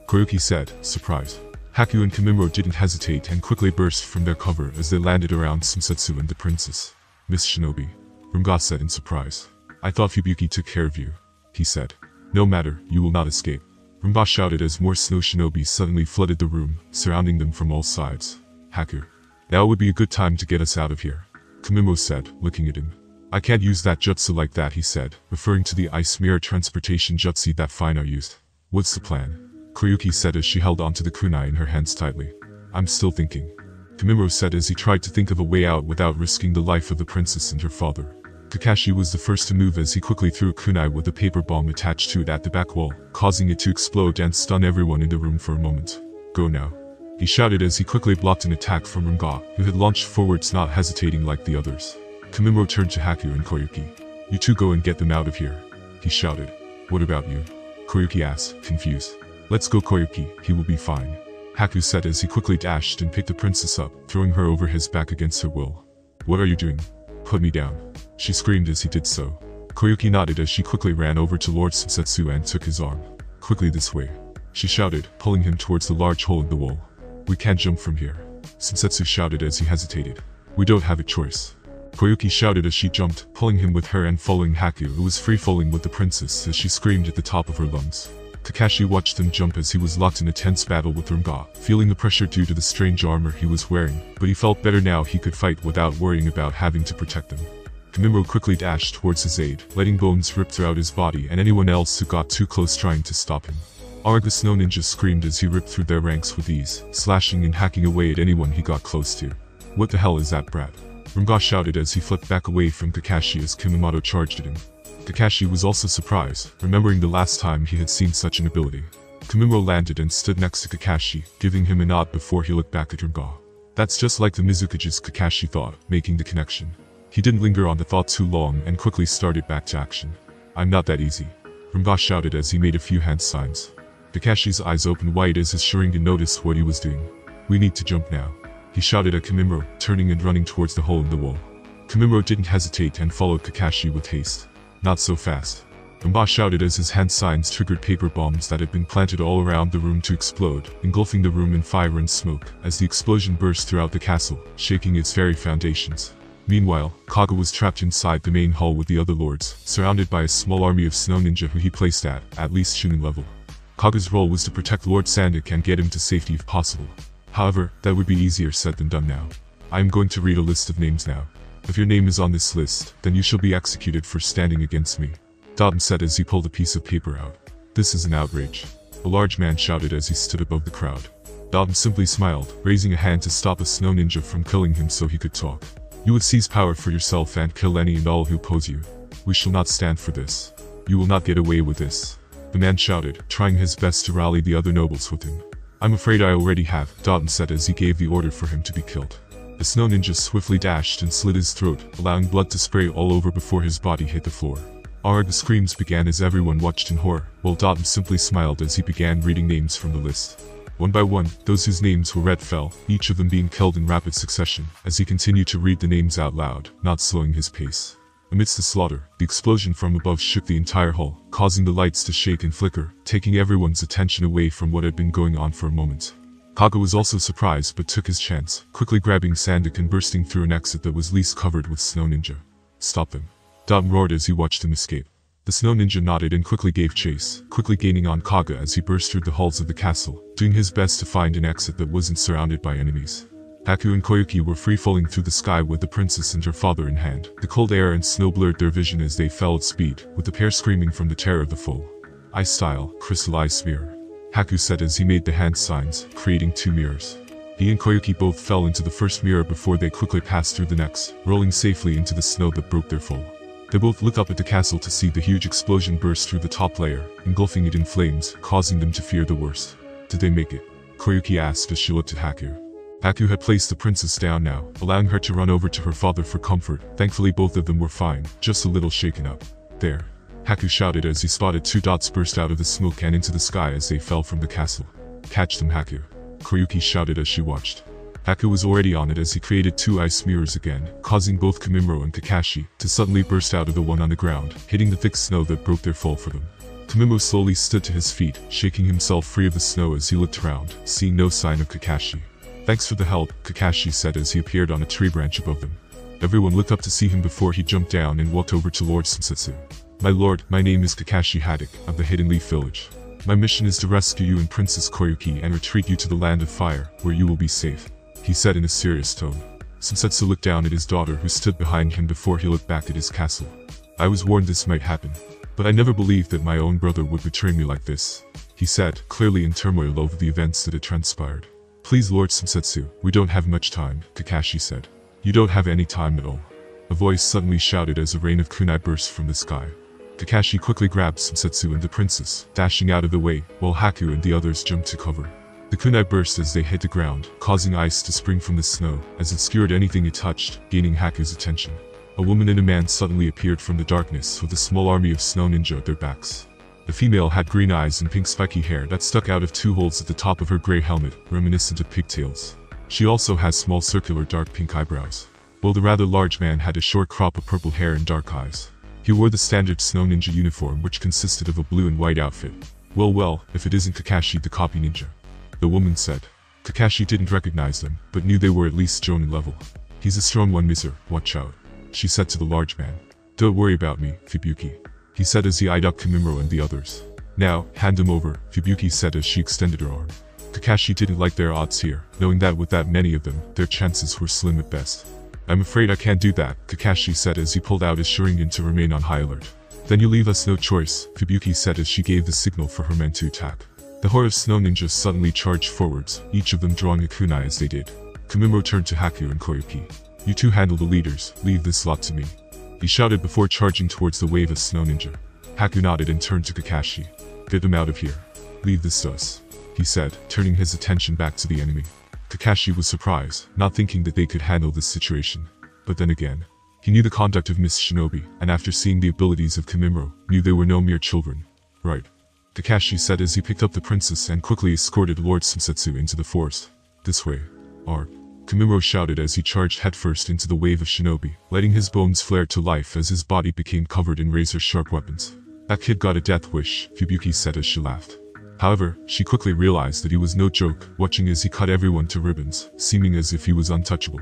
[SPEAKER 1] Koyuki said, surprised. Haku and Kamimuro didn't hesitate and quickly burst from their cover as they landed around Sumsetsu and the princess. Miss Shinobi. Rumga said in surprise. I thought Fubuki took care of you. He said. No matter, you will not escape. Rumga shouted as more snow shinobi suddenly flooded the room, surrounding them from all sides. Haku. Now would be a good time to get us out of here. Kamimo said, looking at him. I can't use that jutsu like that, he said, referring to the ice mirror transportation jutsu that Fina used. What's the plan? Koyuki said as she held onto the kunai in her hands tightly. I'm still thinking. Kamimuro said as he tried to think of a way out without risking the life of the princess and her father. Kakashi was the first to move as he quickly threw a kunai with a paper bomb attached to it at the back wall, causing it to explode and stun everyone in the room for a moment. Go now. He shouted as he quickly blocked an attack from Rumga, who had launched forwards not hesitating like the others. Kamimuro turned to Haku and Koyuki. You two go and get them out of here. He shouted. What about you? Koyuki asked, confused. Let's go Koyuki, he will be fine. Haku said as he quickly dashed and picked the princess up, throwing her over his back against her will. What are you doing? Put me down. She screamed as he did so. Koyuki nodded as she quickly ran over to Lord Susetsu and took his arm. Quickly this way. She shouted, pulling him towards the large hole in the wall. We can't jump from here. Susetsu shouted as he hesitated. We don't have a choice. Koyuki shouted as she jumped, pulling him with her and following Haku, who was free-falling with the princess as she screamed at the top of her lungs. Kakashi watched them jump as he was locked in a tense battle with Rumga, feeling the pressure due to the strange armor he was wearing, but he felt better now he could fight without worrying about having to protect them. Kamimuro quickly dashed towards his aid, letting bones rip throughout his body and anyone else who got too close trying to stop him. Arg the snow ninja screamed as he ripped through their ranks with ease, slashing and hacking away at anyone he got close to. What the hell is that brat? Rumga shouted as he flipped back away from Kakashi as Kumamoto charged at him. Kakashi was also surprised, remembering the last time he had seen such an ability. Kamimuro landed and stood next to Kakashi, giving him a nod before he looked back at Rumga. That's just like the Mizukages, Kakashi thought, making the connection. He didn't linger on the thought too long and quickly started back to action. I'm not that easy. Rumga shouted as he made a few hand signs. Kakashi's eyes opened wide as his Sharingan noticed what he was doing. We need to jump now. He shouted at Kamimuro, turning and running towards the hole in the wall. Kamimuro didn't hesitate and followed Kakashi with haste. Not so fast. Rumga shouted as his hand signs triggered paper bombs that had been planted all around the room to explode, engulfing the room in fire and smoke, as the explosion burst throughout the castle, shaking its very foundations. Meanwhile, Kaga was trapped inside the main hall with the other lords, surrounded by a small army of snow ninja who he placed at least Chunin level. Kaga's role was to protect Lord Sandak and get him to safety if possible. However, that would be easier said than done now. I am going to read a list of names now. If your name is on this list, then you shall be executed for standing against me. Dalton said as he pulled a piece of paper out. This is an outrage. A large man shouted as he stood above the crowd. Dalton simply smiled, raising a hand to stop a snow ninja from killing him so he could talk. You would seize power for yourself and kill any and all who oppose you. We shall not stand for this. You will not get away with this. The man shouted, trying his best to rally the other nobles with him. I'm afraid I already have, Dalton said as he gave the order for him to be killed. The snow ninja swiftly dashed and slit his throat, allowing blood to spray all over before his body hit the floor. The screams began as everyone watched in horror, while Dalton simply smiled as he began reading names from the list. One by one, those whose names were read fell, each of them being killed in rapid succession, as he continued to read the names out loud, not slowing his pace. Amidst the slaughter, the explosion from above shook the entire hall, causing the lights to shake and flicker, taking everyone's attention away from what had been going on for a moment. Kaga was also surprised but took his chance, quickly grabbing Sandak and bursting through an exit that was least covered with snow ninja. Stop them. Dalton roared as he watched him escape. The snow ninja nodded and quickly gave chase, quickly gaining on Kaga as he burst through the halls of the castle, doing his best to find an exit that wasn't surrounded by enemies. Haku and Koyuki were free-falling through the sky with the princess and her father in hand. The cold air and snow blurred their vision as they fell at speed, with the pair screaming from the terror of the foe. Ice style, crystallized mirror. Haku said as he made the hand signs, creating two mirrors. He and Koyuki both fell into the first mirror before they quickly passed through the next, rolling safely into the snow that broke their fall. They both looked up at the castle to see the huge explosion burst through the top layer, engulfing it in flames, causing them to fear the worst. Did they make it? Koyuki asked as she looked at Haku. Haku had placed the princess down now, allowing her to run over to her father for comfort. Thankfully both of them were fine, just a little shaken up. There. Haku shouted as he spotted two dots burst out of the smoke and into the sky as they fell from the castle. Catch them, Haku. Koyuki shouted as she watched. Haku was already on it as he created two ice mirrors again, causing both Kamimuro and Kakashi to suddenly burst out of the one on the ground, hitting the thick snow that broke their fall for them. Kamimuro slowly stood to his feet, shaking himself free of the snow as he looked around, seeing no sign of Kakashi. Thanks for the help, Kakashi said as he appeared on a tree branch above them. Everyone looked up to see him before he jumped down and walked over to Lord Sumsetsu. My lord, my name is Kakashi Haddock of the Hidden Leaf Village. My mission is to rescue you and Princess Koyuki and retreat you to the Land of Fire, where you will be safe, he said in a serious tone. Sumsetsu looked down at his daughter who stood behind him before he looked back at his castle. I was warned this might happen, but I never believed that my own brother would betray me like this, he said, clearly in turmoil over the events that had transpired. Please Lord Sumsetsu, we don't have much time, Kakashi said. You don't have any time at all. A voice suddenly shouted as a rain of kunai burst from the sky. Kakashi quickly grabbed Sumsetsu and the princess, dashing out of the way, while Haku and the others jumped to cover. The kunai burst as they hit the ground, causing ice to spring from the snow, as it skewered anything it touched, gaining Haku's attention. A woman and a man suddenly appeared from the darkness with a small army of snow ninja at their backs. The female had green eyes and pink spiky hair that stuck out of 2 holes at the top of her gray helmet, reminiscent of pigtails. She also has small circular dark pink eyebrows, while the rather large man had a short crop of purple hair and dark eyes. He wore the standard snow ninja uniform, which consisted of a blue and white outfit. Well, if it isn't Kakashi the copy ninja, the woman said. Kakashi didn't recognize them, but knew they were at least Jonin level. He's a strong one, mister, watch out, she said to the large man. Don't worry about me, Fubuki, he said as he eyed up Kimimaro and the others. Now, hand him over, Fubuki said as she extended her arm. Kakashi didn't like their odds here, knowing that with that many of them, their chances were slim at best. I'm afraid I can't do that, Kakashi said as he pulled out his shuriken to remain on high alert. Then you leave us no choice, Fubuki said as she gave the signal for her men to attack. The horde of snow ninjas suddenly charged forwards, each of them drawing a kunai as they did. Kimimaro turned to Haku and Koyuki. You two handle the leaders, leave this lot to me, he shouted before charging towards the wave of snow ninja. Haku nodded and turned to Kakashi. Get them out of here. Leave this to us, he said, turning his attention back to the enemy. Kakashi was surprised, not thinking that they could handle this situation. But then again, he knew the conduct of Miss Shinobi, and after seeing the abilities of Kimimaro, knew they were no mere children. Right, Kakashi said as he picked up the princess and quickly escorted Lord Sumsetsu into the forest. This way. Art. Kimimaro shouted as he charged headfirst into the wave of shinobi, letting his bones flare to life as his body became covered in razor-sharp weapons. That kid got a death wish, Fubuki said as she laughed. However, she quickly realized that he was no joke, watching as he cut everyone to ribbons, seeming as if he was untouchable.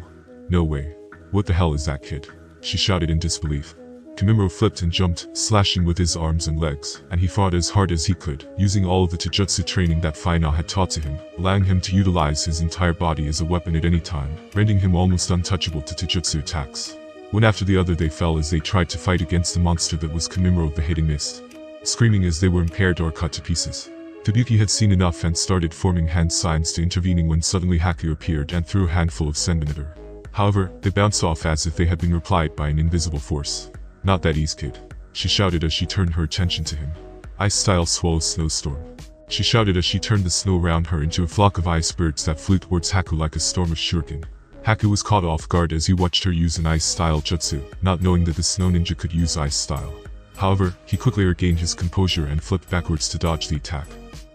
[SPEAKER 1] No way. What the hell is that kid? She shouted in disbelief. Kimimaro flipped and jumped, slashing with his arms and legs, and he fought as hard as he could, using all of the taijutsu training that Faina had taught to him, allowing him to utilize his entire body as a weapon at any time, rendering him almost untouchable to taijutsu attacks. One after the other they fell as they tried to fight against the monster that was Kimimaro of the Hidden Mist, screaming as they were impaired or cut to pieces. Fubuki had seen enough and started forming hand signs to intervening when suddenly Haku appeared and threw a handful of senbon at her. However, they bounced off as if they had been replied by an invisible force. Not that easy, kid, she shouted as she turned her attention to him. Ice-style swallow snowstorm, she shouted as she turned the snow around her into a flock of ice birds that flew towards Haku like a storm of shuriken. Haku was caught off guard as he watched her use an ice-style jutsu, not knowing that the snow ninja could use ice-style. However, he quickly regained his composure and flipped backwards to dodge the attack.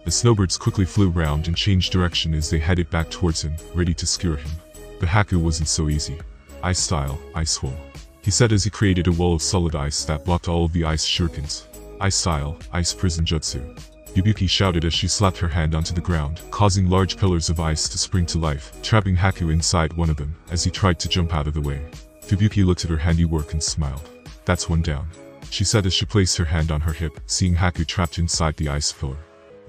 [SPEAKER 1] The snowbirds quickly flew around and changed direction as they headed back towards him, ready to skewer him. But Haku wasn't so easy. Ice-style, ice wall, he said as he created a wall of solid ice that blocked all of the ice shurikens. Ice-style, ice prison jutsu, Fubuki shouted as she slapped her hand onto the ground, causing large pillars of ice to spring to life, trapping Haku inside one of them, as he tried to jump out of the way. Fubuki looked at her handiwork and smiled. That's one down, she said as she placed her hand on her hip, seeing Haku trapped inside the ice pillar.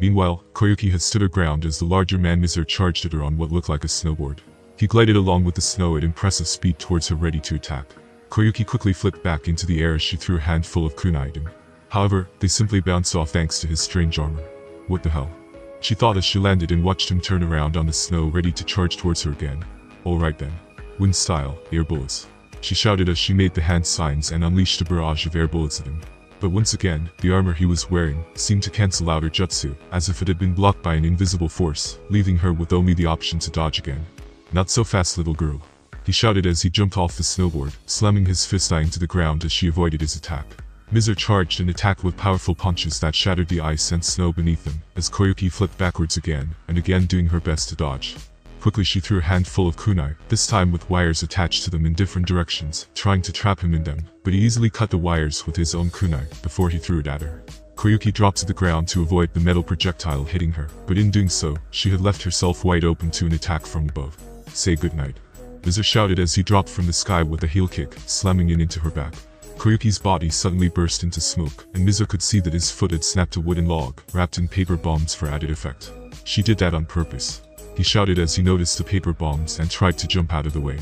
[SPEAKER 1] Meanwhile, Koyuki had stood her ground as the larger man Miser charged at her on what looked like a snowboard. He glided along with the snow at impressive speed towards her, ready to attack. Koyuki quickly flipped back into the air as she threw a handful of kunai at him. However, they simply bounced off thanks to his strange armor. What the hell? She thought as she landed and watched him turn around on the snow, ready to charge towards her again. Alright then. Wind style, air bullets, she shouted as she made the hand signs and unleashed a barrage of air bullets at him. But once again, the armor he was wearing seemed to cancel out her jutsu, as if it had been blocked by an invisible force, leaving her with only the option to dodge again. Not so fast, little girl, he shouted as he jumped off the snowboard, slamming his fist into the ground as she avoided his attack. Miser charged and attacked with powerful punches that shattered the ice and snow beneath them, as Koyuki flipped backwards again, and again doing her best to dodge. Quickly she threw a handful of kunai, this time with wires attached to them in different directions, trying to trap him in them, but he easily cut the wires with his own kunai, before he threw it at her. Koyuki dropped to the ground to avoid the metal projectile hitting her, but in doing so, she had left herself wide open to an attack from above. Say goodnight, Mizu shouted as he dropped from the sky with a heel kick, slamming it into her back. Koyuki's body suddenly burst into smoke, and Mizu could see that his foot had snapped a wooden log, wrapped in paper bombs for added effect. She did that on purpose. He shouted as he noticed the paper bombs and tried to jump out of the way.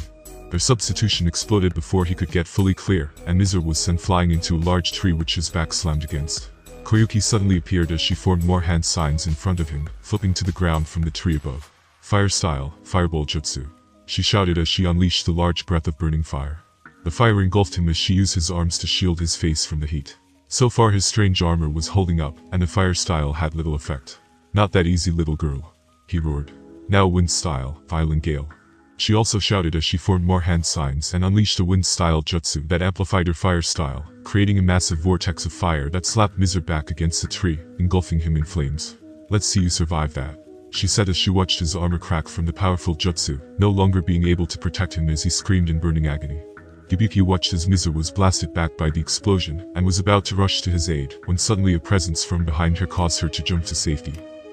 [SPEAKER 1] Their substitution exploded before he could get fully clear, and Mizu was sent flying into a large tree which his back slammed against. Koyuki suddenly appeared as she formed more hand signs in front of him, flipping to the ground from the tree above. Fire style, fireball jutsu. She shouted as she unleashed the large breath of burning fire. The fire engulfed him as she used his arms to shield his face from the heat. So far his strange armor was holding up, and the fire style had little effect. Not that easy, little girl, he roared. Now wind style, violent gale. She also shouted as she formed more hand signs and unleashed a wind style jutsu that amplified her fire style, creating a massive vortex of fire that slapped Mizu back against the tree, engulfing him in flames. Let's see you survive that, she said as she watched his armor crack from the powerful jutsu, no longer being able to protect him as he screamed in burning agony. Ibuki watched as Mizu was blasted back by the explosion and was about to rush to his aid when suddenly a presence from behind her caused her to jump to safety.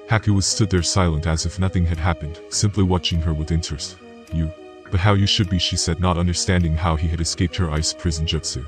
[SPEAKER 1] Haku was stood there silent as if nothing had happened, simply watching her with interest. You. But how you should be, she said, not understanding how he had escaped her ice prison jutsu.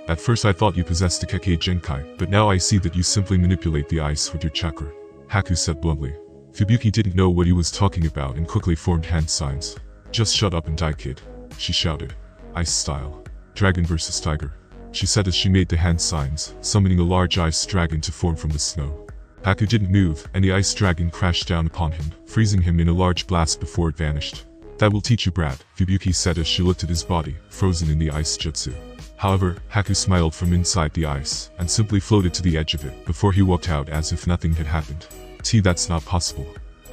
[SPEAKER 1] At first I thought you possessed the KekkaiGenkai, but now I see that you simply manipulate the ice with your chakra, Haku said bluntly. Fubuki didn't know what he was talking about and quickly formed hand signs. Just shut up and die, kid, she shouted. Ice style. Dragon versus tiger, she said as she made the hand signs, summoning a large ice dragon to form from the snow. Haku didn't move, and the ice dragon crashed down upon him, freezing him in a large blast before it vanished. That will teach you, brat, Fubuki said as she looked at his body, frozen in the ice jutsu. However, Haku smiled from inside the ice, and simply floated to the edge of it, before he walked out as if nothing had happened. That's not possible.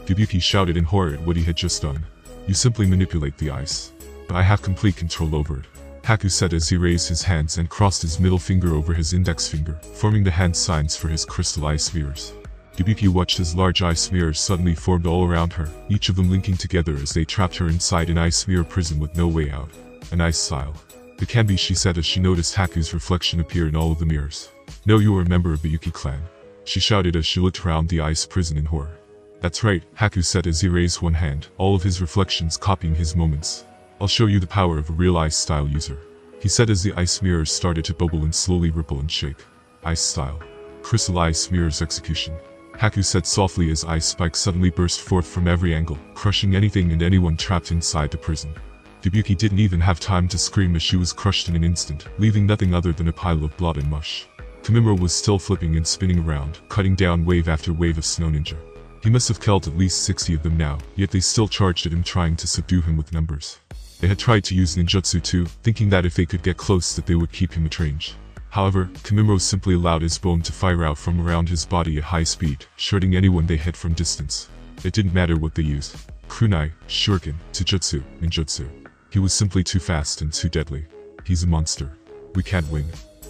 [SPEAKER 1] Fubuki shouted in horror at what he had just done. You simply manipulate the ice. But I have complete control over it, Haku said as he raised his hands and crossed his middle finger over his index finger, forming the hand signs for his crystal ice mirrors. Fubuki watched as large ice mirrors suddenly formed all around her, each of them linking together as they trapped her inside an ice mirror prison with no way out. An ice style. It can be, she said as she noticed Haku's reflection appear in all of the mirrors. No, you are a member of the Yuki clan, she shouted as she looked around the ice prison in horror. That's right, Haku said as he raised one hand, all of his reflections copying his moments. I'll show you the power of a real ice style user, he said as the ice mirrors started to bubble and slowly ripple and shake. Ice style. Crystal ice mirrors execution, Haku said softly as ice spikes suddenly burst forth from every angle, crushing anything and anyone trapped inside the prison. Fubuki didn't even have time to scream as she was crushed in an instant, leaving nothing other than a pile of blood and mush. Kamimura was still flipping and spinning around, cutting down wave after wave of snow ninja. He must have killed at least 60 of them now, yet they still charged at him trying to subdue him with numbers. They had tried to use ninjutsu too, thinking that if they could get close that they would keep him at range. However, Kamimura simply allowed his bone to fire out from around his body at high speed, shredding anyone they hit from distance. It didn't matter what they used. Kunai, shuriken, taijutsu, ninjutsu. He was simply too fast and too deadly. He's a monster. We can't win,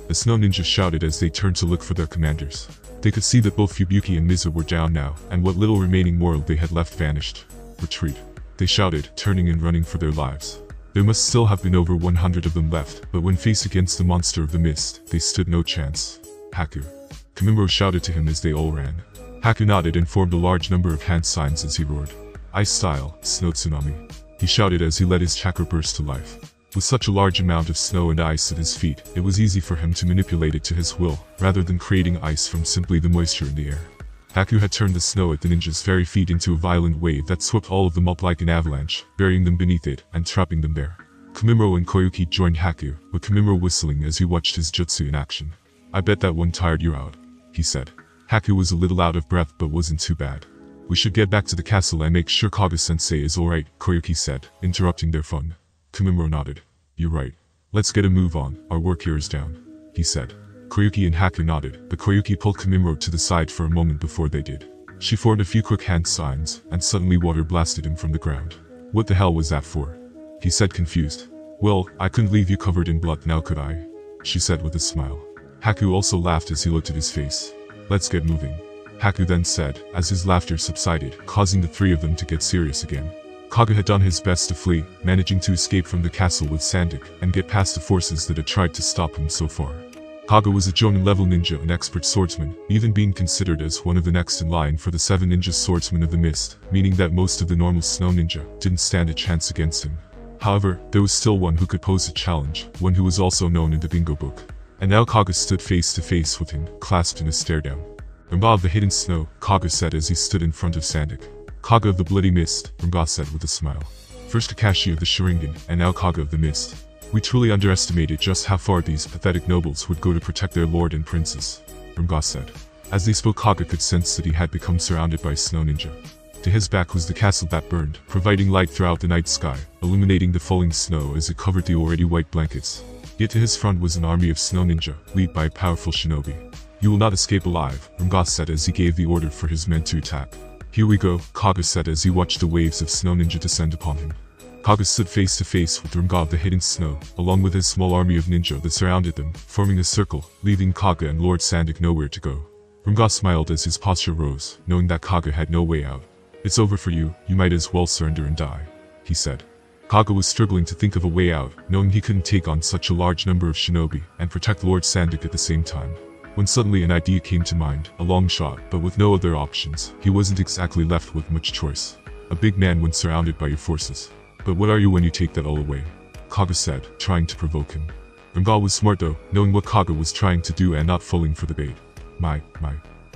[SPEAKER 1] the snow ninja shouted as they turned to look for their commanders. They could see that both Fubuki and Mizu were down now, and what little remaining world they had left vanished. Retreat, they shouted, turning and running for their lives. There must still have been over 100 of them left, but when faced against the monster of the mist, they stood no chance. Haku, Kamimura shouted to him as they all ran. Haku nodded and formed a large number of hand signs as he roared. Ice style, snow tsunami, he shouted as he let his chakra burst to life. With such a large amount of snow and ice at his feet, it was easy for him to manipulate it to his will, rather than creating ice from simply the moisture in the air. Haku had turned the snow at the ninja's very feet into a violent wave that swept all of them up like an avalanche, burying them beneath it and trapping them there. Kamimura and Koyuki joined Haku, with Kamimura whistling as he watched his jutsu in action. I bet that one tired you out, he said. Haku was a little out of breath but wasn't too bad. We should get back to the castle and make sure Kaga-sensei is alright, Koyuki said, interrupting their fun. Kamimura nodded. You're right. Let's get a move on, our work here is down, he said. Koyuki and Haku nodded, but Koyuki pulled Kamimura to the side for a moment before they did. She formed a few quick hand signs, and suddenly water blasted him from the ground. What the hell was that for? He said confused. Well, I couldn't leave you covered in blood now, could I? She said with a smile. Haku also laughed as he looked at his face. Let's get moving, Haku then said, as his laughter subsided, causing the three of them to get serious again. Kaga had done his best to flee, managing to escape from the castle with Sandik, and get past the forces that had tried to stop him so far. Kaga was a Jonin-level ninja and expert swordsman, even being considered as one of the next in line for the 7 ninja swordsmen of the mist, meaning that most of the normal snow ninja didn't stand a chance against him. However, there was still one who could pose a challenge, one who was also known in the bingo book. And now Kaga stood face to face with him, clasped in a stare-down. "Runga of the hidden snow," Kaga said as he stood in front of Sandik. "Kaga of the bloody mist," Runga said with a smile. "First Kakashi of the Sharingan, and now Kaga of the mist. We truly underestimated just how far these pathetic nobles would go to protect their lord and princess," Runga said. As they spoke, Kaga could sense that he had become surrounded by snow ninja. To his back was the castle that burned, providing light throughout the night sky, illuminating the falling snow as it covered the already white blankets. Yet to his front was an army of snow ninja, led by a powerful shinobi. "You will not escape alive," Runga said as he gave the order for his men to attack. "Here we go," Kaga said as he watched the waves of snow ninja descend upon him. Kaga stood face to face with Runga of the hidden snow, along with his small army of ninja that surrounded them, forming a circle, leaving Kaga and Lord Sandik nowhere to go. Runga smiled as his posture rose, knowing that Kaga had no way out. "It's over for you, you might as well surrender and die," he said. Kaga was struggling to think of a way out, knowing he couldn't take on such a large number of shinobi and protect Lord Sandik at the same time. When suddenly an idea came to mind, a long shot, but with no other options, he wasn't exactly left with much choice. A big man when surrounded by your forces. "But what are you when you take that all away?" Kaga said, trying to provoke him. Runga was smart though, knowing what Kaga was trying to do and not falling for the bait. My,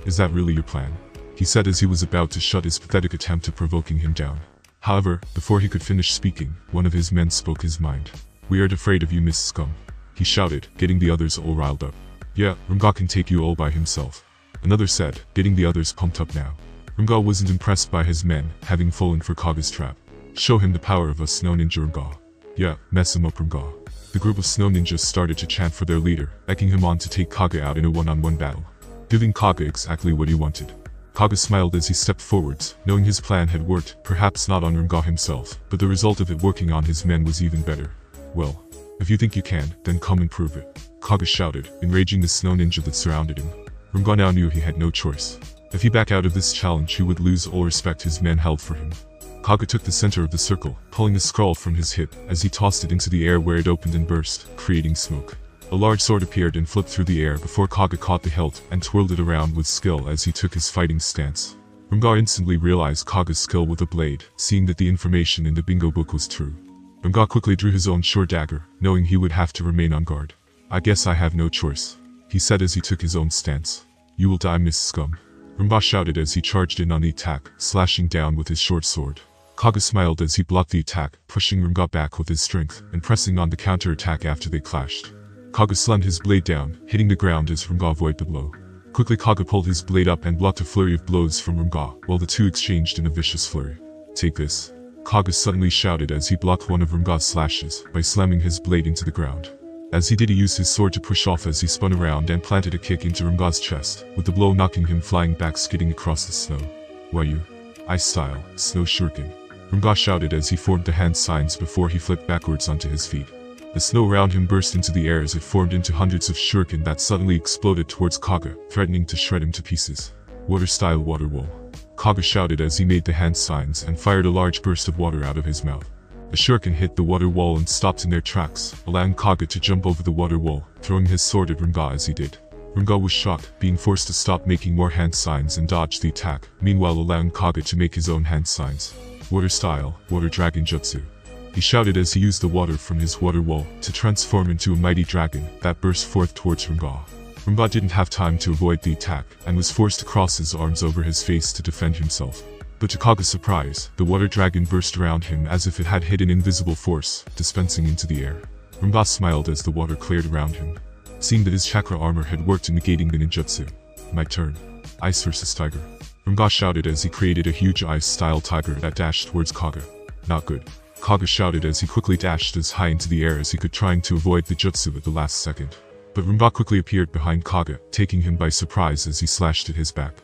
[SPEAKER 1] is that really your plan?" he said as he was about to shut his pathetic attempt at provoking him down. However, before he could finish speaking, one of his men spoke his mind. "We aren't afraid of you, Miss Scum," he shouted, getting the others all riled up. "Yeah, Runga can take you all by himself," another said, getting the others pumped up now. Runga wasn't impressed by his men, having fallen for Kaga's trap. "Show him the power of a snow ninja, Runga." "Yeah, mess him up, Runga." The group of snow ninjas started to chant for their leader, egging him on to take Kaga out in a one-on-one battle, giving Kaga exactly what he wanted. Kaga smiled as he stepped forwards, knowing his plan had worked, perhaps not on Runga himself, but the result of it working on his men was even better. "Well, if you think you can, then come and prove it," Kaga shouted, enraging the snow ninja that surrounded him. Runga now knew he had no choice. If he backed out of this challenge, he would lose all respect his men held for him. Kaga took the center of the circle, pulling a scroll from his hip as he tossed it into the air where it opened and burst, creating smoke. A large sword appeared and flipped through the air before Kaga caught the hilt and twirled it around with skill as he took his fighting stance. Runga instantly realized Kaga's skill with a blade, seeing that the information in the bingo book was true. Runga quickly drew his own short dagger, knowing he would have to remain on guard. "I guess I have no choice," he said as he took his own stance. "You will die, Miss Scum," Runga shouted as he charged in on the attack, slashing down with his short sword. Kaga smiled as he blocked the attack, pushing Runga back with his strength and pressing on the counter-attack after they clashed. Kaga slammed his blade down, hitting the ground as Runga avoided the blow. Quickly Kaga pulled his blade up and blocked a flurry of blows from Runga, while the two exchanged in a vicious flurry. "Take this," Kaga suddenly shouted as he blocked one of Runga's slashes by slamming his blade into the ground. As he did, he used his sword to push off as he spun around and planted a kick into Runga's chest, with the blow knocking him flying back, skidding across the snow. "Why you? Ice style, snow shuriken," Runga shouted as he formed the hand signs before he flipped backwards onto his feet. The snow around him burst into the air as it formed into hundreds of shuriken that suddenly exploded towards Kaga, threatening to shred him to pieces. "Water-style water wall," Kaga shouted as he made the hand signs and fired a large burst of water out of his mouth. The shuriken hit the water wall and stopped in their tracks, allowing Kaga to jump over the water wall, throwing his sword at Runga as he did. Runga was shocked, being forced to stop making more hand signs and dodge the attack, meanwhile allowing Kaga to make his own hand signs. "Water-style, water dragon jutsu," he shouted as he used the water from his water wall to transform into a mighty dragon that burst forth towards Runga. Runga didn't have time to avoid the attack and was forced to cross his arms over his face to defend himself. But to Kaga's surprise, the water dragon burst around him as if it had hit an invisible force, dispensing into the air. Runga smiled as the water cleared around him, seeing that his chakra armor had worked in negating the ninjutsu. "My turn. Ice versus tiger," Runga shouted as he created a huge ice-style tiger that dashed towards Kaga. "Not good," Kaga shouted as he quickly dashed as high into the air as he could, trying to avoid the jutsu at the last second. But Runga quickly appeared behind Kaga, taking him by surprise as he slashed at his back.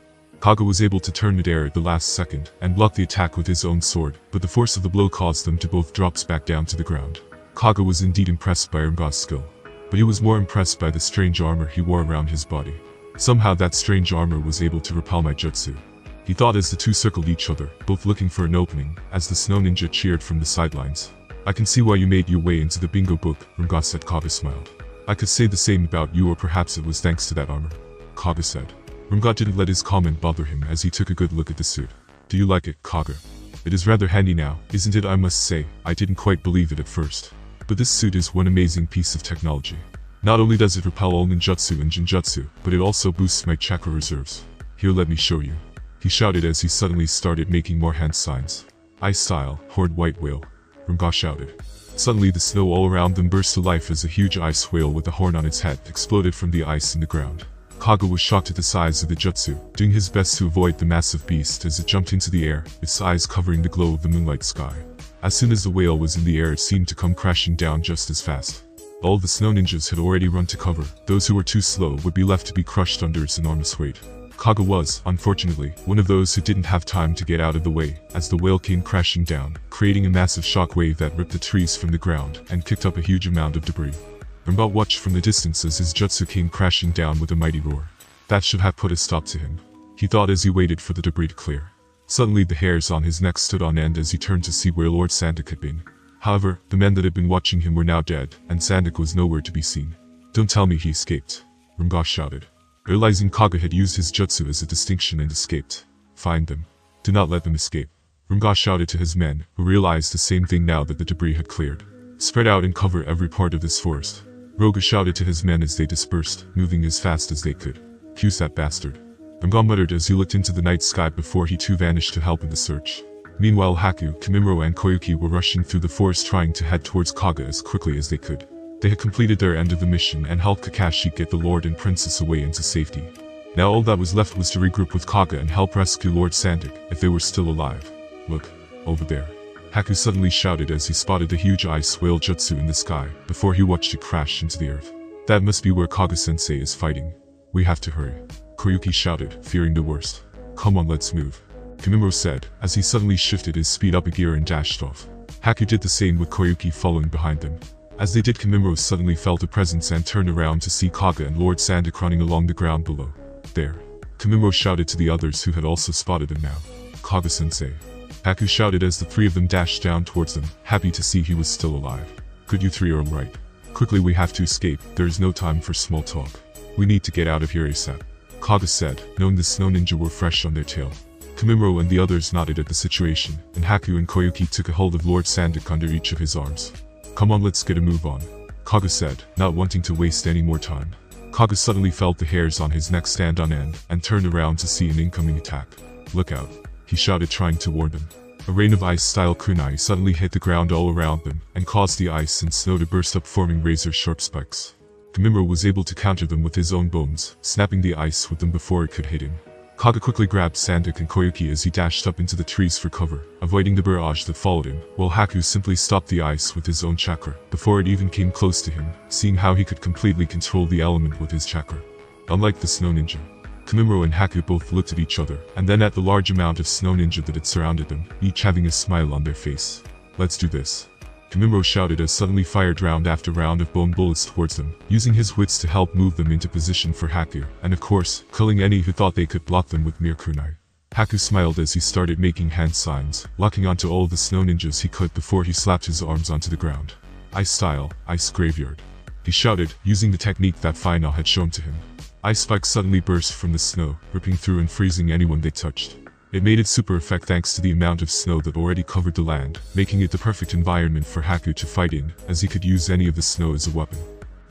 [SPEAKER 1] Kaga was able to turn mid-air at the last second and block the attack with his own sword, but the force of the blow caused them to both drop back down to the ground. Kaga was indeed impressed by Runga's skill, but he was more impressed by the strange armor he wore around his body. Somehow that strange armor was able to repel my jutsu, he thought as the two circled each other, both looking for an opening, as the snow ninja cheered from the sidelines. "I can see why you made your way into the bingo book," Runga said. Kaga smiled. "I could say the same about you, or perhaps it was thanks to that armor," Kaga said. Runga didn't let his comment bother him as he took a good look at the suit. "Do you like it, Kaga?" It is rather handy now, isn't it? I must say, I didn't quite believe it at first. But this suit is one amazing piece of technology. Not only does it repel all ninjutsu and jinjutsu, but it also boosts my chakra reserves. Here, let me show you. He shouted as he suddenly started making more hand signs. Ice style, horde white whale. Rumba shouted. Suddenly the snow all around them burst to life as a huge ice whale with a horn on its head exploded from the ice in the ground. Kaga was shocked at the size of the jutsu, doing his best to avoid the massive beast as it jumped into the air, its eyes covering the glow of the moonlight sky. As soon as the whale was in the air, it seemed to come crashing down just as fast. All the snow ninjas had already run to cover. Those who were too slow would be left to be crushed under its enormous weight. Kaga was, unfortunately, one of those who didn't have time to get out of the way, as the whale came crashing down, creating a massive shockwave that ripped the trees from the ground and kicked up a huge amount of debris. Rumba watched from the distance as his jutsu came crashing down with a mighty roar. That should have put a stop to him, he thought as he waited for the debris to clear. Suddenly the hairs on his neck stood on end as he turned to see where Lord Sandak had been. However, the men that had been watching him were now dead, and Sandak was nowhere to be seen. Don't tell me he escaped, Rumba shouted. Realizing Kaga had used his jutsu as a distinction and escaped. Find them. Do not let them escape. Rumba shouted to his men, who realized the same thing now that the debris had cleared. Spread out and cover every part of this forest. Roga shouted to his men as they dispersed, moving as fast as they could. Cue that bastard. Rumba muttered as he looked into the night sky before he too vanished to help in the search. Meanwhile Haku, Kimimaro and Koyuki were rushing through the forest trying to head towards Kaga as quickly as they could. They had completed their end of the mission and helped Kakashi get the Lord and Princess away into safety. Now all that was left was to regroup with Kaga and help rescue Lord Sandak, if they were still alive. Look, over there. Haku suddenly shouted as he spotted the huge ice whale jutsu in the sky, before he watched it crash into the earth. That must be where Kaga-sensei is fighting. We have to hurry. Koyuki shouted, fearing the worst. Come on, let's move. Kimimaro said, as he suddenly shifted his speed up a gear and dashed off. Haku did the same with Koyuki following behind them. As they did, Kimimaro suddenly felt a presence and turned around to see Kaga and Lord Sandak running along the ground below. There. Kimimaro shouted to the others who had also spotted him now. Kaga-sensei. Haku shouted as the three of them dashed down towards them, happy to see he was still alive. Good, you three are alright. Quickly, we have to escape, there is no time for small talk. We need to get out of here ASAP. Kaga said, knowing the snow ninja were fresh on their tail. Kimimaro and the others nodded at the situation, and Haku and Koyuki took a hold of Lord Sandak under each of his arms. Come on, let's get a move on, Kaga said, not wanting to waste any more time. Kaga suddenly felt the hairs on his neck stand on end, and turned around to see an incoming attack. Look out, he shouted, trying to warn them. A rain of ice-style kunai suddenly hit the ground all around them, and caused the ice and snow to burst up, forming razor-sharp spikes. Kimimaro was able to counter them with his own bones, snapping the ice with them before it could hit him. Kaga quickly grabbed Sandak and Koyuki as he dashed up into the trees for cover, avoiding the barrage that followed him, while Haku simply stopped the ice with his own chakra, before it even came close to him, seeing how he could completely control the element with his chakra. Unlike the snow ninja, Kimimaro and Haku both looked at each other, and then at the large amount of snow ninja that had surrounded them, each having a smile on their face. Let's do this. Kimimaro shouted as suddenly fired round after round of bone bullets towards them, using his wits to help move them into position for Haku, and of course, killing any who thought they could block them with mere kunai. Haku smiled as he started making hand signs, locking onto all the snow ninjas he could before he slapped his arms onto the ground. Ice style, ice graveyard. He shouted, using the technique that Final had shown to him. Ice spikes suddenly burst from the snow, ripping through and freezing anyone they touched. It made its super effect thanks to the amount of snow that already covered the land, making it the perfect environment for Haku to fight in, as he could use any of the snow as a weapon.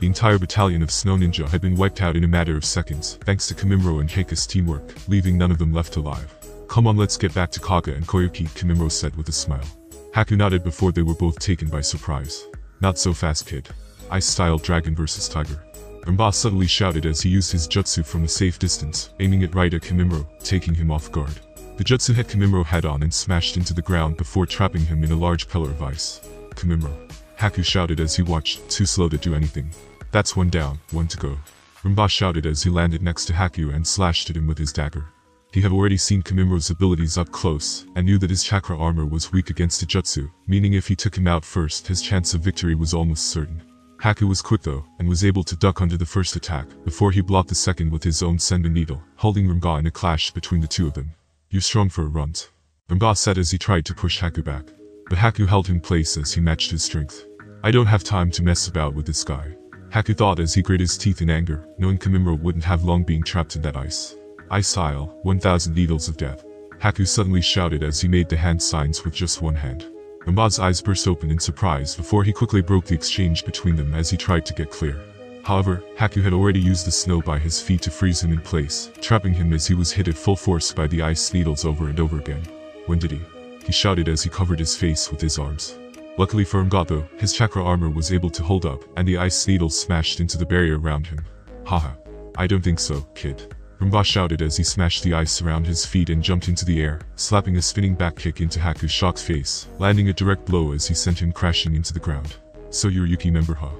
[SPEAKER 1] The entire battalion of snow ninja had been wiped out in a matter of seconds, thanks to Kimimaro and Heika's teamwork, leaving none of them left alive. Come on, let's get back to Kaga and Koyuki, Kimimaro said with a smile. Haku nodded before they were both taken by surprise. Not so fast, kid. Ice-style dragon versus tiger. Rumba suddenly shouted as he used his jutsu from a safe distance, aiming it right at Kimimaro, taking him off guard. The jutsu hit Kimimaro head-on and smashed into the ground before trapping him in a large pillar of ice. Kimimaro. Haku shouted as he watched, too slow to do anything. That's one down, one to go. Rumba shouted as he landed next to Haku and slashed at him with his dagger. He had already seen Kimimaro's abilities up close, and knew that his chakra armor was weak against a jutsu, meaning if he took him out first his chance of victory was almost certain. Haku was quick though, and was able to duck under the first attack, before he blocked the second with his own sending needle, holding Rumba in a clash between the two of them. You're strong for a runt, Rumba said as he tried to push Haku back. But Haku held him in place as he matched his strength. I don't have time to mess about with this guy, Haku thought as he grit his teeth in anger, knowing Kimimaro wouldn't have long being trapped in that ice. Ice style, 1000 needles of death. Haku suddenly shouted as he made the hand signs with just one hand. Ramba's eyes burst open in surprise before he quickly broke the exchange between them as he tried to get clear. However, Haku had already used the snow by his feet to freeze him in place, trapping him as he was hit at full force by the ice needles over and over again. When did he? He shouted as he covered his face with his arms. Luckily for Ramba though, his chakra armor was able to hold up, and the ice needles smashed into the barrier around him. Haha. I don't think so, kid. Ramba shouted as he smashed the ice around his feet and jumped into the air, slapping a spinning back kick into Haku's shocked face, landing a direct blow as he sent him crashing into the ground. So you're Yuki member, huh?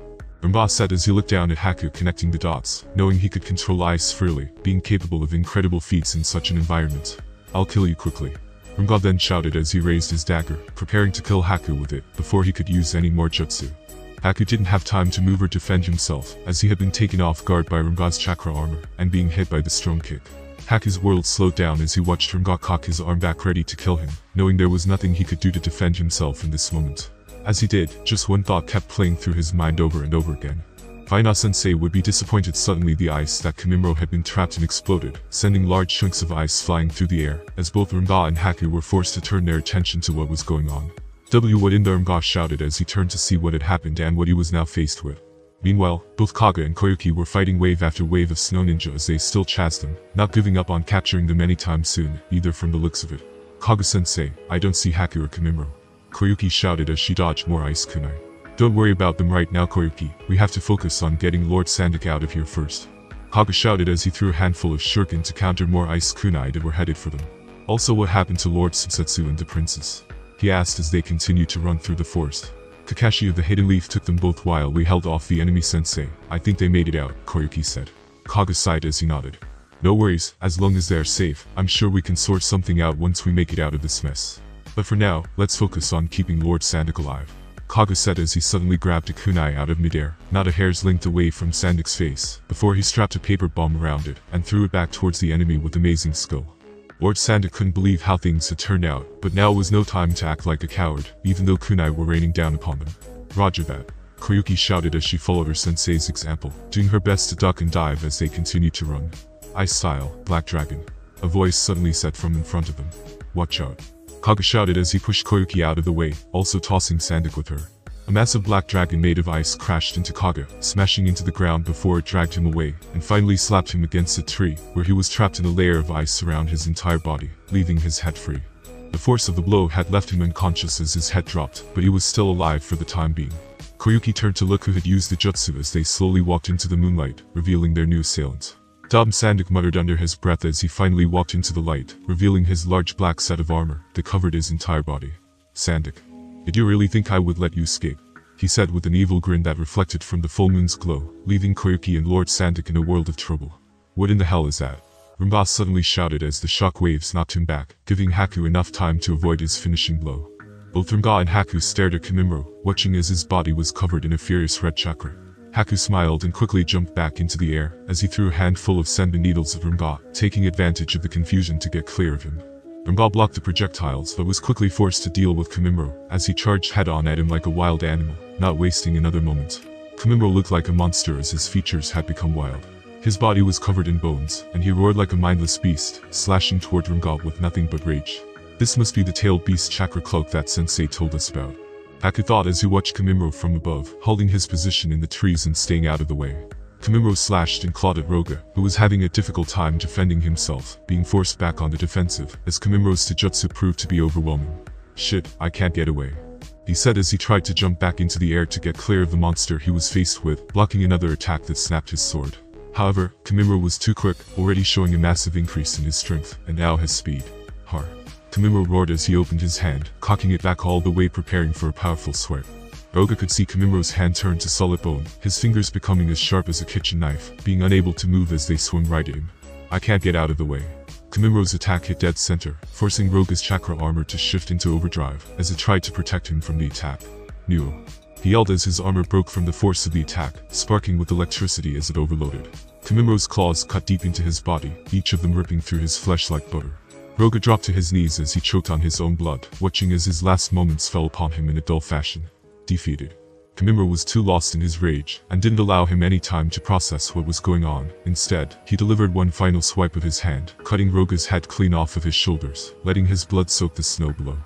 [SPEAKER 1] Ramba said as he looked down at Haku, connecting the dots, knowing he could control ice freely, being capable of incredible feats in such an environment. I'll kill you quickly. Ramba then shouted as he raised his dagger, preparing to kill Haku with it, before he could use any more jutsu. Haku didn't have time to move or defend himself, as he had been taken off guard by Ramba's chakra armor, and being hit by the strong kick. Haku's world slowed down as he watched Ramba cock his arm back ready to kill him, knowing there was nothing he could do to defend himself in this moment. As he did, just one thought kept playing through his mind over and over again. Vaina-sensei would be disappointed. Suddenly the ice that Kimimaro had been trapped in exploded, sending large chunks of ice flying through the air, as both Ramba and Haku were forced to turn their attention to what was going on. What in the Ramba shouted as he turned to see what had happened and what he was now faced with. Meanwhile, both Kaga and Koyuki were fighting wave after wave of snow ninja as they still chased them, not giving up on capturing them anytime soon, either from the looks of it. Kaga-sensei, I don't see Haku or Kimimaro. Koyuki shouted as she dodged more ice kunai. Don't worry about them right now, Koyuki, we have to focus on getting Lord Sandak out of here first. Kaga shouted as he threw a handful of shuriken to counter more ice kunai that were headed for them. Also, what happened to Lord Susetsu and the princess? He asked as they continued to run through the forest. Kakashi of the Hidden Leaf took them both while we held off the enemy sensei. I think they made it out, Koyuki said. Kaga sighed as he nodded. No worries, as long as they are safe, I'm sure we can sort something out once we make it out of this mess. But for now, let's focus on keeping Lord Sandak alive. Kaga said as he suddenly grabbed a kunai out of midair, not a hair's length away from Sandak's face, before he strapped a paper bomb around it, and threw it back towards the enemy with amazing skill. Lord Sandak couldn't believe how things had turned out, but now was no time to act like a coward, even though kunai were raining down upon them. Roger that. Koyuki shouted as she followed her sensei's example, doing her best to duck and dive as they continued to run. Ice style, Black Dragon. A voice suddenly said from in front of them. Watch out. Kaga shouted as he pushed Koyuki out of the way, also tossing Sandak with her. A massive black dragon made of ice crashed into Kaga, smashing into the ground before it dragged him away, and finally slapped him against a tree, where he was trapped in a layer of ice around his entire body, leaving his head free. The force of the blow had left him unconscious as his head dropped, but he was still alive for the time being. Koyuki turned to look who had used the jutsu as they slowly walked into the moonlight, revealing their new assailant. Sandak muttered under his breath as he finally walked into the light, revealing his large black set of armor that covered his entire body. Sandak. Did you really think I would let you escape? He said with an evil grin that reflected from the full moon's glow, leaving Koyuki and Lord Sandak in a world of trouble. What in the hell is that? Ramba suddenly shouted as the shock waves knocked him back, giving Haku enough time to avoid his finishing blow. Both Ramba and Haku stared at Kimimaro, watching as his body was covered in a furious red chakra. Haku smiled and quickly jumped back into the air, as he threw a handful of senbei needles at Ramba, taking advantage of the confusion to get clear of him. Ramba blocked the projectiles but was quickly forced to deal with Kimimaro, as he charged head-on at him like a wild animal, not wasting another moment. Kimimaro looked like a monster as his features had become wild. His body was covered in bones, and he roared like a mindless beast, slashing toward Ramba with nothing but rage. This must be the tailed beast chakra cloak that sensei told us about. Haku thought as he watched Kimimaro from above, holding his position in the trees and staying out of the way. Kimimaro slashed and clawed at Roga, who was having a difficult time defending himself, being forced back on the defensive, as Kimimaro's taijutsu proved to be overwhelming. Shit, I can't get away. He said as he tried to jump back into the air to get clear of the monster he was faced with, blocking another attack that snapped his sword. However, Kimimaro was too quick, already showing a massive increase in his strength, and now his speed. Har. Kimimaro roared as he opened his hand, cocking it back all the way preparing for a powerful swipe. Roga could see Kimimaro's hand turn to solid bone, his fingers becoming as sharp as a kitchen knife, being unable to move as they swung right at him. I can't get out of the way. Kimimaro's attack hit dead center, forcing Roga's chakra armor to shift into overdrive, as it tried to protect him from the attack. Nuo. He yelled as his armor broke from the force of the attack, sparking with electricity as it overloaded. Kimimaro's claws cut deep into his body, each of them ripping through his flesh like butter. Roga dropped to his knees as he choked on his own blood, watching as his last moments fell upon him in a dull fashion. Defeated. Kamimura was too lost in his rage, and didn't allow him any time to process what was going on. Instead, he delivered one final swipe of his hand, cutting Roga's head clean off of his shoulders, letting his blood soak the snow below.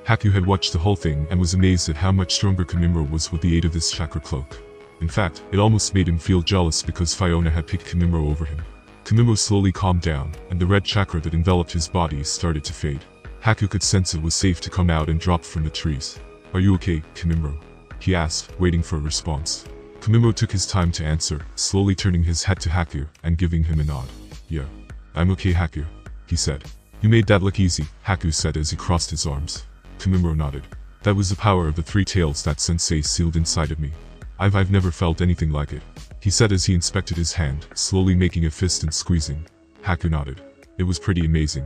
[SPEAKER 1] Haku had watched the whole thing and was amazed at how much stronger Kamimura was with the aid of this chakra cloak. In fact, it almost made him feel jealous because Fiona had picked Kamimura over him. Kamimura slowly calmed down, and the red chakra that enveloped his body started to fade. Haku could sense it was safe to come out and drop from the trees. "Are you okay, Kamimura?" he asked, waiting for a response. Kamimura took his time to answer, slowly turning his head to Haku and giving him a nod. "Yeah, I'm okay, Haku," he said. "You made that look easy," Haku said as he crossed his arms. Kamimura nodded. "That was the power of the three tails that sensei sealed inside of me. I've never felt anything like it," he said as he inspected his hand, slowly making a fist and squeezing. Haku nodded. "It was pretty amazing."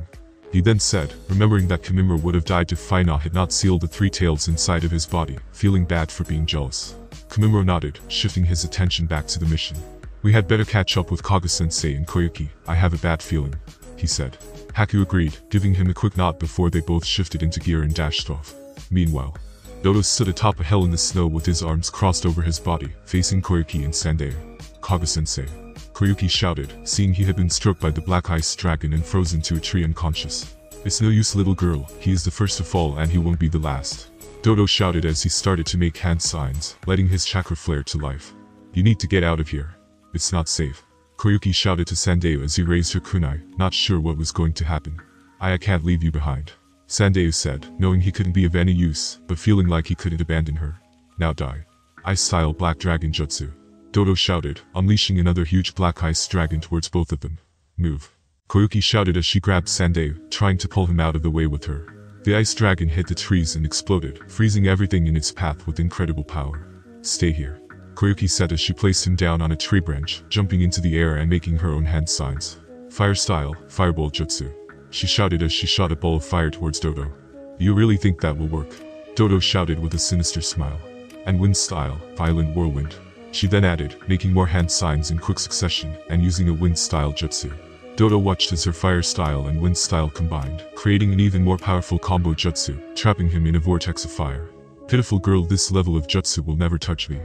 [SPEAKER 1] He then said, remembering that Kamimura would have died if Faina had not sealed the three tails inside of his body, feeling bad for being jealous. Kamimura nodded, shifting his attention back to the mission. "We had better catch up with Kaga-sensei and Koyuki, I have a bad feeling," he said. Haku agreed, giving him a quick nod before they both shifted into gear and dashed off. Meanwhile, Dodo stood atop a hill in the snow with his arms crossed over his body, facing Koyuki and Sandeo. "Kaga-sensei," Koyuki shouted, seeing he had been struck by the black ice dragon and frozen to a tree unconscious. "It's no use, little girl, he is the first to fall and he won't be the last," Dodo shouted as he started to make hand signs, letting his chakra flare to life. "You need to get out of here. It's not safe," Koyuki shouted to Sandeo as he raised her kunai, not sure what was going to happen. I can't leave you behind," Sandeo said, knowing he couldn't be of any use, but feeling like he couldn't abandon her. "Now die. Ice-style black dragon jutsu," Dodo shouted, unleashing another huge black ice dragon towards both of them. "Move," Koyuki shouted as she grabbed Sandeo, trying to pull him out of the way with her. The ice dragon hit the trees and exploded, freezing everything in its path with incredible power. "Stay here," Koyuki said as she placed him down on a tree branch, jumping into the air and making her own hand signs. "Fire-style, fireball jutsu," she shouted as she shot a ball of fire towards Dodo. "You really think that will work?" Dodo shouted with a sinister smile. "And wind-style, violent whirlwind," she then added, making more hand signs in quick succession, and using a wind-style jutsu. Dodo watched as her fire-style and wind-style combined, creating an even more powerful combo jutsu, trapping him in a vortex of fire. "Pitiful girl, this level of jutsu will never touch me,"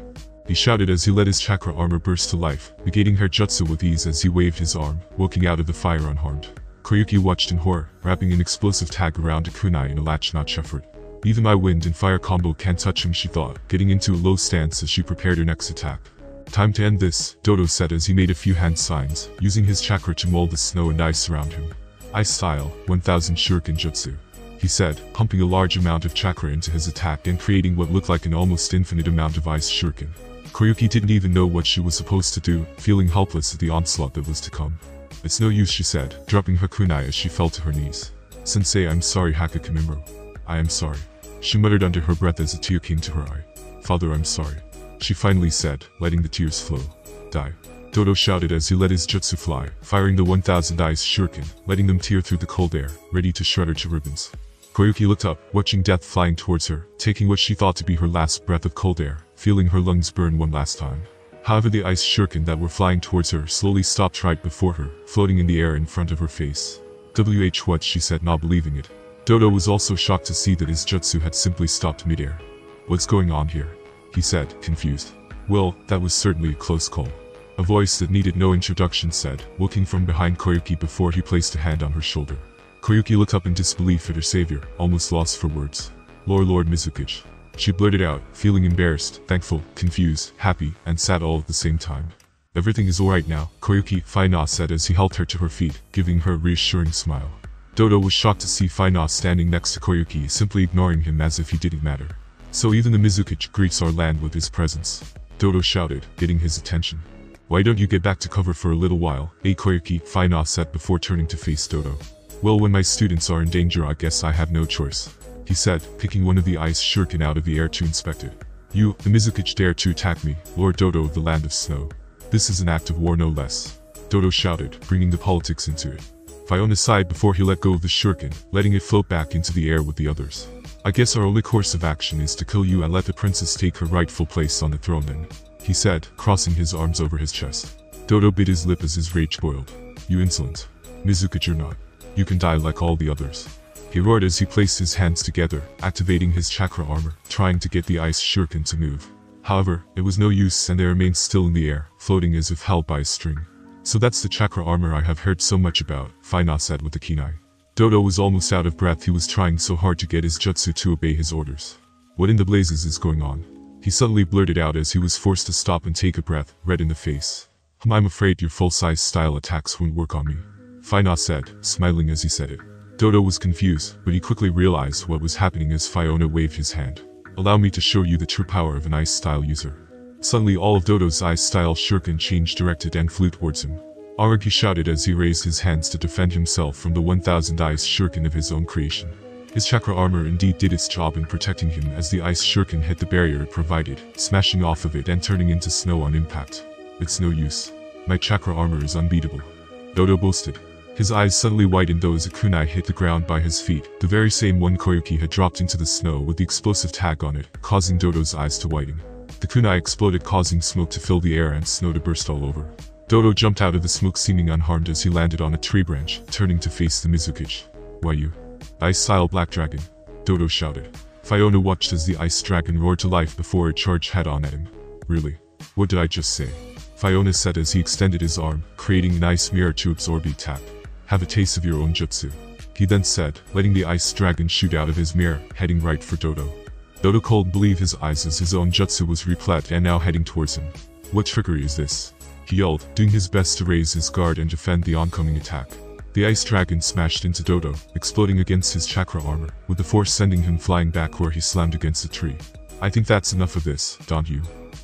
[SPEAKER 1] he shouted as he let his chakra armor burst to life, negating her jutsu with ease as he waved his arm, walking out of the fire unharmed. Koyuki watched in horror, wrapping an explosive tag around a kunai in a latch-notch effort. "Even my wind and fire combo can't touch him," she thought, getting into a low stance as she prepared her next attack. "Time to end this," Dodo said as he made a few hand signs, using his chakra to mold the snow and ice around him. "Ice-style, 1000 shuriken jutsu," he said, pumping a large amount of chakra into his attack and creating what looked like an almost infinite amount of ice shuriken. Koyuki didn't even know what she was supposed to do, feeling helpless at the onslaught that was to come. "It's no use," she said, dropping her kunai as she fell to her knees. "Sensei, I'm sorry, Haku Kamimura. I am sorry," she muttered under her breath as a tear came to her eye. "Father, I'm sorry," she finally said, letting the tears flow. "Die," Dodo shouted as he let his jutsu fly, firing the 1000 ice shuriken, letting them tear through the cold air, ready to shred her to ribbons. Koyuki looked up, watching death flying towards her, taking what she thought to be her last breath of cold air, feeling her lungs burn one last time. However, the ice shuriken that were flying towards her slowly stopped right before her, floating in the air in front of her face. What, she said, not believing it. Dodo was also shocked to see that his jutsu had simply stopped midair. "What's going on here?" he said, confused. "Well, that was certainly a close call," a voice that needed no introduction said, looking from behind Koyuki before he placed a hand on her shoulder. Koyuki looked up in disbelief at her savior, almost lost for words. Lord Mizukichi," she blurted out, feeling embarrassed, thankful, confused, happy, and sad all at the same time. "Everything is alright now," Koyuki Faina said as he helped her to her feet, giving her a reassuring smile. Dodo was shocked to see Faina standing next to Koyuki, simply ignoring him as if he didn't matter. "So even the Mizukichi greets our land with his presence," Dodo shouted, getting his attention. "Why don't you get back to cover for a little while, Koyuki?" Faina said before turning to face Dodo. "Well, when my students are in danger, I guess I have no choice," he said, picking one of the ice shuriken out of the air to inspect it. "You, the Mizukichi, dare to attack me, Lord Dodo of the Land of Snow. This is an act of war, no less," Dodo shouted, bringing the politics into it. Fiona sighed before he let go of the shuriken, letting it float back into the air with the others. "I guess our only course of action is to kill you and let the princess take her rightful place on the throne then," he said, crossing his arms over his chest. Dodo bit his lip as his rage boiled. "You insolent Mizukichi, you're not. You can die like all the others," he roared as he placed his hands together, activating his chakra armor, trying to get the ice shuriken to move. However, it was no use and they remained still in the air, floating as if held by a string. So that's the chakra armor I have heard so much about, Faina said with a keen eye. Dodo was almost out of breath. He was trying so hard to get his jutsu to obey his orders. What in the blazes is going on? He suddenly blurted out as he was forced to stop and take a breath, red in the face. I'm afraid your full-size style attacks won't work on me, Faina said, smiling as he said it. Dodo was confused, but he quickly realized what was happening as Fiona waved his hand. Allow me to show you the true power of an ice style user. Suddenly all of Dodo's ice style shuriken changed directed and flew towards him. Arg, he shouted as he raised his hands to defend himself from the 1000 ice shuriken of his own creation. His chakra armor indeed did its job in protecting him as the ice shuriken hit the barrier it provided, smashing off of it and turning into snow on impact. It's no use. My chakra armor is unbeatable, Dodo boasted. His eyes suddenly widened though as a kunai hit the ground by his feet, the very same one Koyuki had dropped into the snow with the explosive tag on it, causing Dodo's eyes to widen. The kunai exploded, causing smoke to fill the air and snow to burst all over. Dodo jumped out of the smoke seeming unharmed as he landed on a tree branch, turning to face the Mizukage. Why you? Ice-style black dragon, Dodo shouted. Fiona watched as the ice dragon roared to life before it charged head-on at him. Really? What did I just say? Fiona said as he extended his arm, creating an ice mirror to absorb the attack. Have a taste of your own jutsu, he then said, letting the ice dragon shoot out of his mirror, heading right for Dodo. Dodo couldn't believe his eyes as his own jutsu was replet and now heading towards him. What trickery is this? He yelled, doing his best to raise his guard and defend the oncoming attack. The ice dragon smashed into Dodo, exploding against his chakra armor, with the force sending him flying back where he slammed against a tree. I think that's enough of this, don't you?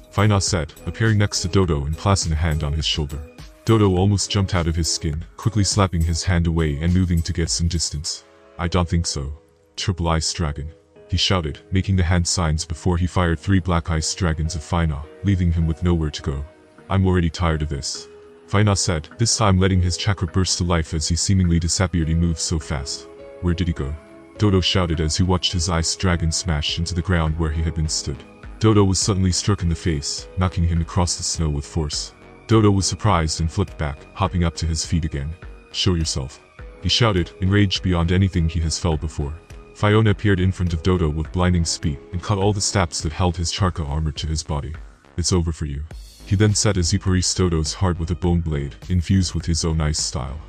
[SPEAKER 1] Faina said, appearing next to Dodo and placing a hand on his shoulder. Dodo almost jumped out of his skin, quickly slapping his hand away and moving to get some distance. I don't think so. Triple Ice Dragon, he shouted, making the hand signs before he fired 3 black ice dragons at Faina, leaving him with nowhere to go. I'm already tired of this, Faina said, this time letting his chakra burst to life as he seemingly disappeared. He moved so fast. Where did he go? Dodo shouted as he watched his ice dragon smash into the ground where he had been stood. Dodo was suddenly struck in the face, knocking him across the snow with force. Dodo was surprised and flipped back, hopping up to his feet again. Show yourself, he shouted, enraged beyond anything he has felt before. Fiona appeared in front of Dodo with blinding speed and cut all the straps that held his chakra armor to his body. It's over for you, he then said as he pierced Dodo's heart with a bone blade, infused with his own ice style.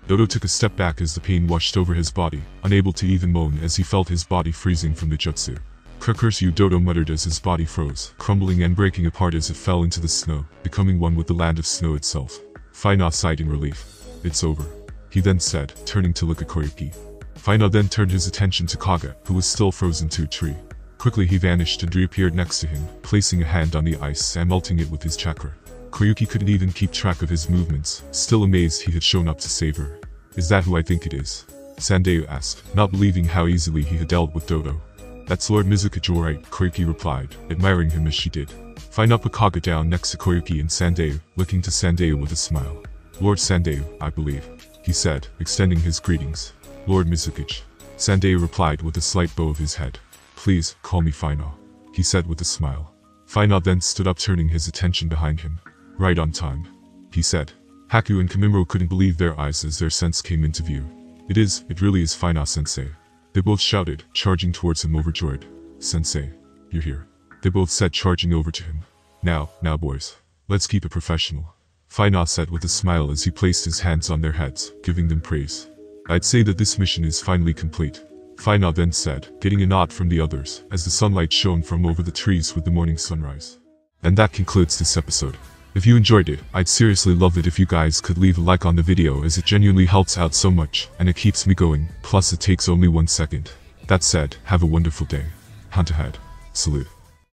[SPEAKER 1] Dodo took a step back as the pain washed over his body, unable to even moan as he felt his body freezing from the jutsu. Curse you, Dodo muttered as his body froze, crumbling and breaking apart as it fell into the snow, becoming one with the land of snow itself. Faina sighed in relief. It's over, he then said, turning to look at Koyuki. Faina then turned his attention to Kaga, who was still frozen to a tree. Quickly he vanished and reappeared next to him, placing a hand on the ice and melting it with his chakra. Koyuki couldn't even keep track of his movements, still amazed he had shown up to save her. Is that who I think it is? Sandayu asked, not believing how easily he had dealt with Dodo. That's Lord Mizukage, alright, Koyuki replied, admiring him as she did. Faina put Kaga down next to Koyuki and Sandayu, looking to Sandayu with a smile. Lord Sandayu, I believe, he said, extending his greetings. Lord Mizukage. Sandayu replied with a slight bow of his head. Please, call me Faina, he said with a smile. Faina then stood up, turning his attention behind him. Right on time, he said. Haku and Kamimuro couldn't believe their eyes as their sense came into view. It really is Faina-sensei. They both shouted, charging towards him overjoyed. Sensei, you're here, they both said, charging over to him. Now boys, let's keep it professional, Faina said with a smile as he placed his hands on their heads, giving them praise. I'd say that this mission is finally complete, Faina then said, getting a nod from the others, as the sunlight shone from over the trees with the morning sunrise. And that concludes this episode. If you enjoyed it, I'd seriously love it if you guys could leave a like on the video, as it genuinely helps out so much, and it keeps me going, plus it takes only 1 second. That said, have a wonderful day. Hunt ahead. Salute.